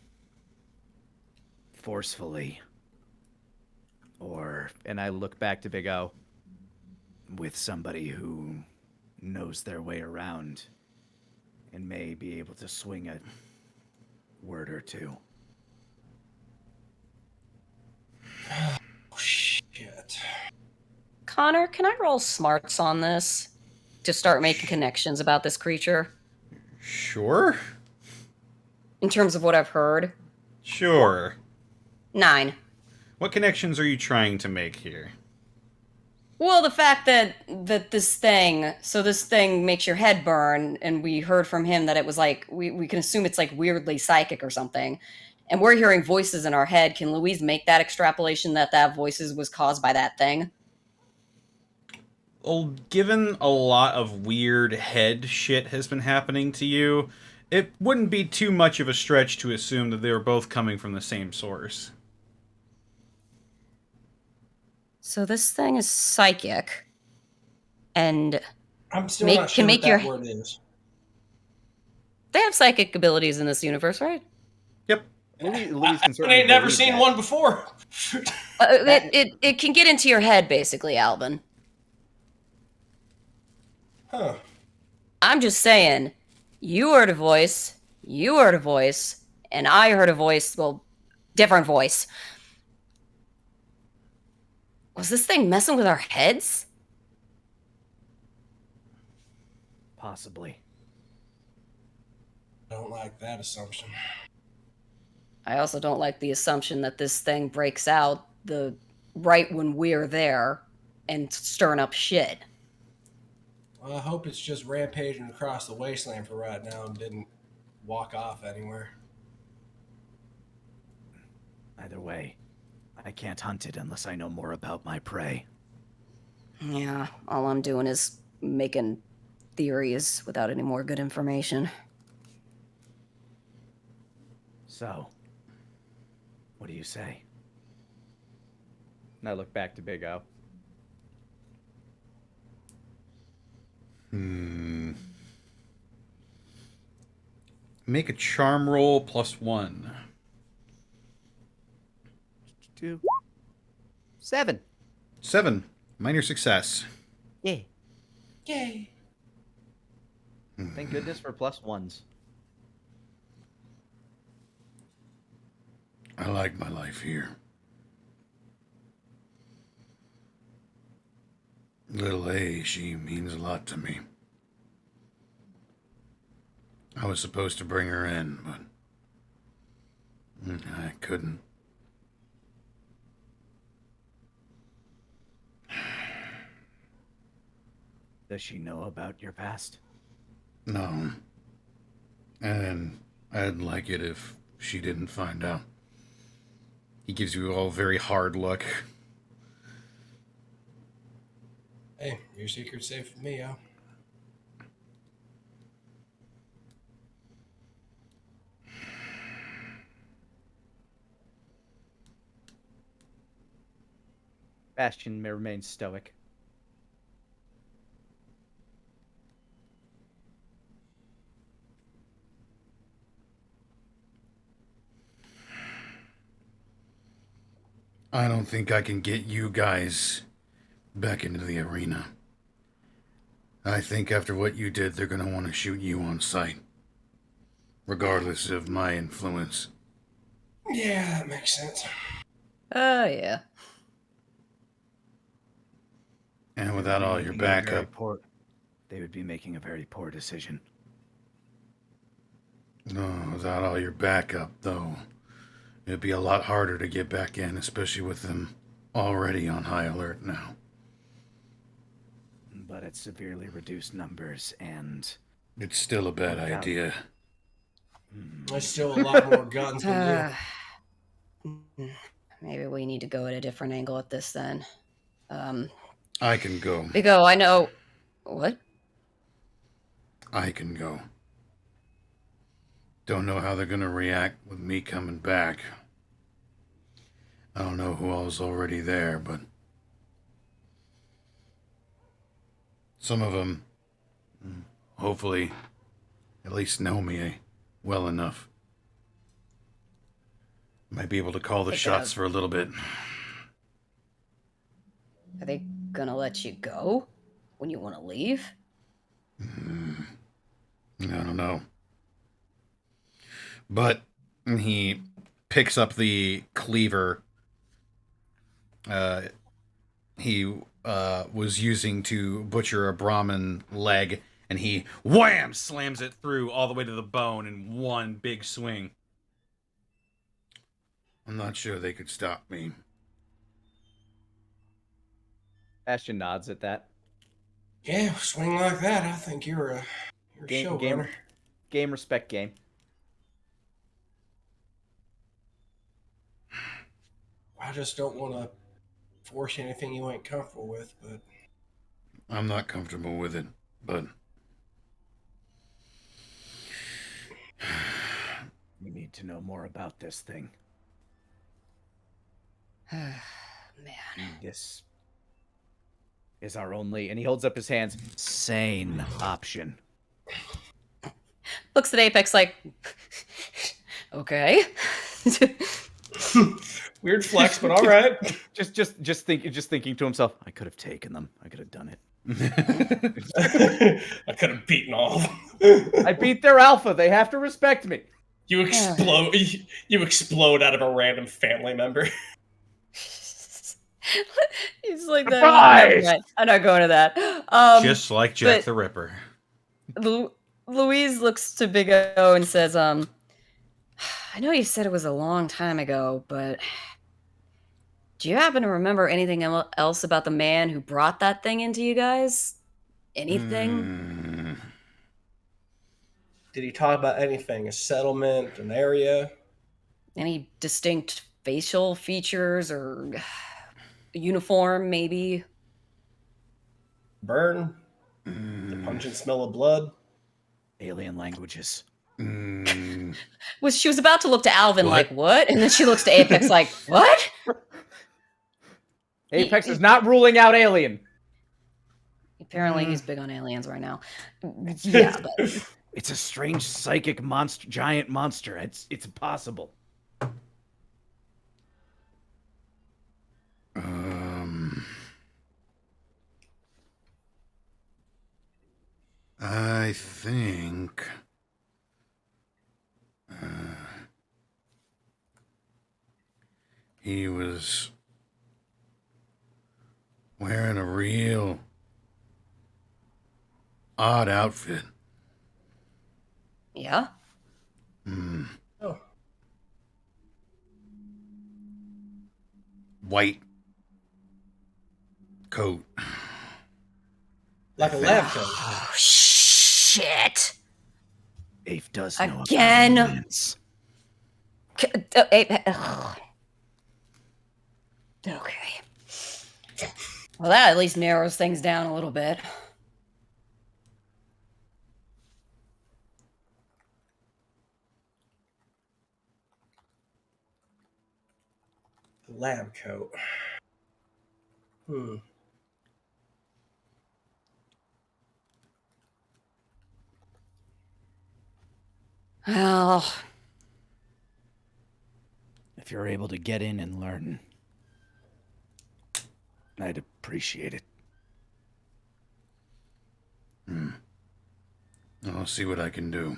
forcefully or And I look back to Big O. with somebody who knows their way around and may be able to swing a word or two. Oh, shit. Connor, can I roll smarts on this to start making connections about this creature Sure. in terms of what I've heard? Sure. 9. What connections are you trying to make here? Well, the fact that this thing makes your head burn, and we heard from him that it was like, we can assume it's like weirdly psychic or something, and we're hearing voices in our head. Can Louise make that extrapolation that voices was caused by that thing? Well, given a lot of weird head shit has been happening to you, it wouldn't be too much of a stretch to assume that they were both coming from the same source. So this thing is psychic, and I'm still not sure can what make that your word is. they have psychic abilities in this universe, right? Yep. Louise can I certainly ain't never believe seen that. one before. It can get into your head, basically, Alvin. Huh. I'm just saying, you heard a voice, and I heard a voice, well, different voice. Was this thing messing with our heads? Possibly. I don't like that assumption. I also don't like the assumption that this thing breaks out right when we're there and stirring up shit. Well, I hope it's just rampaging across the wasteland for right now and didn't walk off anywhere. Either way, I can't hunt it unless I know more about my prey. Yeah, all I'm doing is making theories without any more good information. So, what do you say? And I look back to Big O. Make a charm roll +1. 2. 7. 7. Minor success. Yeah. Yay. Thank goodness for +1s. I like my life here. Little A, she means a lot to me. I was supposed to bring her in, but I couldn't. Does she know about your past? No. And I'd like it if she didn't find out. He gives you all a very hard look. Hey, your secret's safe with me, yo. Bastion remains stoic. I don't think I can get you guys back into the arena. I think after what you did, they're going to want to shoot you on sight. Regardless of my influence. Yeah, that makes sense. Oh, yeah. And without all your backup. They would be making a very poor decision. No, without all your backup, though. It'd be a lot harder to get back in, especially with them already on high alert now. But at severely reduced numbers, and It's still a bad idea. There's still a lot more guns than you. Maybe we need to go at a different angle at this then. I can go. Big O, I know. What? I can go. Don't know how they're gonna react with me coming back. I don't know who all's already there, but some of them, hopefully, at least know me well enough. Might be able to call the shots for a little bit. Are they gonna let you go when you want to leave? I don't know. But he picks up the cleaver he was using to butcher a Brahmin leg, and he wham slams it through all the way to the bone in one big swing. I'm not sure they could stop me. Ashton nods at that. Yeah, swing like that. I think you're a showrunner. Game, respect game. I just don't want to force anything you ain't comfortable with, but I'm not comfortable with it, but We need to know more about this thing. Man. This is our only, and he holds up his hands, sane option. Looks at Apex like, okay. weird flex, but all right. Just thinking to himself, I could have taken them. I could have done it. I could have beaten all of them. I beat their alpha. They have to respect me. You explode. You explode out of a random family member. He's like that. Surprise! I'm not going to that. Just like Jack the Ripper. Louise looks to Big O and says, I know you said it was a long time ago, but do you happen to remember anything else about the man who brought that thing into you guys? Anything? Did he talk about anything? A settlement, an area? Any distinct facial features or uniform, maybe? Burn? The pungent smell of blood? Alien languages. She was about to look to Alvin like, what? And then she looks to Apex like, what? Apex is not ruling out alien. Apparently he's big on aliens right now. Yeah, but... It's a strange psychic monster, giant monster. It's impossible. I think he was wearing a real odd outfit. Yeah? Oh. White coat. Like a lab coat. Oh, shit. Ape does know about Again? aliens. Okay. Well, that at least narrows things down a little bit. Lab coat. Well, If you're able to get in and learn, I'd appreciate it. I'll see what I can do.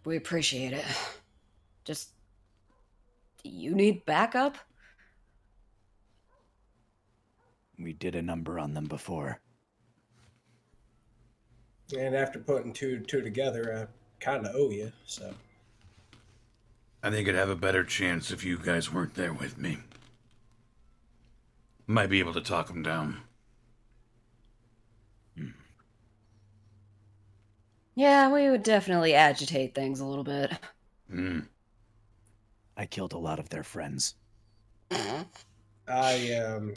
we appreciate it. Just, do you need backup? We did a number on them before. And after putting two together, I kind of owe you, so. I think I'd have a better chance if you guys weren't there with me. Might be able to talk them down. Yeah, we would definitely agitate things a little bit. I killed a lot of their friends. I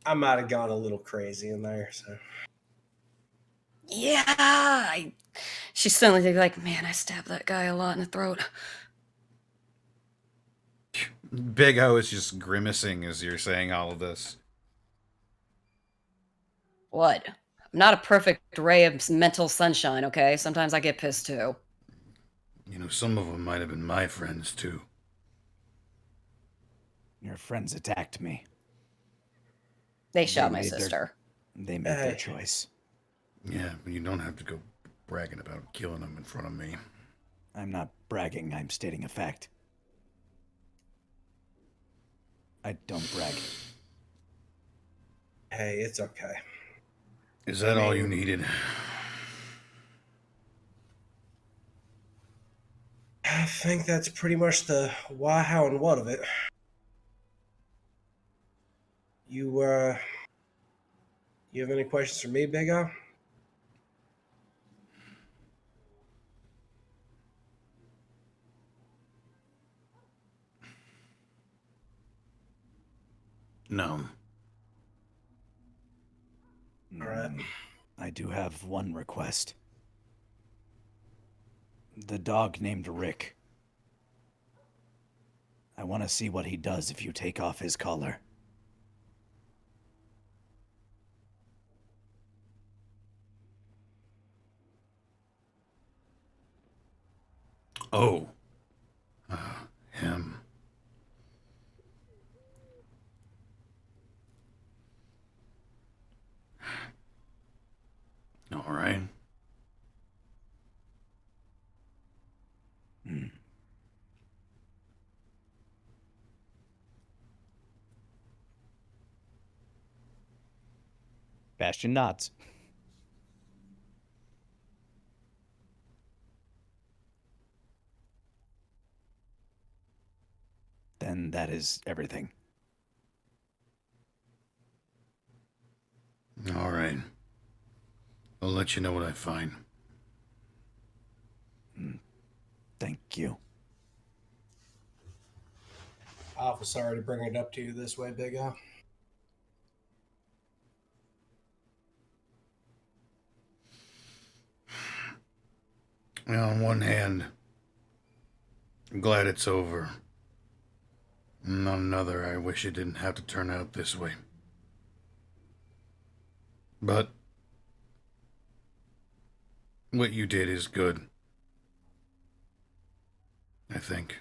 I might have gone a little crazy in there. So Yeah, she's suddenly like, man, I stabbed that guy a lot in the throat. Big O is just grimacing as you're saying all of this. What? I'm not a perfect ray of mental sunshine, okay? Sometimes I get pissed too. You know, some of them might have been my friends, too. Your friends attacked me. They shot They my made their- sister. They made their choice. Yeah, but you don't have to go bragging about killing them in front of me. I'm not bragging, I'm stating a fact. I don't brag. hey, it's okay. Is that all you needed? I think that's pretty much the why, how, and what of it. You have any questions for me, Big O? No. All right. I do have one request. The dog named Rick. I want to see what he does if you take off his collar. Oh. Him. All right. Bastion nods. Then that is everything. All right. I'll let you know what I find. Thank you. Awful sorry to bring it up to you this way, Big O. Well, on one hand, I'm glad it's over. On another, I wish it didn't have to turn out this way. But what you did is good. I think.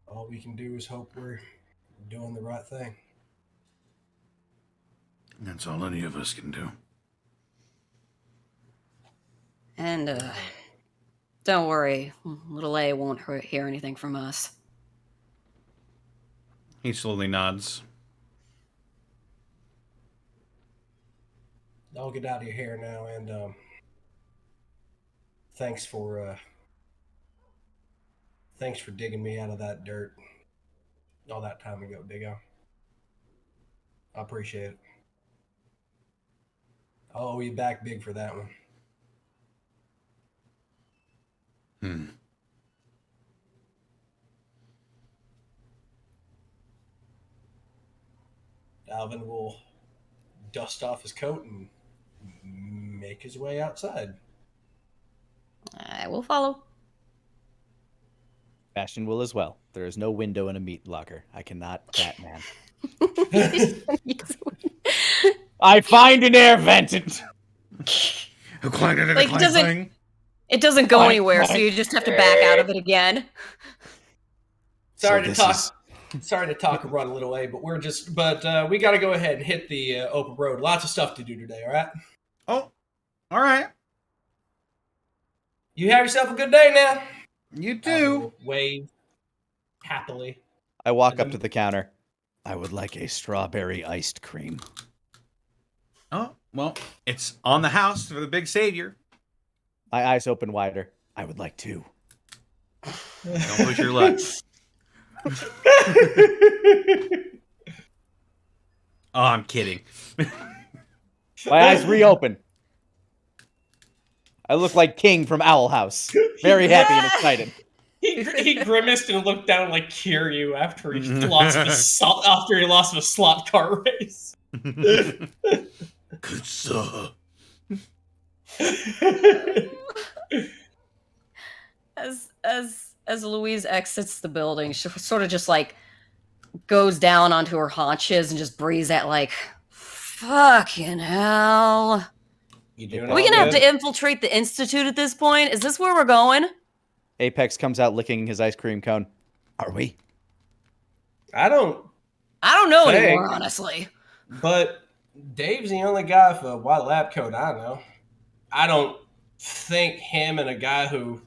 All we can do is hope we're doing the right thing. That's all any of us can do. And, don't worry. Little A won't hear anything from us. He slowly nods. I'll get out of your hair now, and thanks for digging me out of that dirt all that time ago, Big O. I appreciate it. I'll owe you back big for that one. Alvin will dust off his coat and make his way outside. I will follow. Bastion will as well. There is no window in a meat locker. I cannot Batman. I find an air vent. Like, it doesn't go anywhere, so you just have to back out of it again. Sorry to talk and run a little way, but we got to go ahead and hit the open road. Lots of stuff to do today, all right? Oh, all right. You have yourself a good day now. You do. Wave happily. I walk up to the counter. I would like a strawberry iced cream. Oh, well, it's on the house for the big savior. My eyes open wider. I would like two. Don't push your luck. Oh, I'm kidding. My eyes reopen. I look like King from Owl House. Very happy and excited. He grimaced and looked down like Kiryu after he lost a slot car race. Good sir. As Louise exits the building, she sort of just like goes down onto her haunches and just breathes out like, "Fucking hell." Are we gonna have to infiltrate the Institute at this point? Is this where we're going? Apex comes out licking his ice cream cone. Are we? I don't know anymore, honestly. But Dave's the only guy with a white lab coat I know. I don't think him and a guy who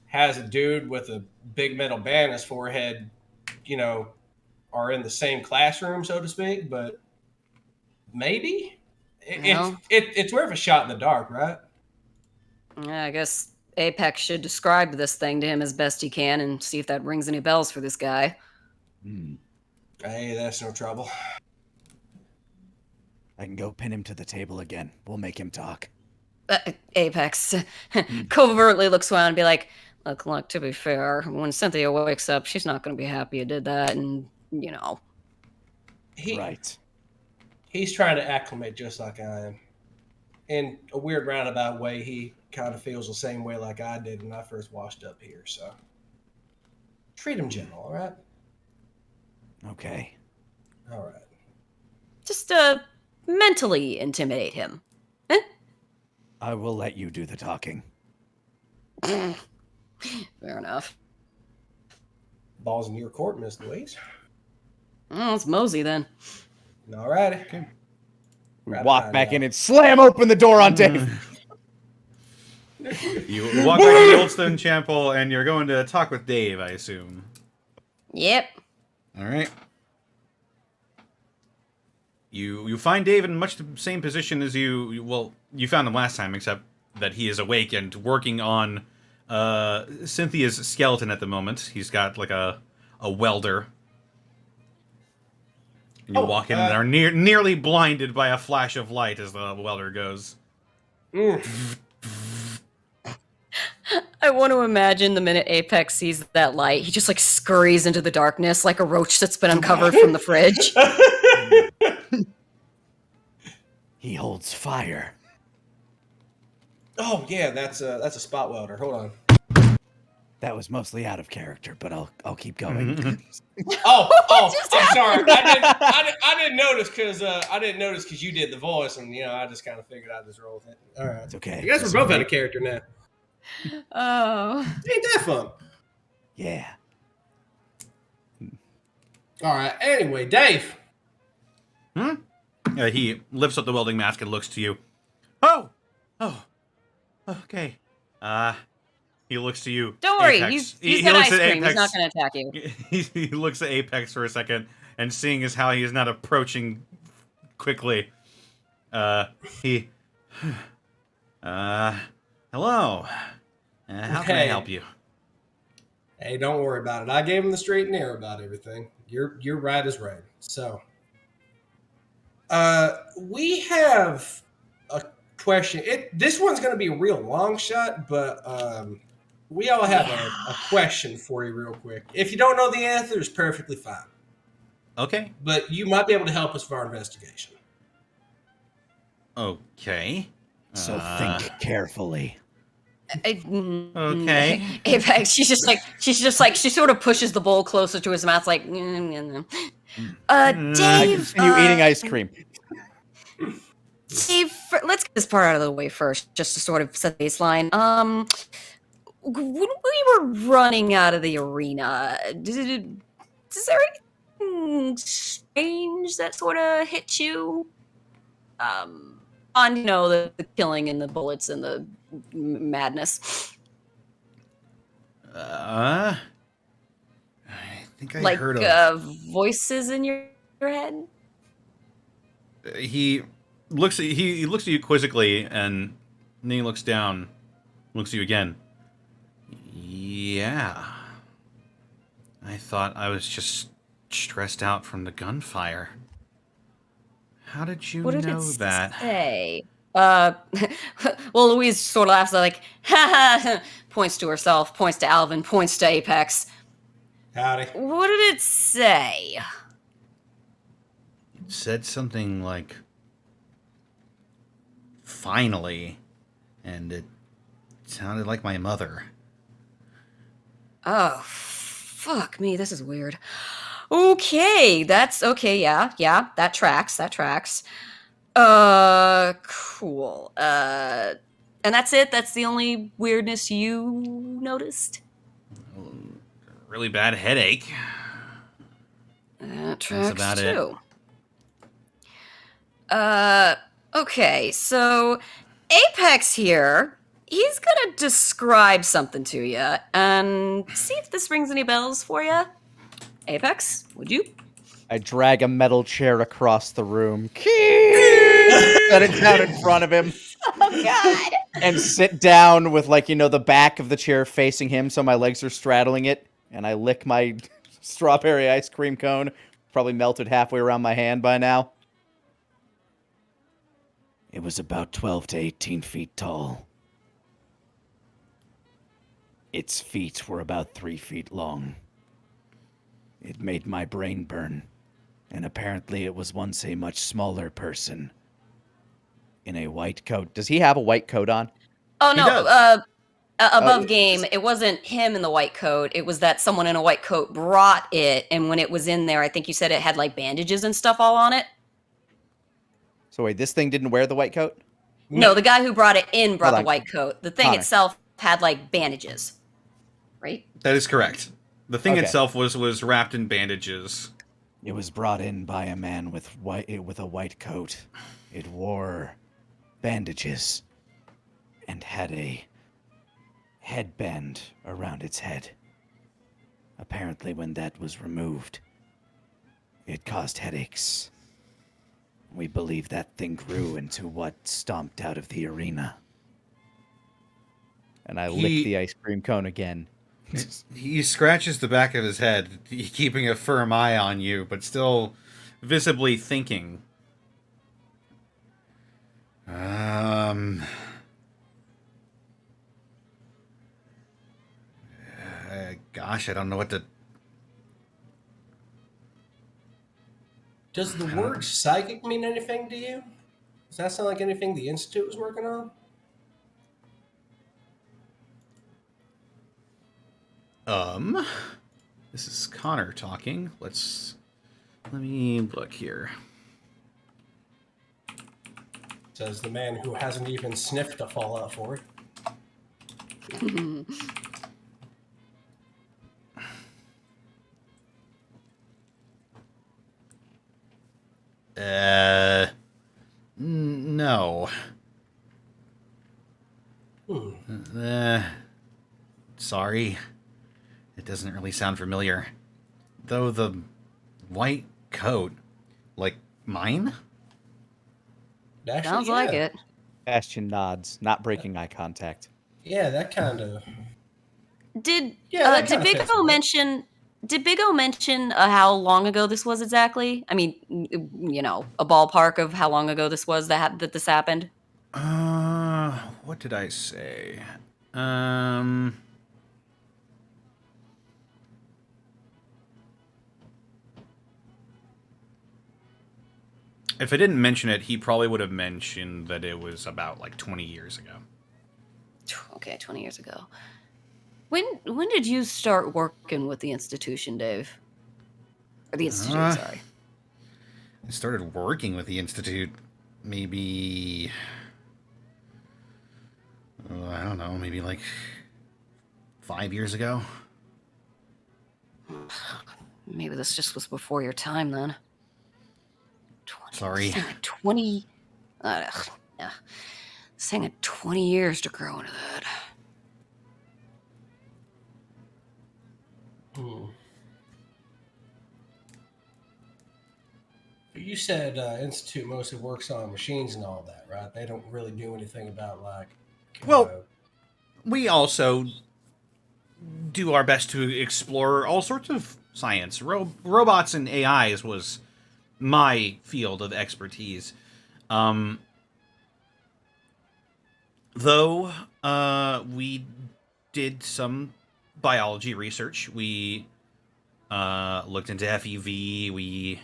has a dude with a big metal band in his forehead, are in the same classroom, so to speak, but maybe? It's worth a shot in the dark, right? Yeah, I guess Apex should describe this thing to him as best he can and see if that rings any bells for this guy. Hey, that's no trouble. I can go pin him to the table again. We'll make him talk. Apex covertly looks around and be like, look, to be fair, when Cynthia wakes up, she's not going to be happy you did that, and, Right. He's trying to acclimate just like I am. In a weird roundabout way, he kind of feels the same way like I did when I first washed up here, so treat him gentle, all right? Okay. All right. Just, mentally intimidate him. I will let you do the talking. Fair enough. Ball's in your court, Miss Louise. Oh, it's Mosey then. All righty. Okay. We walk back in and slam open the door on Dave. You walk back to the Old Stone Chapel, and you're going to talk with Dave, I assume. Yep. All right. You find Dave in much the same position as you found him last time, except that he is awake and working on Cynthia's skeleton at the moment. He's got like a welder. And you walk in and are nearly blinded by a flash of light as the welder goes. I want to imagine the minute Apex sees that light, he just like scurries into the darkness like a roach that's been uncovered from the fridge. He holds fire. Oh yeah, that's a spot welder. Hold on. That was mostly out of character, but I'll keep going. I'm sorry. I didn't notice because you did the voice, and I just kind of figured I'd just roll with it. All right, It's okay. You guys are both out of character now. Oh. Ain't that fun? Yeah. All right. Anyway, Dave. He lifts up the welding mask and looks to you. Oh, okay. He looks to you. Don't worry, Apex. he's He got looks ice at cream. He's Apex. not going to attack you. He looks at Apex for a second, and seeing as how he is not approaching quickly, hello. How can I help you? Hey, don't worry about it. I gave him the straight and narrow about everything. You're right as rain. So, we have a question. This one's going to be a real long shot, but we all have a question for you real quick. If you don't know the answer, it's perfectly fine. Okay. But you might be able to help us with our investigation. Okay. So think carefully. Okay. Apex, she sort of pushes the bowl closer to his mouth, like, Dave. You eating ice cream? Dave, let's get this part out of the way first, just to sort of set the baseline. When we were running out of the arena, is there anything strange that sort of hit you? On the killing and the bullets and the madness. I think I heard of voices in your head. He looks at you quizzically, and then he looks down, looks at you again. Yeah. I thought I was just stressed out from the gunfire. How did you know that? Say? Well, Louise sort of laughs like, ha ha, points to herself, points to Alvin, points to Apex. Howdy. What did it say? It said something like, finally, and it sounded like my mother. Oh, fuck me, this is weird. Okay, that's okay, yeah, that tracks. Cool. And that's it? That's the only weirdness you noticed? Really bad headache. That tracks about it. too. Okay, so Apex here, he's gonna describe something to you and see if this rings any bells for you. Apex, would you? I drag a metal chair across the room. Set it down in front of him. Oh, God. And sit down with, like, the back of the chair facing him so my legs are straddling it. And I lick my strawberry ice cream cone. Probably melted halfway around my hand by now. It was about 12 to 18 feet tall. Its feet were about 3 feet long. It made my brain burn. And apparently it was once a much smaller person. In a white coat. Does he have a white coat on? Oh, He no, does. above game, it wasn't him in the white coat. It was that someone in a white coat brought it, and when it was in there, I think you said it had, like, bandages and stuff all on it? So wait, this thing didn't wear the white coat? No, the guy who brought it in brought Hold the on. white coat. The thing Connor. itself had, like, bandages. Right? That is correct. The thing Okay. itself was wrapped in bandages. It was brought in by a man with a white coat. It wore bandages and had a headband around its head. Apparently when that was removed, it caused headaches. We believe that thing grew into what stomped out of the arena. And I lick the ice cream cone again. He scratches the back of his head, keeping a firm eye on you, but still visibly thinking. Gosh, I don't know what to... Does the word psychic mean anything to you? Does that sound like anything the Institute was working on? This is Connor talking. Let me look here. Says the man who hasn't even sniffed a Fallout 4. No. Sorry. It doesn't really sound familiar. Though the white coat, like mine? Actually, Sounds like it. Bastion nods, not breaking eye contact. Yeah, that kind of... Did that did kinda Big fits O with it. mention? Did Big O mention how long ago this was exactly? I mean, a ballpark of how long ago this was that this happened. What did I say? If I didn't mention it, he probably would have mentioned that it was about like 20 years ago. Okay, 20 years ago. When did you start working with the institution, Dave? Or the institute, sorry. I started working with the Institute maybe... I don't know, maybe like 5 years ago. Maybe this just was before your time then. Sorry. 20... yeah. This thing had 20 years to grow into that. You said Institute mostly works on machines and all that, right? They don't really do anything about, like... Well, we also do our best to explore all sorts of science. Robots and AIs was my field of expertise. Though we did some biology research. We looked into FEV. We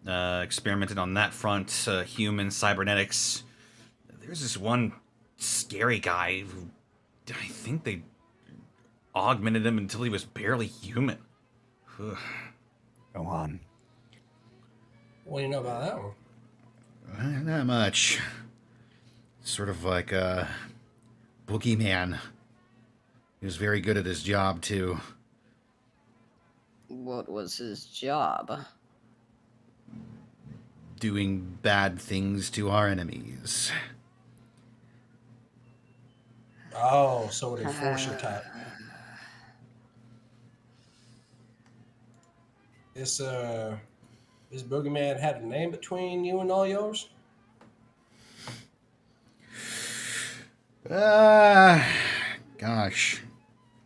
experimented on that front. Human cybernetics. There's this one scary guy who I think they augmented him until he was barely human. Go on. What do you know about that one? Not much. Sort of like a boogeyman. He was very good at his job, too. What was his job? Doing bad things to our enemies. Oh, so an enforcer type. This boogeyman had a name between you and all yours? Gosh.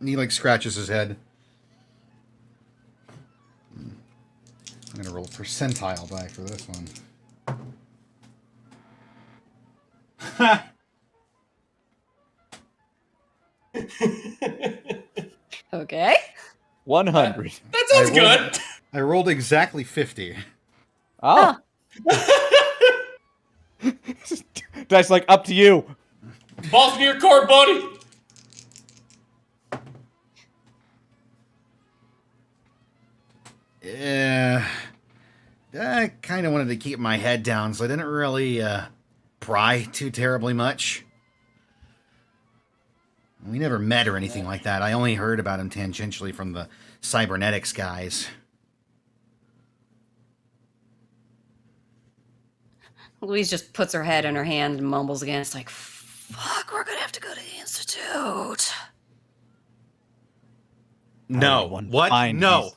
And he, like, scratches his head. I'm gonna roll percentile die for this one. Okay. 100. That sounds good. I rolled exactly 50. Oh. Dice like, up to you. Balls in your court, buddy. Yeah. I kind of wanted to keep my head down, so I didn't really pry too terribly much. We never met or anything like that. I only heard about him tangentially from the cybernetics guys. Louise just puts her head in her hand and mumbles again. It's like, fuck, we're gonna have to go to the Institute. No. What? No.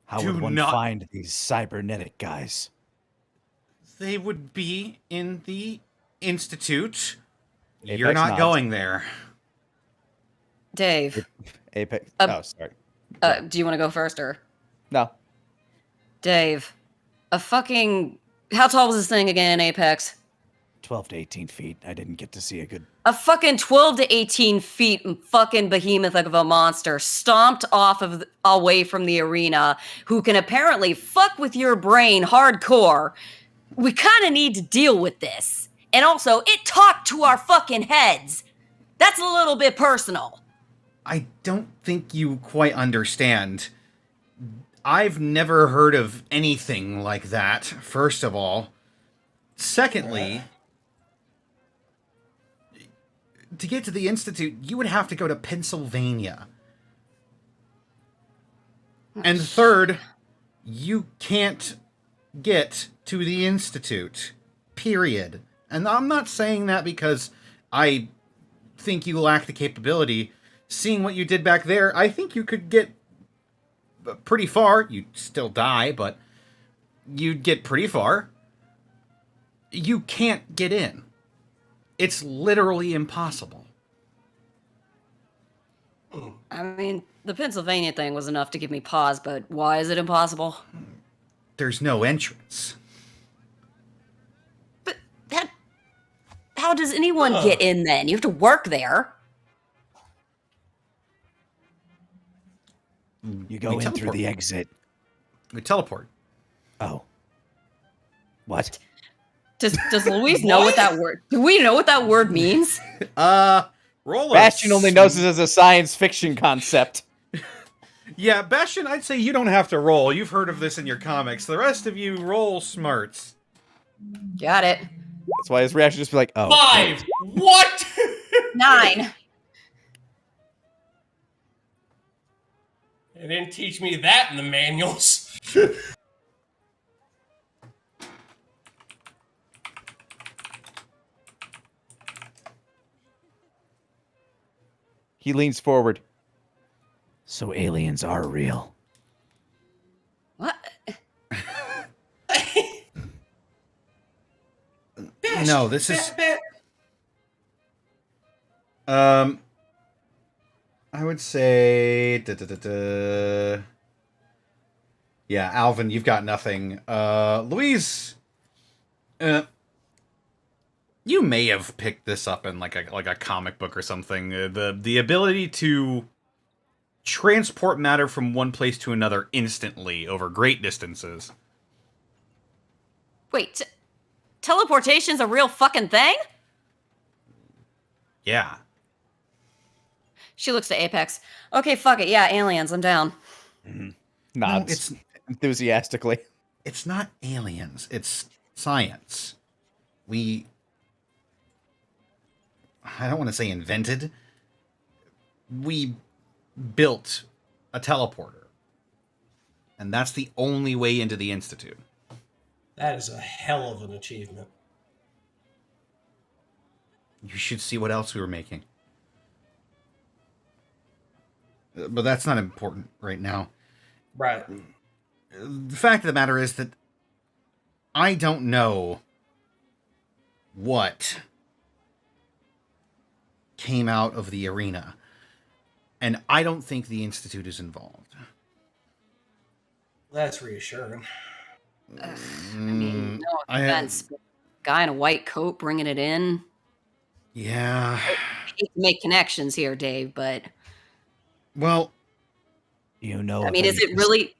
How Do would one not- find these cybernetic guys? They would be in the Institute. Apex You're not nods. going there. Dave, Apex. Uh, oh, sorry. do you want to go first or? No. Dave, a fucking... How tall was this thing again, Apex? 12 to 18 feet. I didn't get to see a good... A fucking 12 to 18 feet fucking behemoth of a monster stomped off of away from the arena who can apparently fuck with your brain hardcore. We kind of need to deal with this. And also, it talked to our fucking heads. That's a little bit personal. I don't think you quite understand. I've never heard of anything like that, first of all. Secondly, to get to the Institute, you would have to go to Pennsylvania. And third, you can't get to the Institute. Period. And I'm not saying that because I think you lack the capability. Seeing what you did back there, I think you could get pretty far. You'd still die, but you'd get pretty far. You can't get in. It's literally impossible. I mean, the Pennsylvania thing was enough to give me pause, but why is it impossible? There's no entrance. But that... How does anyone get in then? You have to work there. You go in through teleport. the exit. We teleport. Oh. What? Does Louise know what that word... Do we know what that word means? Roll a Bastion only knows it as a science fiction concept. Yeah, Bastion, I'd say you don't have to roll. You've heard of this in your comics. The rest of you roll smarts. Got it. That's why his reaction just be like, oh. 5. What? 9. They didn't teach me that in the manuals. He leans forward. So aliens are real. What? No, this is... I would say... Yeah, Alvin, you've got nothing. Louise... You may have picked this up in like a comic book or something. The ability to transport matter from one place to another instantly over great distances. Wait, teleportation's a real fucking thing? Yeah. She looks to Apex. Okay, fuck it. Yeah, aliens. I'm down. Nods enthusiastically. It's not aliens. It's science. I don't want to say invented. We built a teleporter. And that's the only way into the Institute. That is a hell of an achievement. You should see what else we were making. But that's not important right now. Right. The fact of the matter is that I don't know what came out of the arena. And I don't think the Institute is involved. That's reassuring. I mean, no offense. Guy in a white coat bringing it in. Yeah. I hate to make connections here, Dave, but... Well... I mean, is it really...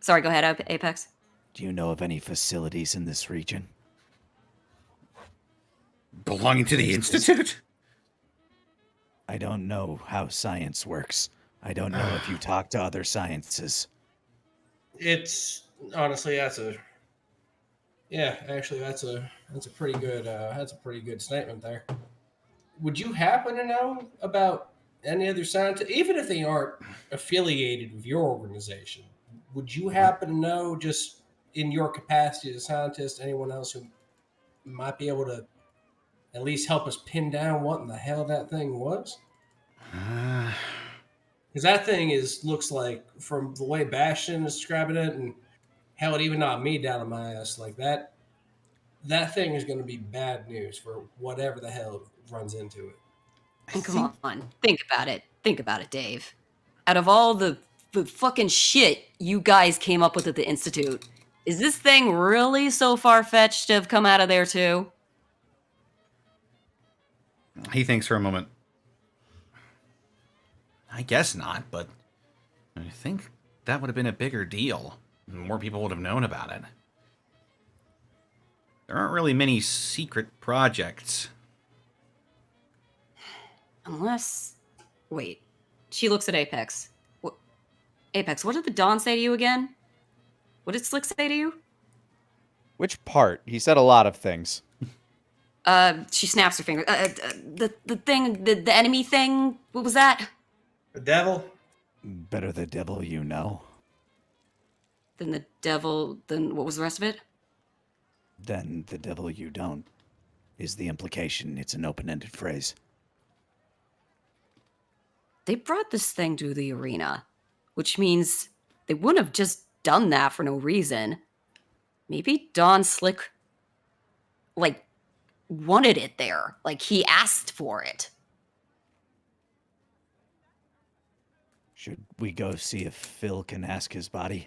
Sorry, go ahead, Apex. Do you know of any facilities in this region? Belonging to the Institute? I don't know how science works. I don't know if you talk to other sciences. It's honestly that's a pretty good statement there. Would you happen to know about any other scientists, even if they aren't affiliated with your organization? Would you happen to know, just in your capacity as a scientist, anyone else who might be able to at least help us pin down what in the hell that thing was? Because that thing looks like, from the way Bastion is describing it, and hell, it even knocked me down on my ass. Like that thing is going to be bad news for whatever the hell runs into it. And come on, think about it. Think about it, Dave. Out of all the fucking shit you guys came up with at the Institute, is this thing really so far-fetched to have come out of there too? He thinks for a moment. I guess not, but I think that would have been a bigger deal. More people would have known about it. There aren't really many secret projects. Unless... Wait. She looks at Apex. Apex, what did the Dawn say to you again? What did Slick say to you? Which part? He said a lot of things. She snaps her finger. The thing, the enemy thing, what was that? The devil? Better the devil you know. Then the devil, then what was the rest of it? Then the devil you don't, is the implication. It's an open-ended phrase. They brought this thing to the arena, which means they wouldn't have just done that for no reason. Maybe Don Slick, wanted it there. Like, he asked for it. Should we go see if Phil can ask his body?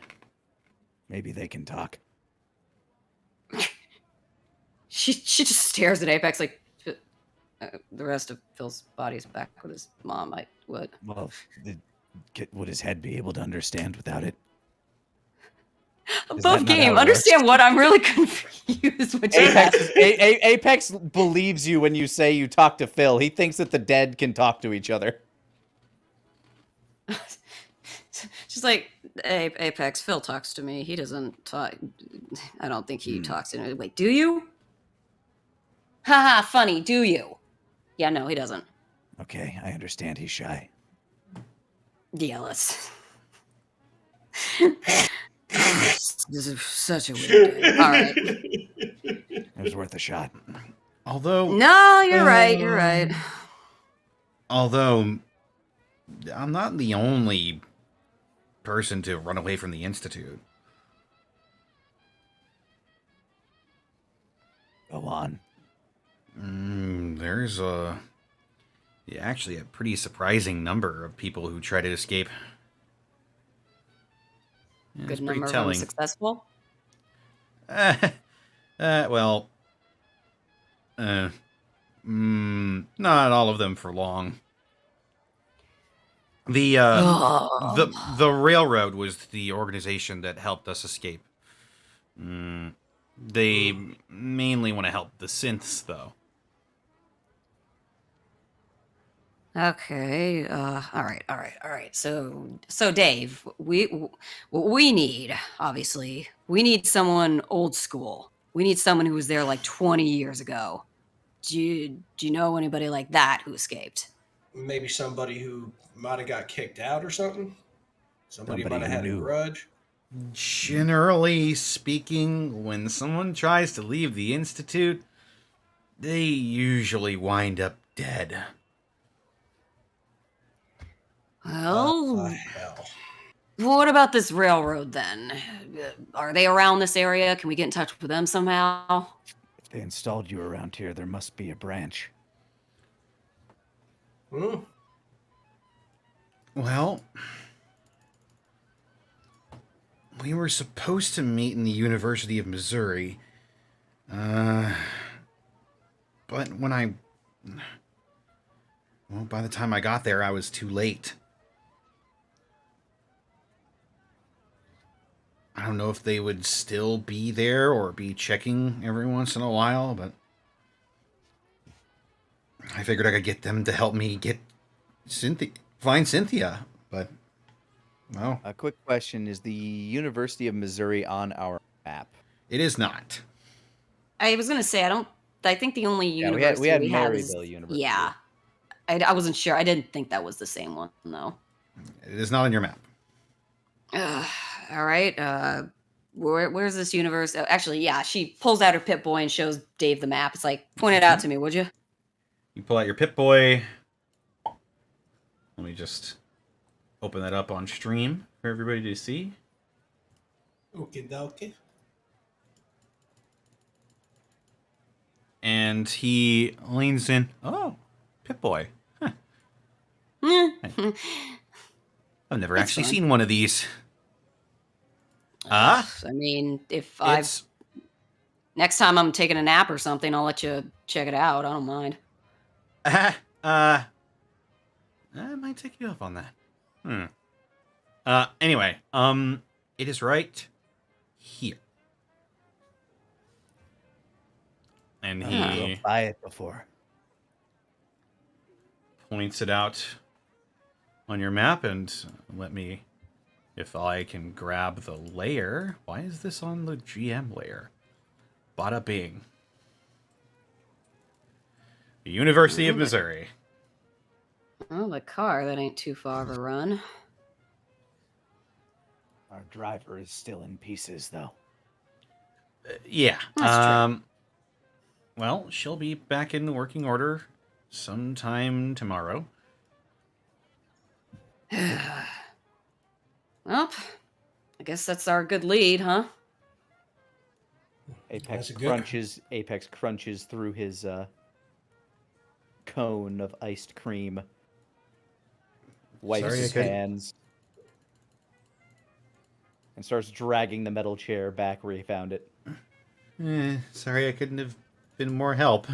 Maybe they can talk. She just stares at Apex like, the rest of Phil's body's back with his mom. What? Well, would his head be able to understand without it? Above game. Understand what? I'm really confused. What Apex believes you when you say you talk to Phil. He thinks that the dead can talk to each other. She's like, hey, Apex, Phil talks to me. He doesn't talk. I don't think he talks to me. Wait, do you? Haha, funny, do you? Yeah, no, he doesn't. Okay, I understand he's shy. Yeah, let's... This is such a weird day. All right. It was worth a shot. Although... No, you're right. Although, I'm not the only person to run away from the Institute. Go on. There's actually a pretty surprising number of people who try to escape. Yeah, Good number of them successful? not all of them for long. The the railroad was the organization that helped us escape. They mainly want to help the synths, though. Okay. All right. So Dave, what we need, obviously, we need someone old school. We need someone who was there like 20 years ago. Do you know anybody like that who escaped? Maybe somebody who might have got kicked out or something. Somebody Somebody might have who had a knew. grudge. Generally speaking, when someone tries to leave the Institute, they usually wind up dead. Well, Hell. what about this railroad then? Are they around this area? Can we get in touch with them somehow? If they installed you around here, there must be a branch. Hmm. Well, we were supposed to meet in the University of Missouri. But when by the time I got there, I was too late. I don't know if they would still be there or be checking every once in a while, but I figured I could get them to help me find Cynthia, but well, A quick question: is the University of Missouri on our map? it is not. I was gonna say I think the only Yeah, university we had have Maryville is, University. yeah. I wasn't sure. I didn't think that was the same one though. It is not on your map. All right. Where's this universe? Oh, actually, yeah. She pulls out her Pip-Boy and shows Dave the map. It's like, point it out to me, would you? You pull out your Pip-Boy. Let me just open that up on stream for everybody to see. Okie dokie. And he leans in. Oh, Pip-Boy. Huh. I've never That's actually fine. seen one of these. I mean, if next time I'm taking a nap or something, I'll let you check it out. I don't mind. I might take you up on that. Anyway, it is right here. And I he drove by it before. points it out on your map, and let me, if I can grab the layer. Why is this on the GM layer? Bada bing. The University of Missouri. Well, the car, that ain't too far of a run. Our driver is still in pieces, though. Yeah. That's true. Well, she'll be back in working order sometime tomorrow. Well, I guess that's our good lead, huh? Apex That's a good- crunches through his cone of iced cream. Wipes Sorry, his I couldn't- hands. And starts dragging the metal chair back where he found it. Sorry I couldn't have been more help.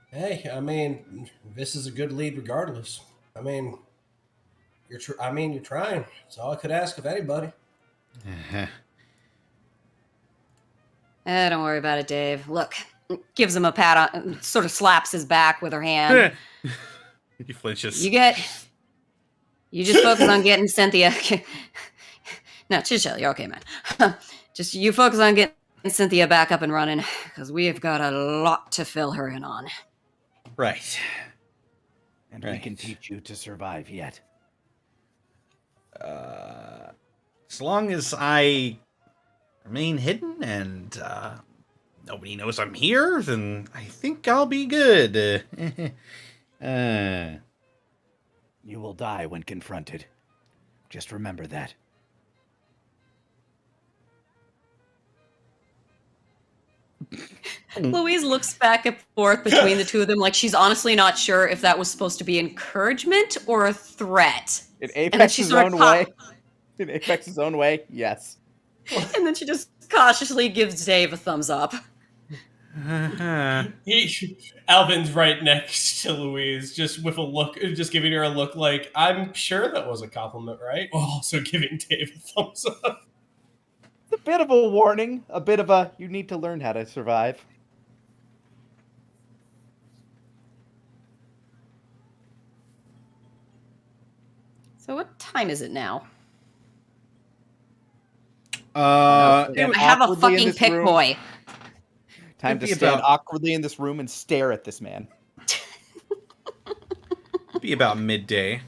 Hey, I mean, this is a good lead regardless. I mean, you're trying. That's all I could ask of anybody. Don't worry about it, Dave. Look, gives him a pat on, sort of slaps his back with her hand. He flinches. You just focus on getting Cynthia. No, chill. You're okay, man. Just you focus on getting Cynthia back up and running, because we have got a lot to fill her in on. Right. And we can teach you to survive yet. As long as I remain hidden and nobody knows I'm here, then I think I'll be good. You will die when confronted. Just remember that. Louise looks back and forth between the two of them like she's honestly not sure if that was supposed to be encouragement or a threat. In And then she Apex's sort of own way. In Apex's own way, yes. And then she just cautiously gives Dave a thumbs up. Alvin's right next to Louise, just with a look, just giving her a look like, I'm sure that was a compliment, right? While also giving Dave a thumbs up. It's a bit of a warning, a bit of a you need to learn how to survive. So what time is it now? I I have a fucking pick boy. Time to stand awkwardly in this room and stare at this man. Be about midday.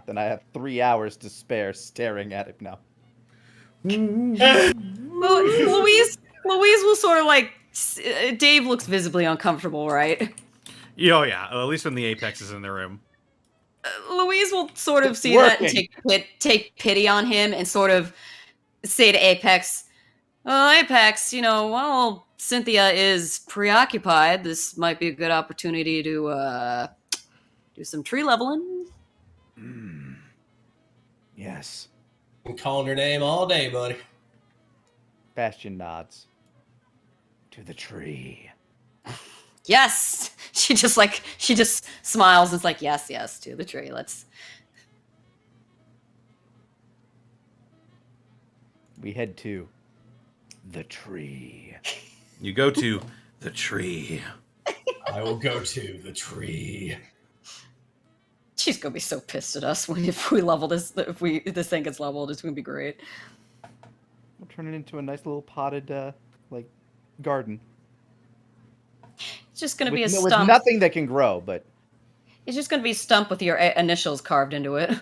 Then I have 3 hours to spare staring at it now. Louise will sort of like, Dave looks visibly uncomfortable, right? Oh yeah, at least when the Apex is in the room. Louise will sort of see that and take pity on him and sort of say to Apex, Apex, while Cynthia is preoccupied, this might be a good opportunity to do some tree leveling. Yes. I'm calling her name all day, buddy. Bastion nods. To the tree. Yes! She just smiles and is like, yes, to the tree. Let's... We head to the tree. You go to the tree. I will go to the tree. She's gonna be so pissed at us if we level this. If this thing gets leveled, it's gonna be great. We'll turn it into a nice little potted, garden. It's just gonna be a With stump. Nothing that can grow, but it's just gonna be a stump with your initials carved into it.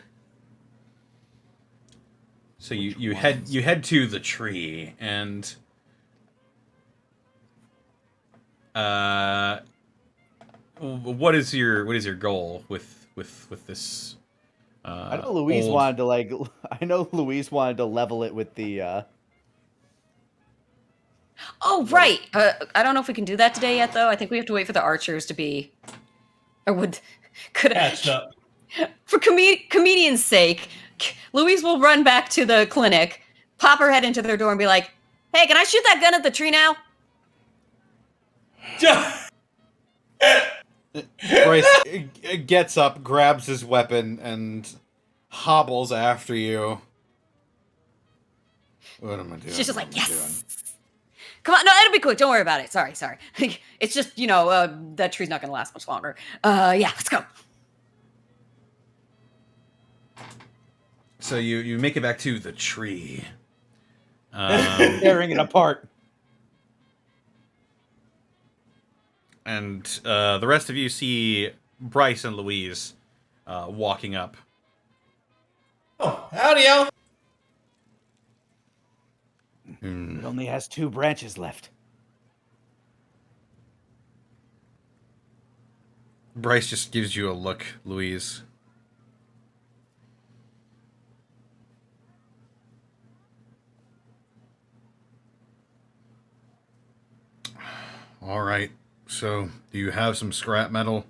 So you head to the tree, and what is your goal with this? I know Louise wanted to I know Louise wanted to level it with the. Oh right. I don't know if we can do that today yet, though. I think we have to wait for the archers to be, could catch up. For comedian's sake, Louise will run back to the clinic, pop her head into their door, and be like, "Hey, can I shoot that gun at the tree now?" Bryce gets up, grabs his weapon, and hobbles after you. What am I doing? She's just like, yes! Come on, no, it'll be quick. Don't worry about it. Sorry. It's just, that tree's not going to last much longer. Yeah, let's go. So you make it back to the tree. Tearing it apart. And the rest of you see Bryce and Louise walking up. Oh, howdy, y'all. It only has 2 branches left. Bryce just gives you a look, Louise. All right. So, do you have some scrap metal?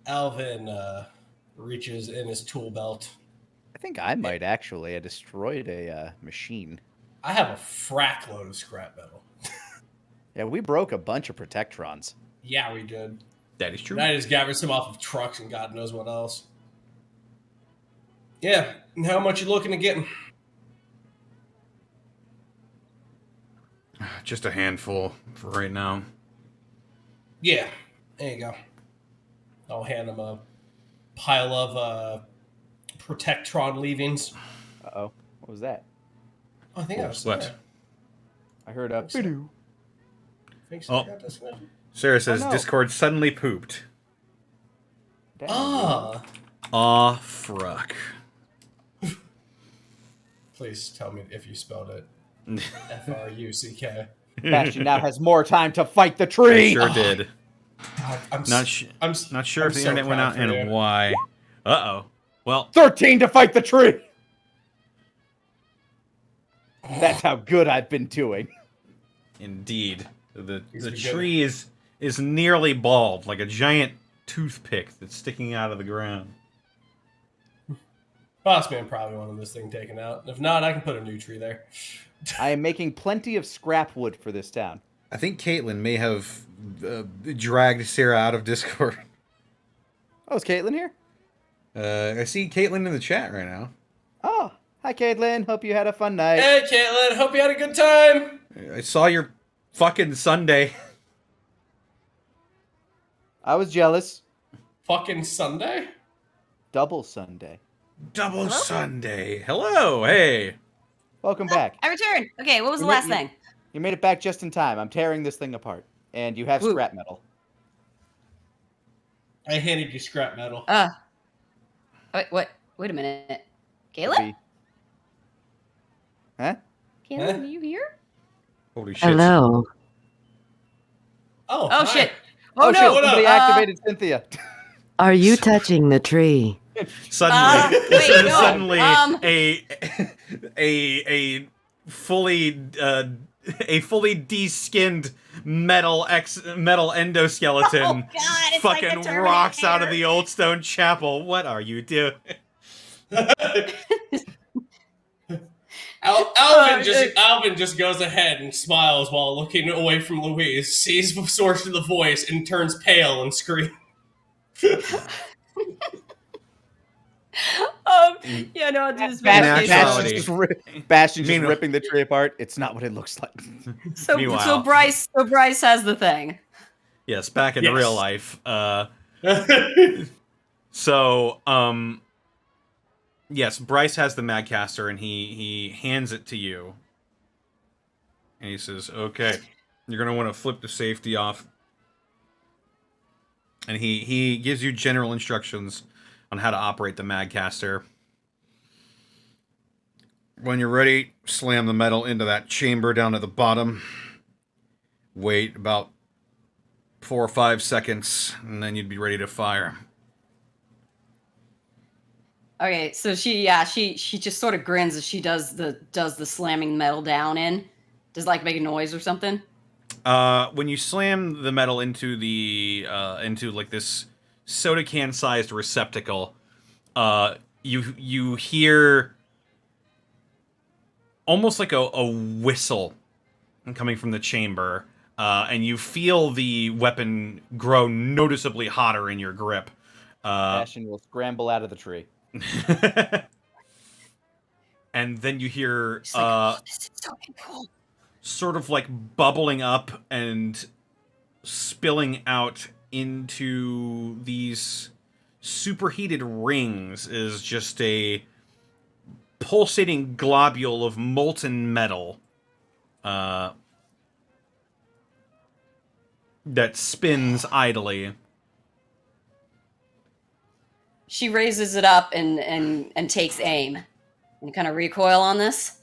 Alvin reaches in his tool belt. I think I might actually. I destroyed a machine. I have a frack load of scrap metal. Yeah, we broke a bunch of protectrons. Yeah, we did. That is true. And I just gathered some off of trucks and God knows what else. Yeah, and how much you looking to get? Just a handful for right now. Yeah, there you go. I'll hand him a pile of Protectron leavings. Uh-oh. What was that? Oh, I think I was what? there. I heard a bidoo. Sarah says no. Discord suddenly pooped. Ah. Aw, fruck. Please tell me if you spelled it. F-R-U-C-K. Bastion now has more time to fight the tree. I sure did. God, I'm Not sure if the internet went out and why. Uh-oh. Well, 13 to fight the tree. That's how good I've been doing. indeed. The tree is nearly bald, like a giant toothpick that's sticking out of the ground. Boss man probably wanted this thing taken out. If not, I can put a new tree there. I am making plenty of scrap wood for this town. I think Caitlin may have dragged Sarah out of Discord. Oh, is Caitlin here? I see Caitlin in the chat right now. Oh, hi, Caitlin. Hope you had a fun night. Hey, Caitlin. Hope you had a good time. I saw your fucking Sunday. I was jealous. Fucking Sunday? Double Sunday. Double Hello? Sunday. Hello. Hey. Welcome back. I returned. Okay, what was the You ma- last you- thing? You made it back just in time. I'm tearing this thing apart. And you have Woo. scrap metal. I handed you scrap metal. Wait, what? Wait a minute. Could Caleb? be- Huh? Caleb, Huh? are you here? Holy shit. Hello. Oh, Oh, hi. shit. Oh, Oh, shit, no. somebody activated Cynthia. Are you touching the tree? Suddenly, wait, no. suddenly Um. a fully de-skinned metal endoskeleton Oh, God, it's like the fucking Terminator. rocks out of the old stone chapel. What are you doing? Alvin just goes ahead and smiles while looking away from Louise, sees the source of the voice, and turns pale and screams. Yeah, no, this Naturality. Bastion's just Meanwhile- ripping the tree apart. It's not what it looks like. So Meanwhile- Bryce has the thing. Yes, back in Yes. real life. So, yes, Bryce has the Magcaster, and he hands it to you. And he says, okay, you're going to want to flip the safety off. And he gives you general instructions on how to operate the Magcaster. When you're ready, slam the metal into that chamber down at the bottom. Wait about 4 or 5 seconds, and then you'd be ready to fire. Okay, so she just sort of grins as she does the slamming metal down in. Does it, like, make a noise or something? When you slam the metal into the into like this soda can sized receptacle, you hear almost like a whistle coming from the chamber, and you feel the weapon grow noticeably hotter in your grip. Bastion will scramble out of the tree. And then you hear She's like, oh, this is so cool. sort of like bubbling up and spilling out into these superheated rings is just a pulsating globule of molten metal that spins idly. She raises it up and takes aim. And kind of recoil on this.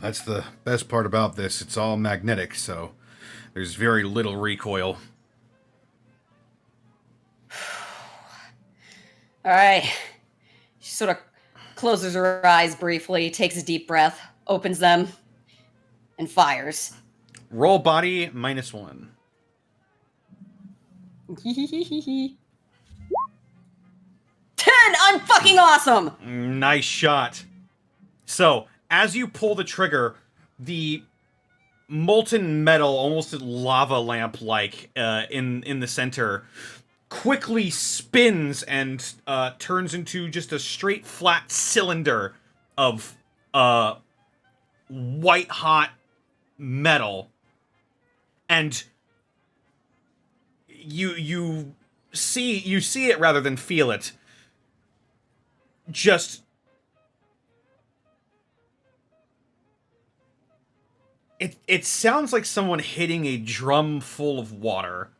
That's the best part about this. It's all magnetic, so there's very little recoil. All right. She sort of closes her eyes briefly, takes a deep breath, opens them, and fires. Roll body -1. 10! I'm fucking awesome! Nice shot. So, as you pull the trigger, the molten metal, almost lava lamp-like, in the center, quickly spins and turns into just a straight, flat cylinder of white-hot metal. And you see it rather than feel it. Just it sounds like someone hitting a drum full of water,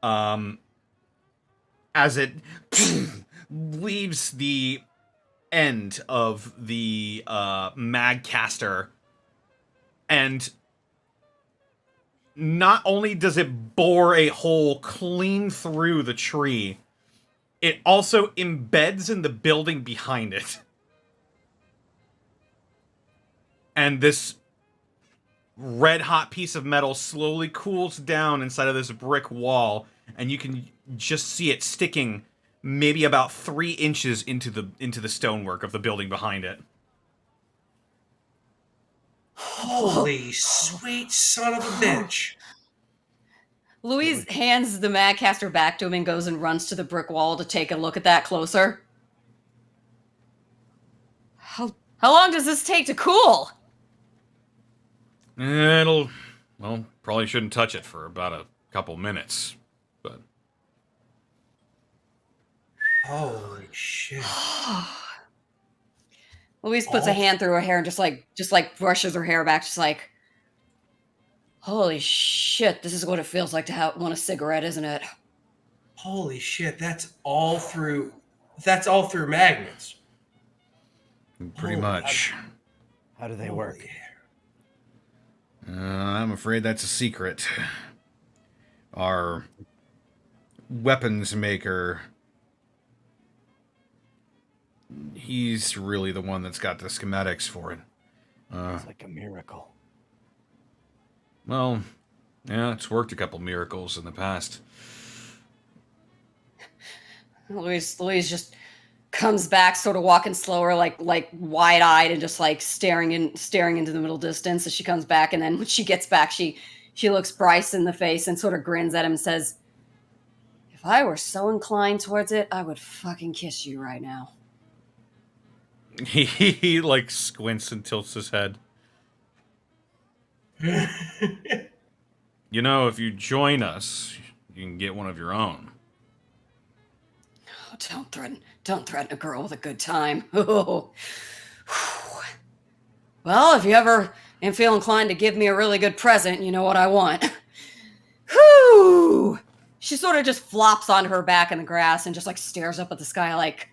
as it leaves the end of the Magcaster, and not only does it bore a hole clean through the tree, it also embeds in the building behind it. And this red-hot piece of metal slowly cools down inside of this brick wall, and you can just see it sticking maybe about 3 inches into the stonework of the building behind it. Holy sweet son of a bitch. Louise hands the Magcaster back to him and goes and runs to the brick wall to take a look at that closer. How long does this take to cool? Probably shouldn't touch it for about a couple minutes, but... Holy shit. Louise puts a hand through her hair and just like brushes her hair back, just like, holy shit, this is what it feels like to want a cigarette, isn't it? Holy shit, that's all through magnets. Pretty much. How do they work? I'm afraid that's a secret. Our weapons maker, he's really the one that's got the schematics for it. It's like a miracle. Well, yeah, it's worked a couple miracles in the past. Louise just comes back, sort of walking slower, like wide-eyed and just like staring into the middle distance as she comes back. And then when she gets back, she looks Bryce in the face and sort of grins at him and says, "If I were so inclined towards it, I would fucking kiss you right now." He like squints and tilts his head. You know, if you join us, you can get one of your own. Oh, don't threaten a girl with a good time. Oh. Well, if you ever feel inclined to give me a really good present, you know what I want. Whew. She sort of just flops onto her back in the grass and just like stares up at the sky like,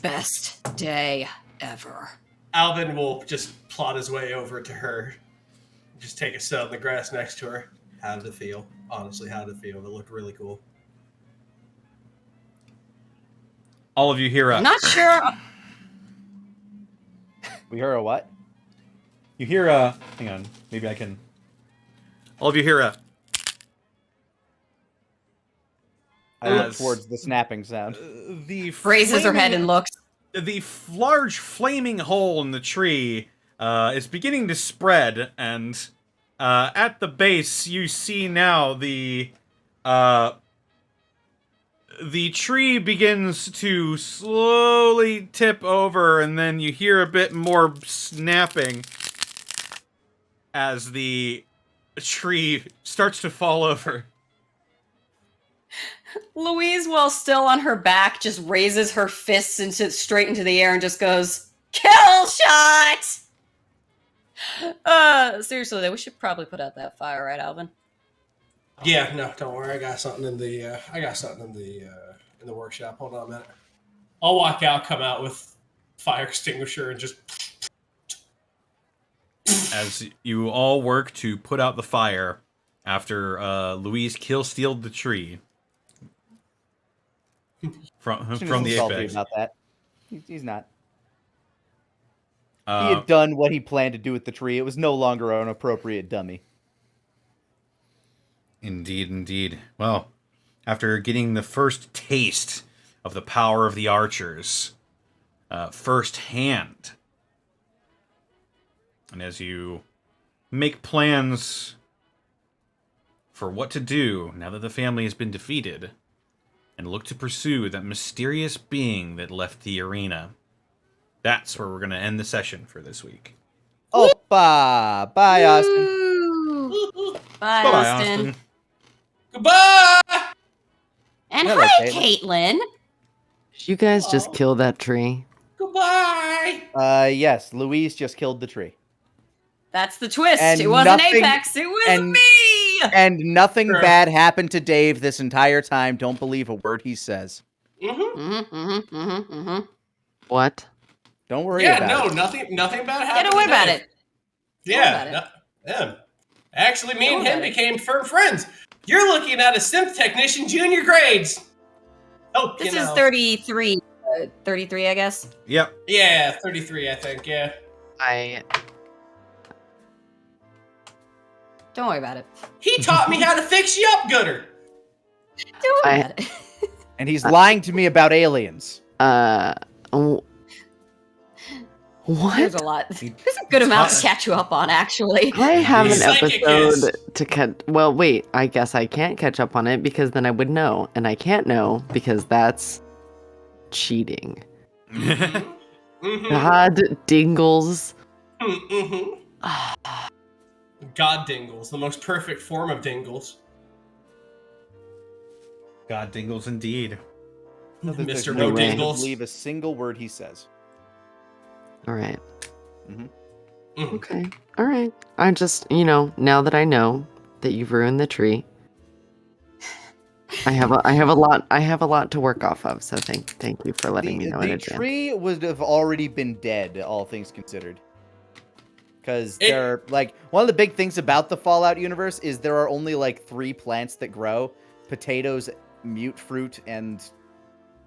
best day ever. Alvin will just plot his way over to her. Just take a sit on the grass next to her. How did it feel? Honestly, how did it feel? It looked really cool. All of you hear a... I'm not sure. We hear a what? You hear a... Hang on. Maybe I can... All of you hear a... I look towards the snapping sound. Raises her head and looks. The large flaming hole in the tree is beginning to spread, and at the base you see now the tree begins to slowly tip over, and then you hear a bit more snapping as the tree starts to fall over. Louise, while still on her back, just raises her fists straight into the air and just goes, "Kill shot!" Seriously, though, we should probably put out that fire, right, Alvin? Yeah, no, don't worry. I got something in the workshop. Hold on a minute. I'll walk out, come out with fire extinguisher, and just. As you all work to put out the fire after Louise kill-stealed the tree. From the Apex. About that. He's not. He had done what he planned to do with the tree. It was no longer an appropriate dummy. Indeed, indeed. Well, after getting the first taste of the power of the archers firsthand, and as you make plans for what to do now that the family has been defeated, and look to pursue that mysterious being that left the arena. That's where we're going to end the session for this week. Oppa! Bye, Austin. Bye, Bye, Austin. Goodbye! And Hello, hi, Caitlin. Caitlin. Did you guys just kill that tree? Goodbye! Yes, Louise just killed the tree. That's the twist. And it wasn't nothing- Apex. It was me. And nothing Sure. bad happened to Dave this entire time. Don't believe a word he says. What? Don't worry Yeah, about it. nothing bad happened. Yeah, don't worry about it. Yeah, yeah. Actually, me and Don't him worry about became firm friends. You're looking at a synth technician junior grades. Oh, This is 33. 33, I guess. Yep. Yeah, 33, I think. Yeah. Don't worry about it. He taught me how to fix you up gooder. Don't worry about it. And he's lying to me about aliens. What? There's a lot. There's a good amount to catch you up on, actually. I have an Psychic episode to catch. Well, wait. I guess I can't catch up on it because then I would know, and I can't know because that's cheating. Mm-hmm. God dingles. Mm-hmm. God Dingles, the most perfect form of Dingles. God dingles indeed. Mr. There's No no reason to Dingles. believe a single word he says. All right. Mhm. Mhm. Okay. All right. I just, now that I know that you've ruined the tree, I have a lot to work off of. So thank you for letting me know in The advance. tree would have already been dead, all things considered. Because It- there are, like, one of the big things about the Fallout universe is there are only, like, 3 plants that grow. Potatoes, mute fruit, and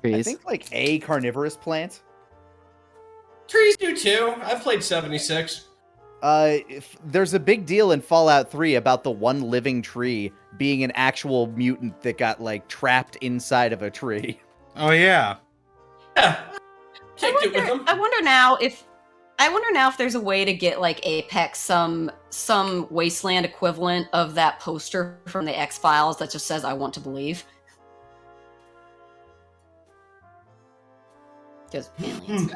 I Trees. think, like, a carnivorous plant. Trees do too. I've played 76. There's a big deal in Fallout 3 about the one living tree being an actual mutant that got, like, trapped inside of a tree. Oh yeah. Yeah. Kicked it with them. I wonder now if there's a way to get like Apex some Wasteland equivalent of that poster from the X-Files that just says "I want to believe." Because aliens.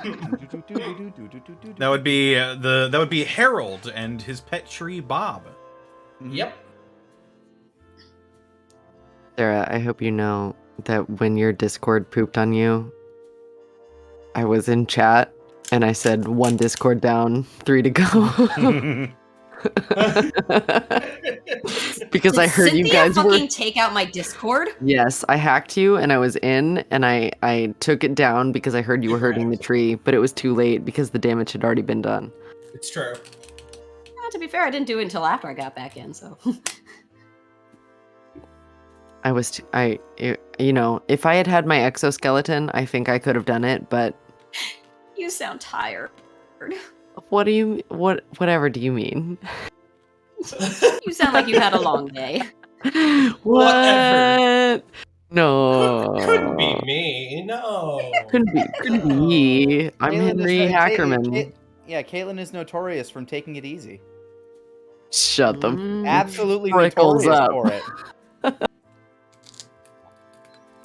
That would be that would be Harold and his pet tree Bob. Yep. Sarah, I hope you know that when your Discord pooped on you, I was in chat and I said 1 Discord down, 3 to go. Because Did I heard Cynthia you guys fucking were. take out my Discord? Yes, I hacked you and I was in and I took it down because I heard you were hurting the tree, but it was too late because the damage had already been done. It's true. To be fair, I didn't do it until after I got back in, so. If I had had my exoskeleton, I think I could have done it, but You sound tired. whatever do you mean? You sound like you had a long day. What? Whatever. No. Couldn't be me. No. Couldn't be me. I'm Caitlin Henry is- Hackerman. Yeah, Caitlin is notorious from taking it easy. Shut the Absolutely frickles notorious up. for it.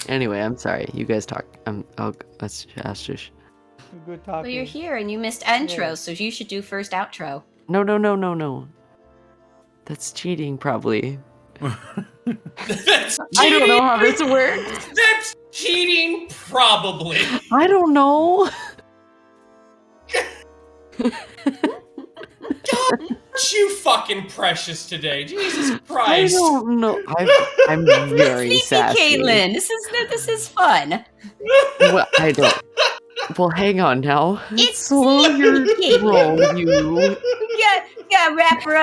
Anyway, I'm sorry. You guys talk. Let's just. Good Well, talking. you're here and you missed intro, Yeah. so you should do first outro. No. That's cheating, probably. That's I don't know cheating. how this works. That's cheating, probably. I don't know. You fucking precious today. Jesus I Christ. don't know. I'm very Sleepy sassy. Caitlin, this is fun. Well, I don't. Well, hang on now. It's Slow your Caitlin. roll, you. Yeah, wrap her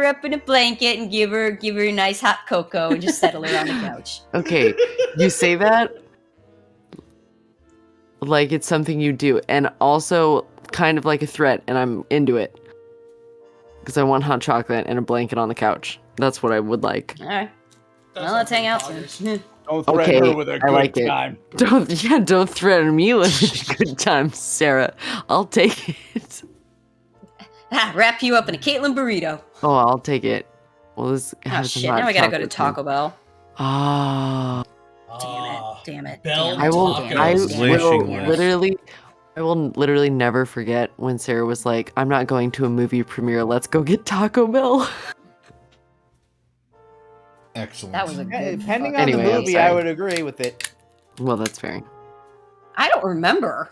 up in a blanket and give her a nice hot cocoa and just settle her on the couch. Okay, you say that like it's something you do, and also kind of like a threat, and I'm into it. Because I want hot chocolate and a blanket on the couch. That's what I would like. All right. Well, let's hang out soon. Don't Okay, threaten her with a I good like it. time. Don't threaten me with a good time, Sarah. I'll take it. Wrap you up in a Caitlin burrito. Oh, I'll take it. Well, this Oh has some shit, hot now I gotta go to chocolate Taco Bell. Ah. Damn it. Bell I will. Tacos. I Slashing will list. literally never forget when Sarah was like, "I'm not going to a movie premiere. Let's go get Taco Bell." Excellent. That was a good. Depending on Anyway, the I'm movie, sorry. I would agree with it. Well, that's fair. I don't remember.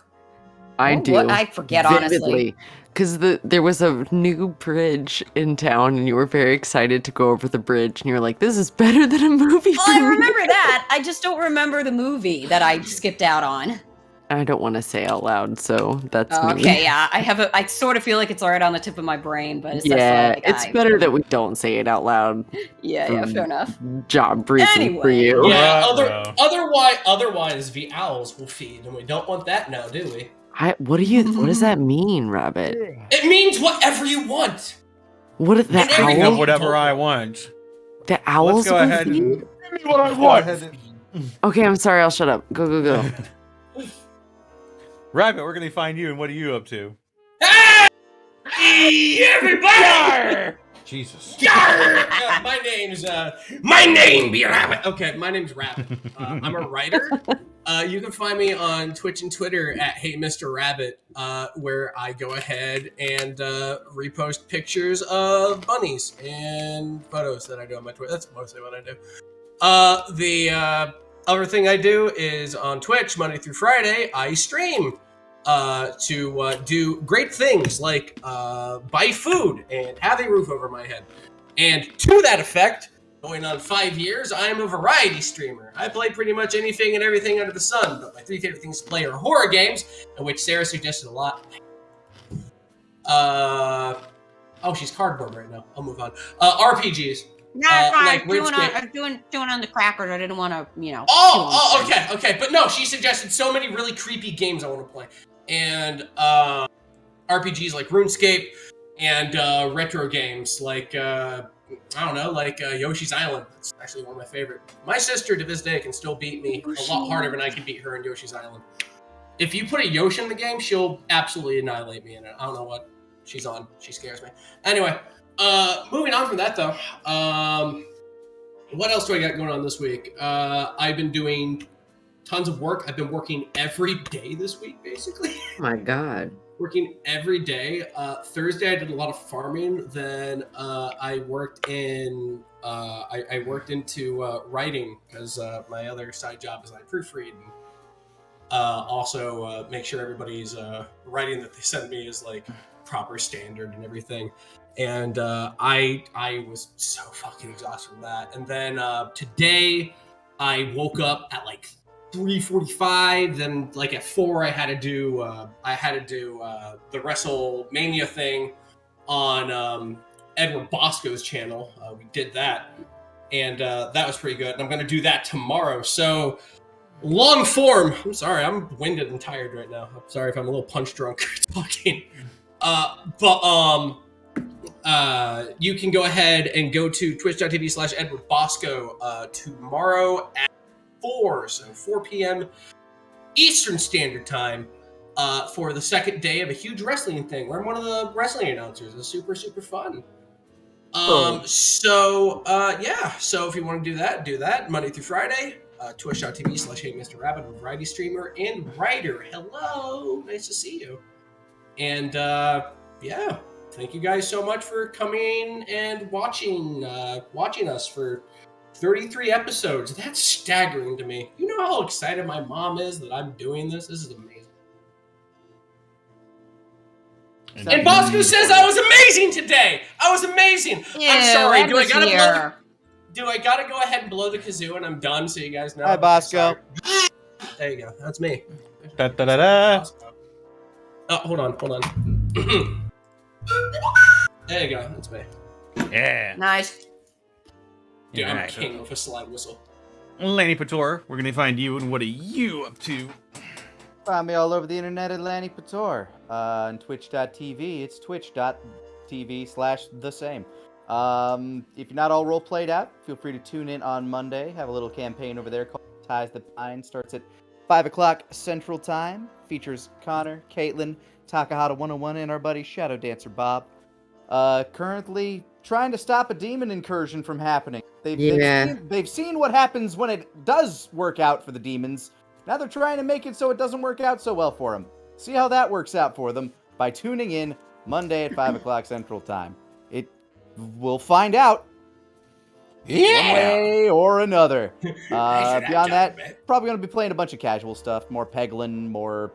I What- do. what- I forget, honestly. Because there was a new bridge in town, and you were very excited to go over the bridge, and you were like, "This is better than a movie." Well, I premiere." remember that. I just don't remember the movie that I skipped out on. I don't want to say out loud, so that's me. Okay, yeah. I sort of feel like it's right on the tip of my brain, but it's Yeah, just like, it's better that we don't say it out loud. Yeah, fair enough. Job briefing for Anyway. you. Yeah, Ruh-roh. otherwise the owls will feed, and we don't want that now, do we? What does that mean, Rabbit? It means whatever you want. What is that And every Picking up owl? whatever I want. The owl's Let's go ahead supposed to and. be? Give me what I want! Okay, I'm sorry. I'll shut up. Go. Rabbit, where can they find you and what are you up to? Hey, everybody! Jesus. My name be Rabbit. Okay, my name's Rabbit. I'm a writer. You can find me on Twitch and Twitter at Hey Mr. Rabbit, where I go ahead and repost pictures of bunnies and photos that I do on my Twitter. That's mostly what I do. The other thing I do is on Twitch, Monday through Friday, I stream to do great things like buy food and have a roof over my head. And to that effect, going on 5 years, I am a variety streamer. I play pretty much anything and everything under the sun, but my 3 favorite things to play are horror games, in which Sarah suggested a lot. Oh, she's cardboard right now. I'll move on. RPGs. No, like I'm doing on the crackers. I didn't want to, Oh, okay. But no, she suggested so many really creepy games I want to play. And RPGs like RuneScape and retro games like, Yoshi's Island. It's actually one of my favorite. My sister to this day can still beat me a lot harder than I can beat her in Yoshi's Island. If you put a Yoshi in the game, she'll absolutely annihilate me in it. I don't know what she's on. She scares me. Anyway, moving on from that though. What else do I got going on this week? I've been doing tons of work. I've been working every day this week, basically. Oh my God. Working every day. Thursday I did a lot of farming. Then I worked in I worked into writing because my other side job is I proofread and also make sure everybody's writing that they send me is like proper standard and everything. And I was so fucking exhausted from that. And then today I woke up at like 3:45. Then like at 4 I had to do the WrestleMania thing on Edward Bosco's channel. We did that, and that was pretty good. And I'm gonna do that tomorrow. So long form. I'm sorry, I'm winded and tired right now. I'm sorry if I'm a little punch drunk talking. You can go ahead and go to twitch.tv/Edward Bosco tomorrow at 4 p.m. Eastern Standard Time for the second day of a huge wrestling thing where I'm one of the wrestling announcers. It's super, super fun. So if you want to do that Monday through Friday. Twitch.tv/Hey Mr. Rabbit, a variety streamer and writer. Hello, nice to see you. And thank you guys so much for coming and watching us for 33 episodes. That's staggering to me. You know how excited my mom is that I'm doing this? This is amazing. And Bosco says I was amazing today. I was amazing. Yeah, I'm sorry. Do I gotta go ahead and blow the kazoo and I'm done so you guys know? Hi, Bosco. There you go. That's me. Da, da, da, da. Oh, hold on. There you go. That's me. Yeah. Nice. Dude, I'm king of a slide whistle. Lanny Pator, we're gonna find you, and what are you up to? Find me all over the internet at Lanny Pator. On twitch.tv, it's twitch.tv/the same. If you're not all role played out, feel free to tune in on Monday. Have a little campaign over there called Ties That Bind. Starts at 5 o'clock Central Time. Features Connor, Caitlin, Takahata 101, and our buddy Shadow Dancer Bob. Currently trying to stop a demon incursion from happening. They've seen what happens when it does work out for the demons. Now they're trying to make it so it doesn't work out so well for them. See how that works out for them by tuning in Monday at 5 o'clock Central Time. We'll find out. One way or another. Beyond that, probably going to be playing a bunch of casual stuff. More Peglin, more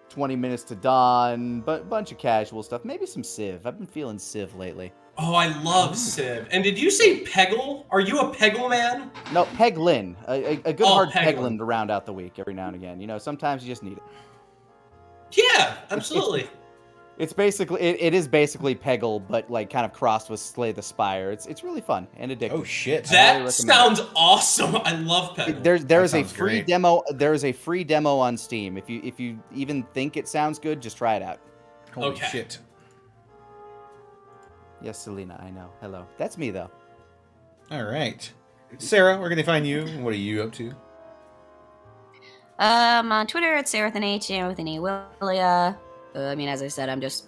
20 Minutes to Dawn, but bunch of casual stuff. Maybe some Civ. I've been feeling Civ lately. Oh, I love Civ. And did you say Peggle? Are you a Peggle man? No, Peglin. A good hard Peglin. Peglin to round out the week every now and again. You know, sometimes you just need it. Yeah, absolutely. It's basically it is basically Peggle, but like kind of crossed with Slay the Spire. It's really fun and addictive. Oh shit! That sounds awesome. I love Peggle. There's a free demo. There is a free demo on Steam. If you even think it sounds good, just try it out. Holy shit! Yes, Selena, I know. Hello. That's me, though. All right. Sarah, where can they find you? What are you up to? On Twitter, it's Sarah with an H and with an E. Willia. As I said, I'm just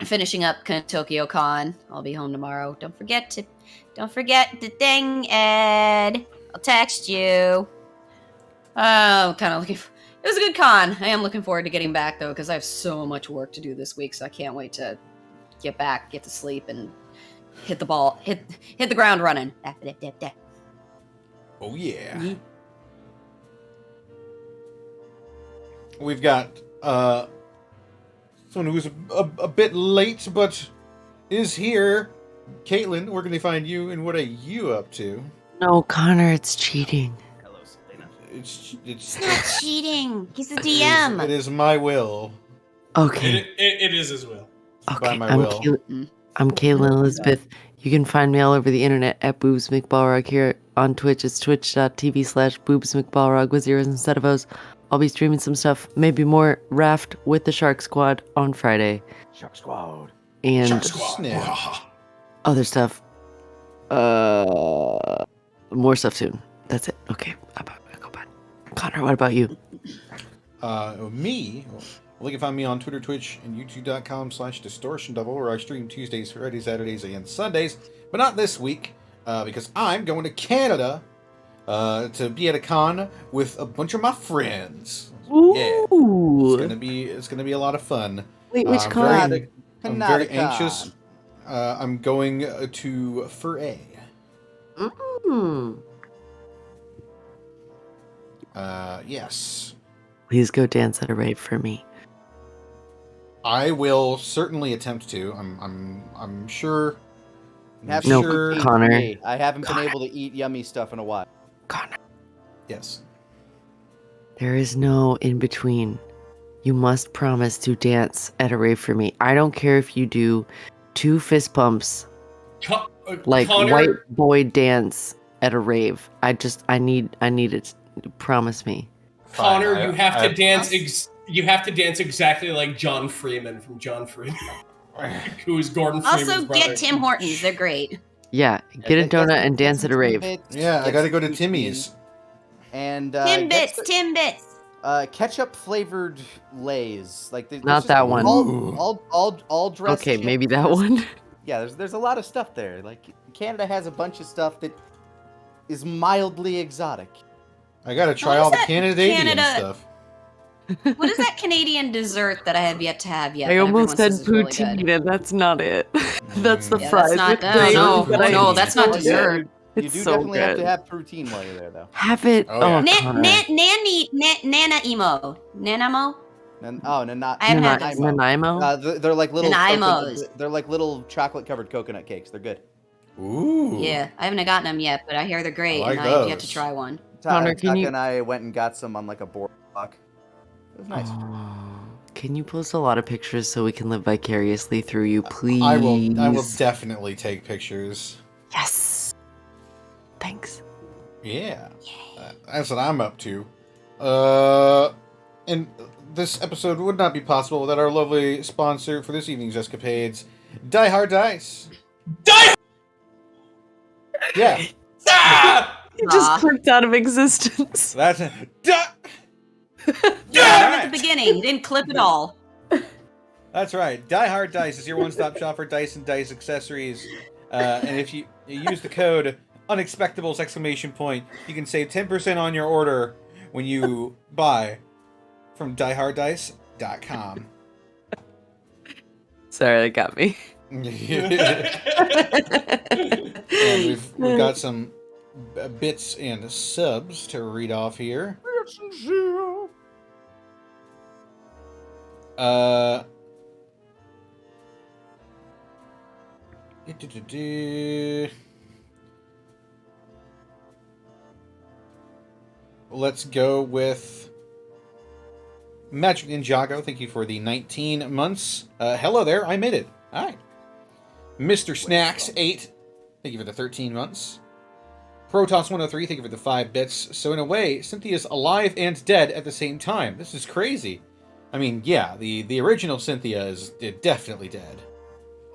finishing up Tokyo Con. I'll be home tomorrow. Don't forget the thing, Ed. I'll text you. Kind of looking. It was a good con. I am looking forward to getting back though, because I have so much work to do this week. So I can't wait to get back, get to sleep, and hit the ground running. Oh yeah. We've got someone who's a bit late, but is here. Caitlin, where can they find you, and what are you up to? No, Connor, it's cheating. Hello, Selena. It's not cheating. He's a DM. It is my will. Okay. It is as well. Okay, By my I'm will. I'm Caitlin Elizabeth. You can find me all over the internet at Boobs McBalrog. Here on Twitch, it's twitch.tv/Boobs McBalrog with zeros instead of O's. I'll be streaming some stuff, maybe more Raft with the Shark Squad on Friday. Shark Squad. And Shark Squad. other stuff. More stuff soon. That's it. Okay. Go bye. Connor, what about you? Me? Well, you can find me on Twitter, Twitch, and YouTube.com/DistortionDouble, where I stream Tuesdays, Fridays, Saturdays, and Sundays. But not this week, because I'm going to Canada to be at a con with a bunch of my friends. Ooh. Yeah. It's gonna be a lot of fun. Wait, which I'm con? I'm very anxious. I'm going to Foray. Yes. Please go dance at a rave for me. I will certainly attempt to. I'm sure. Have No, sure Connor. me. I haven't been able to eat yummy stuff in a while. Connor. Yes. There is no in between. You must promise to dance at a rave for me. I don't care if you do 2 fist pumps, like Connor, white boy dance at a rave. I need it. Promise me. Connor, Fine, you have to dance. You have to dance exactly like John Freeman from John Freeman, who is Gordon Freeman's Also, brother. get Tim Hortons. They're great. Yeah, get a donut and dance at a rave. Yeah, I gotta go to Timmy's. And Timbits. Ketchup flavored Lays. Like Not that one. All dressed. Okay, chips. maybe that one. Yeah, there's a lot of stuff there. Like Canada has a bunch of stuff that is mildly exotic. I gotta try all the Canadian stuff. What is that Canadian dessert that I have yet to have yet? I that almost everyone said says is really poutine, good? and that's not it. That's the Yeah, fries. that's not. with gravy No, that I no, eat. that's not So dessert. good. You It's do so definitely have good. to have poutine while you're there, though. Have it. Oh, yeah. Connor. Nanaimo. Nanamo? Not. I haven't had those. Nanaimo? They're like little. Nanaimos. They're like little chocolate-covered coconut cakes. They're good. Ooh. Yeah, I haven't gotten them yet, but I hear they're great, I like and I have yet to those. try one. Connor, Tuck can you- and I went and got some on like a boardwalk. It was nice. Can you post a lot of pictures so we can live vicariously through you, please? I will definitely take pictures. Yes. Thanks. Yeah. That's what I'm up to. And this episode would not be possible without our lovely sponsor for this evening's escapades, Die Hard Dice. Die! Yeah. It just clicked out of existence. That's At the beginning, you didn't clip it all. That's right. Die Hard Dice is your one-stop shop for dice and dice accessories. And if you use the code Unexpectables ! You can save 10% on your order when you buy from dieharddice.com. Sorry, that got me. And we've got some bits and subs to read off here. Let's go with Magic Ninjago. Thank you for the 19 months. Hello there, I made it. All right. Mr. Snacks 8. Thank you for the 13 months. Protoss 103. Thank you for the 5 bits. So in a way, Cynthia's alive and dead at the same time. This is crazy. I mean, yeah, the original Cynthia is definitely dead.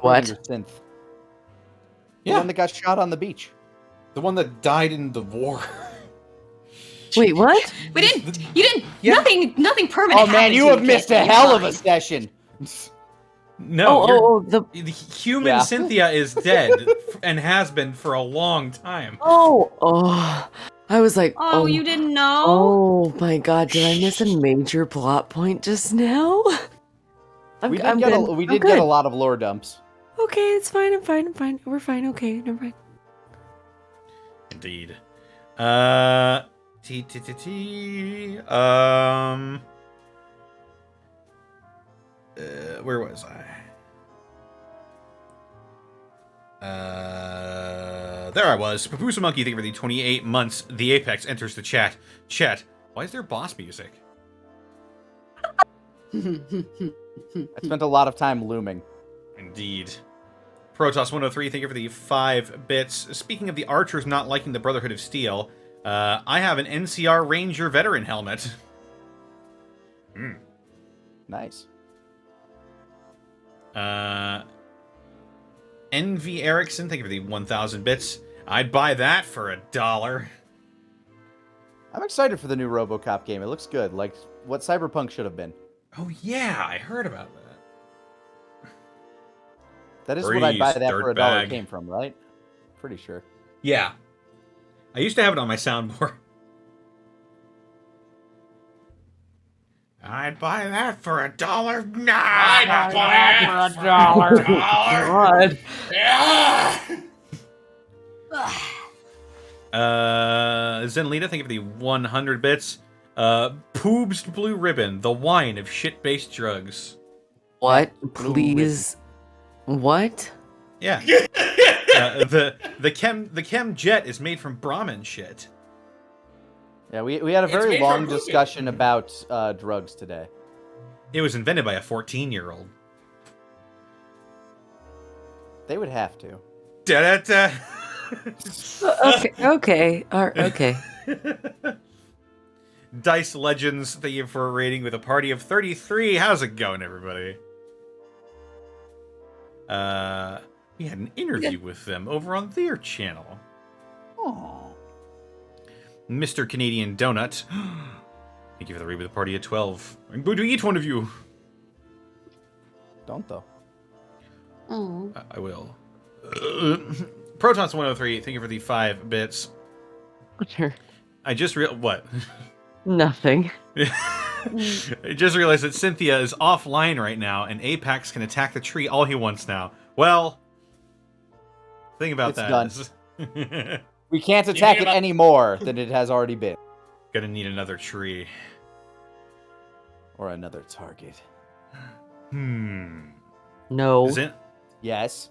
What? Schrödinger's synth. The Yeah. one that got shot on the beach. The one that died in the war. Wait, what? We didn't. You didn't. Yeah. Nothing permanent. Oh man, happened you to have missed a Caitlin. You're hell of a fine. session. No, the the human Yeah. Cynthia is dead and has been for a long time. I was like, Oh, you didn't know? Oh my god, did I miss a major plot point just now? We did I'm get good. we I'm did get a good. lot of lore dumps. Okay, it's fine. I'm fine. We're fine. Okay, never mind. Indeed. Where was I? There I was. Papusa Monkey, thank you for the 28 months. The Apex enters the chat. Chat, why is there boss music? I spent a lot of time looming. Indeed. Protoss103, thank you for the 5 bits. Speaking of the archers not liking the Brotherhood of Steel, I have an NCR Ranger veteran helmet. Nice. NV Erickson, thank you for the 1,000 bits. I'd buy that for $1. I'm excited for the new RoboCop game. It looks good, like what Cyberpunk should have been. Oh yeah, I heard about that. That is what I'd buy Breeze, that for $1 dirtbag. came from, right? Pretty sure. Yeah. I used to have it on my soundboard. I'd buy that for $1. Nah, I'd buy that for $1. God. Zenlita, thank you for the 100 bits. Poobs Blue Ribbon, the wine of shit-based drugs. What? Please. What? Yeah. The chem jet is made from Brahmin shit. Yeah, we had a It's very made long from discussion about drugs today. It was invented by a 14-year-old. They would have to. Da-da-da. Okay. Okay. Dice Legends, thank you for a rating with a party of 33. How's it going, everybody? We had an interview with them over on their channel. Oh. Mr. Canadian Donut, thank you for the raid with a party of 12. I'm going to eat one of you. Don't though. Oh. I will. Protons103, thank you for the 5 bits. Sure. I just what? Nothing. I just realized that Cynthia is offline right now, and Apex can attack the tree all he wants now. Well, think about It's that. done. We can't attack it any more than it has already been. Gonna need another tree. Or another target. No. Is it? Yes.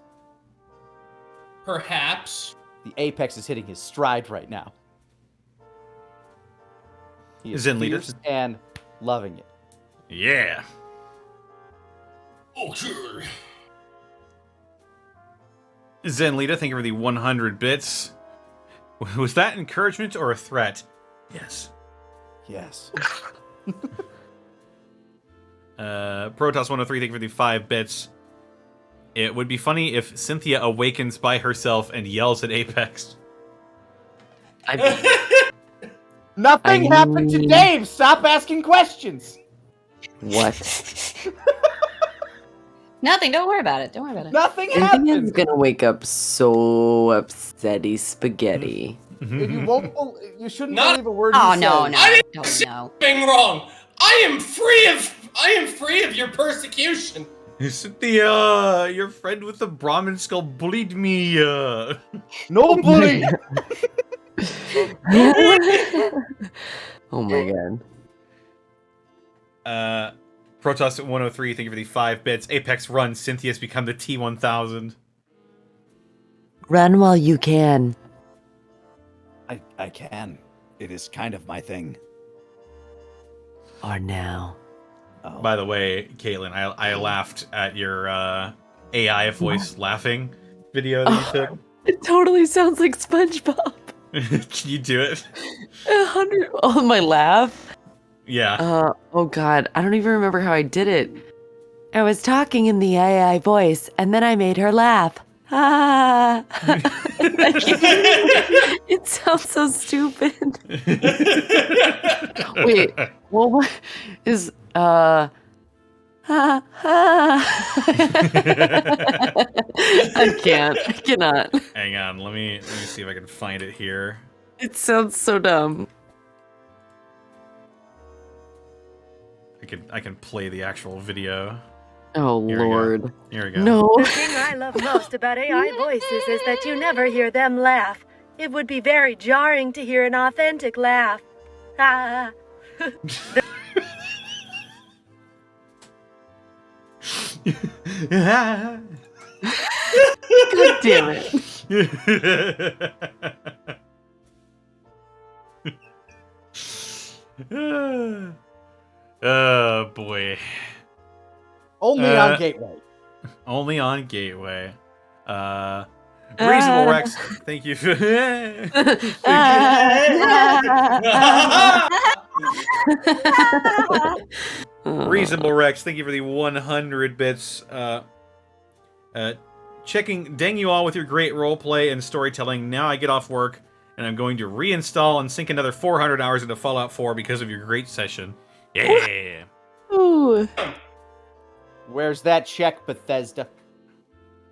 Perhaps. The Apex is hitting his stride right now. He is Zen leader? fierce and loving it. Yeah. Okay. Zenlita, thank you for the 100 bits. Was that encouragement or a threat? Yes. Yes. Protoss103, thank you for the 5 bits. It would be funny if Cynthia awakens by herself and yells at Apex. Nothing happened to Dave! Stop asking questions! What? Nothing. Don't worry about it. Don't worry about it. Nothing Cynthia's happened! gonna wake up so upsetty spaghetti. You won't. You shouldn't Not- believe a word Oh he no, says. no, I didn't don't say know. anything wrong. I am free of your persecution. Cynthia, your friend with the Brahmin skull bullied me. No bully! Oh my god. Protoss103, thank you for the 5 bits. Apex run, Cynthia's become the T1000. Run while you can. I can. It is kind of my thing. Or now. Oh. By the way, Caitlin, I laughed at your AI voice laughing video that you took. It totally sounds like SpongeBob. Can you do it? 100. Oh, my laugh. Yeah. Oh god, I don't even remember how I did it. I was talking in the AI voice, and then I made her laugh. Ah. It sounds so stupid. Wait, well, what is, I cannot. Hang on, let me see if I can find it here. It sounds so dumb. I can play the actual video. Oh, Here we go. Lord. Here we go. No. The thing I love most about AI voices is that you never hear them laugh. It would be very jarring to hear an authentic laugh. Ah. God damn it. Oh, boy. Only on Gateway. Only on Gateway. Reasonable Rex, thank you. Reasonable Rex, thank you for the 100 bits. Dang you all with your great roleplay and storytelling. Now I get off work and I'm going to reinstall and sink another 400 hours into Fallout 4 because of your great session. Yeah. Ooh. Where's that check, Bethesda?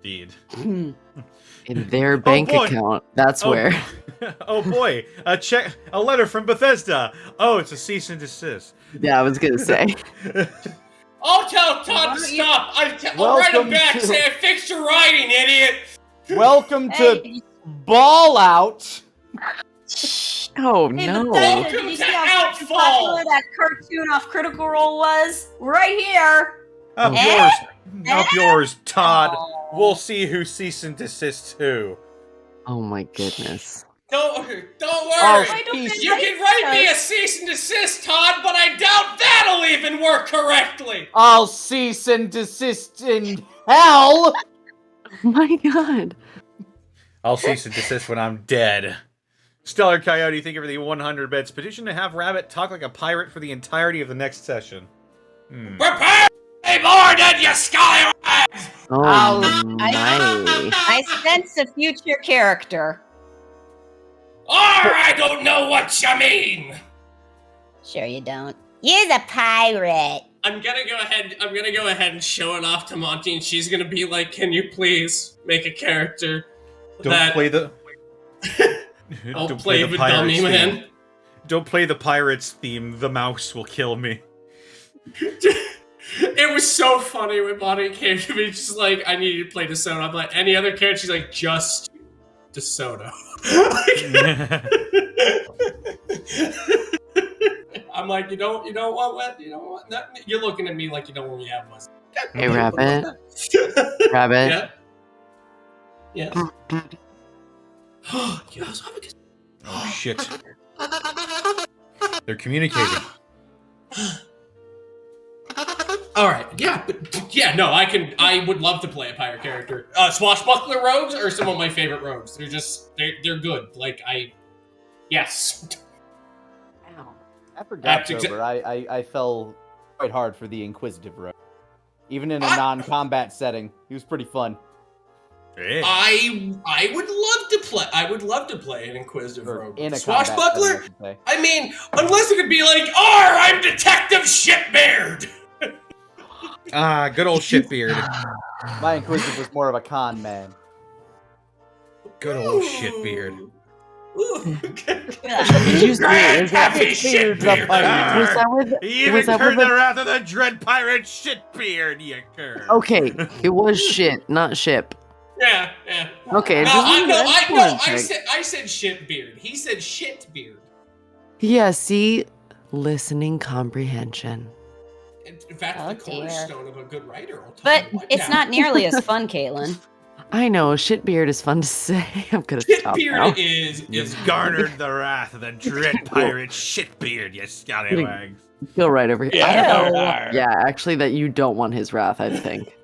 Indeed. In their bank account. That's where. Oh boy, a letter from Bethesda. Oh, it's a cease and desist. Yeah, I was gonna say. I'll tell Todd to stop. I'll write him back. Say I fixed your writing, idiot. Welcome to Ball Out. Oh Hey, no! Bethesda, did you see how fucking popular that cartoon off Critical Role was? Right here. Up yours, Todd. We'll see who cease and desists who. Oh my goodness. Don't worry. You can write me a cease and desist, Todd, but I doubt that'll even work correctly. I'll cease and desist in hell. Oh my god. I'll cease and desist when I'm dead. Stellar Coyote, thank you for the 100 bits. Petition to have Rabbit talk like a pirate for the entirety of the next session. Prepare me more than you scallywags! Oh my. I sense a future character. Or I don't know what you mean. Sure you don't. You're the pirate. I'm gonna go ahead and show it off to Monty, and she's gonna be like, "Can you please make a character?" Don't play the dummy, man. Don't play the pirates theme. The mouse will kill me. It was so funny when Monty came to me, just like, I need you to play DeSoto. I'm like, any other character? She's like, just DeSoto. I'm like, you don't want. You're looking at me like you don't want me to have us. Hey, Rabbit. Rabbit. Yeah. Oh shit. They're communicating. All right, no, I would love to play a pirate character. Swashbuckler rogues are some of my favorite rogues. They're good. Yes. I forgot, Sober. I fell quite hard for the Inquisitive rogue. Even in a non-combat setting, he was pretty fun. Yeah. I would love to play an Inquisitive rogue. In a Swashbuckler? I mean, unless it could be like, I'm Detective Shitbeard! Good old Shitbeard. My Inquisitive was more of a con man. Good old Shitbeard. Did you say is that He even turned the wrath of the dread pirate Shitbeard, you cur. Okay, it was shit, not ship. Yeah. Okay. I said Shitbeard. He said Shitbeard. Yeah, see? Listening comprehension. In fact, the cornerstone of a good writer. But it's not nearly as fun, Caitlin. I know, shitbeard is fun to say. I'm gonna stop now. Shitbeard is garnered the wrath of the dread pirate Shitbeard, you scallywags. Go right over here. Yeah. Yeah, actually, that you don't want his wrath, I think.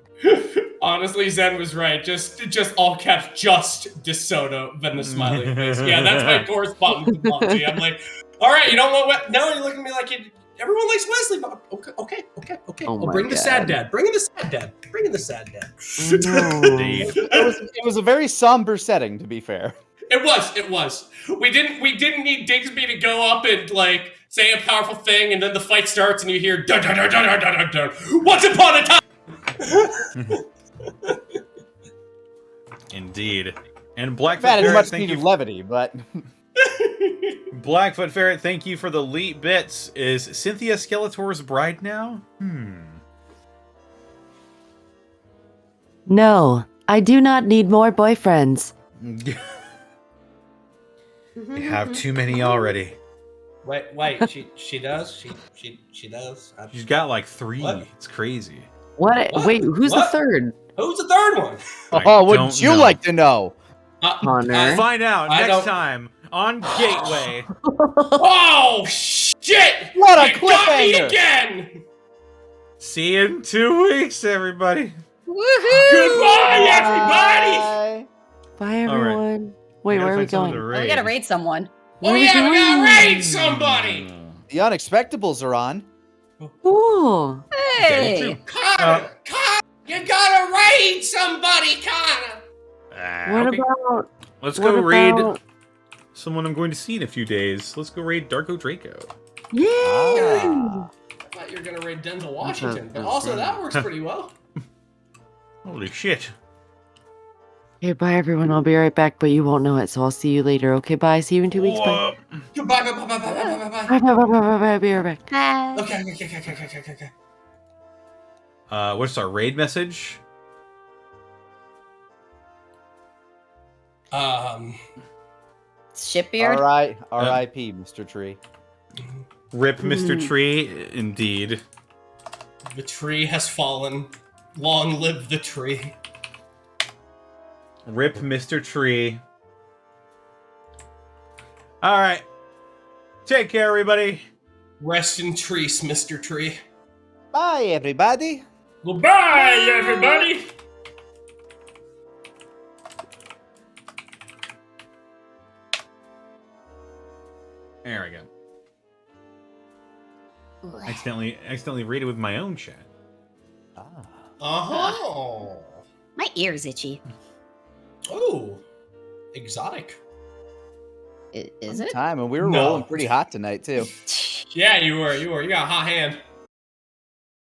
Honestly, Zen was right. Just all caps, just DeSoto, then the smiley face. Yeah, that's my correspondence to Monty. I'm like, all right, you don't want what? No, you look at me like everyone likes Wesley. But okay. Okay. Oh I'll my bring the God. sad dad. Bring in the sad dad. Bring in the sad dad. Indeed. It was a very somber setting, to be fair. It was. We didn't need Digsby to go up and like say a powerful thing, and then the fight starts, and you hear dun dun dun dun dun dun dun. Once upon a time. Indeed. And Blackfoot That is Ferret, much thank needed you. levity, but Blackfoot Ferret, thank you for the leet bits. Is Cynthia Skeletor's bride now? No, I do not need more boyfriends. You have too many already. Wait. She does. She does. She's got like 3. What? It's crazy. What? Wait, who's What? the third? Who's the third one? oh, wouldn't don't you know. like to know? Connor. Find out I next don't- time on Gateway. Oh shit! What a You got me cliffhanger! again. See you in 2 weeks, everybody. Woohoo! Goodbye, everybody. Bye. Bye, everyone. Wait, where are we going? Oh, we gotta raid someone. Oh Where are we yeah, we gotta going? raid somebody. The Unexpectables are on. Cool. Hey! Connor, you gotta raid somebody, Connor. What Okay. about? Let's what go raid about- someone I'm going to see in a few days. Let's go raid Darko Draco. Yay! Ah. I thought you were gonna raid Denzel Washington, but also that works pretty well. Holy shit. Okay, bye, everyone. I'll be right back, but you won't know it, so I'll see you later. Okay, bye. See you in 2 weeks. Bye. Whoa. Goodbye, bye. Bye, bye, bye, bye, bye, bye. I'll be right back. Bye. Okay. What's our raid message? Shipbeard. R.I.P. Mr. Tree. Rip Mr. Tree, indeed. The tree has fallen. Long live the tree. Rip Mr. Tree. Alright. Take care, everybody. Rest in trees, Mr. Tree. Bye, everybody. Goodbye, everybody. There we go. Accidentally raided with my own chat. Oh. My ear's itchy. Oh. Exotic. Is it? Time, and we were No. rolling pretty hot tonight too. Yeah, you were. You got a hot hand.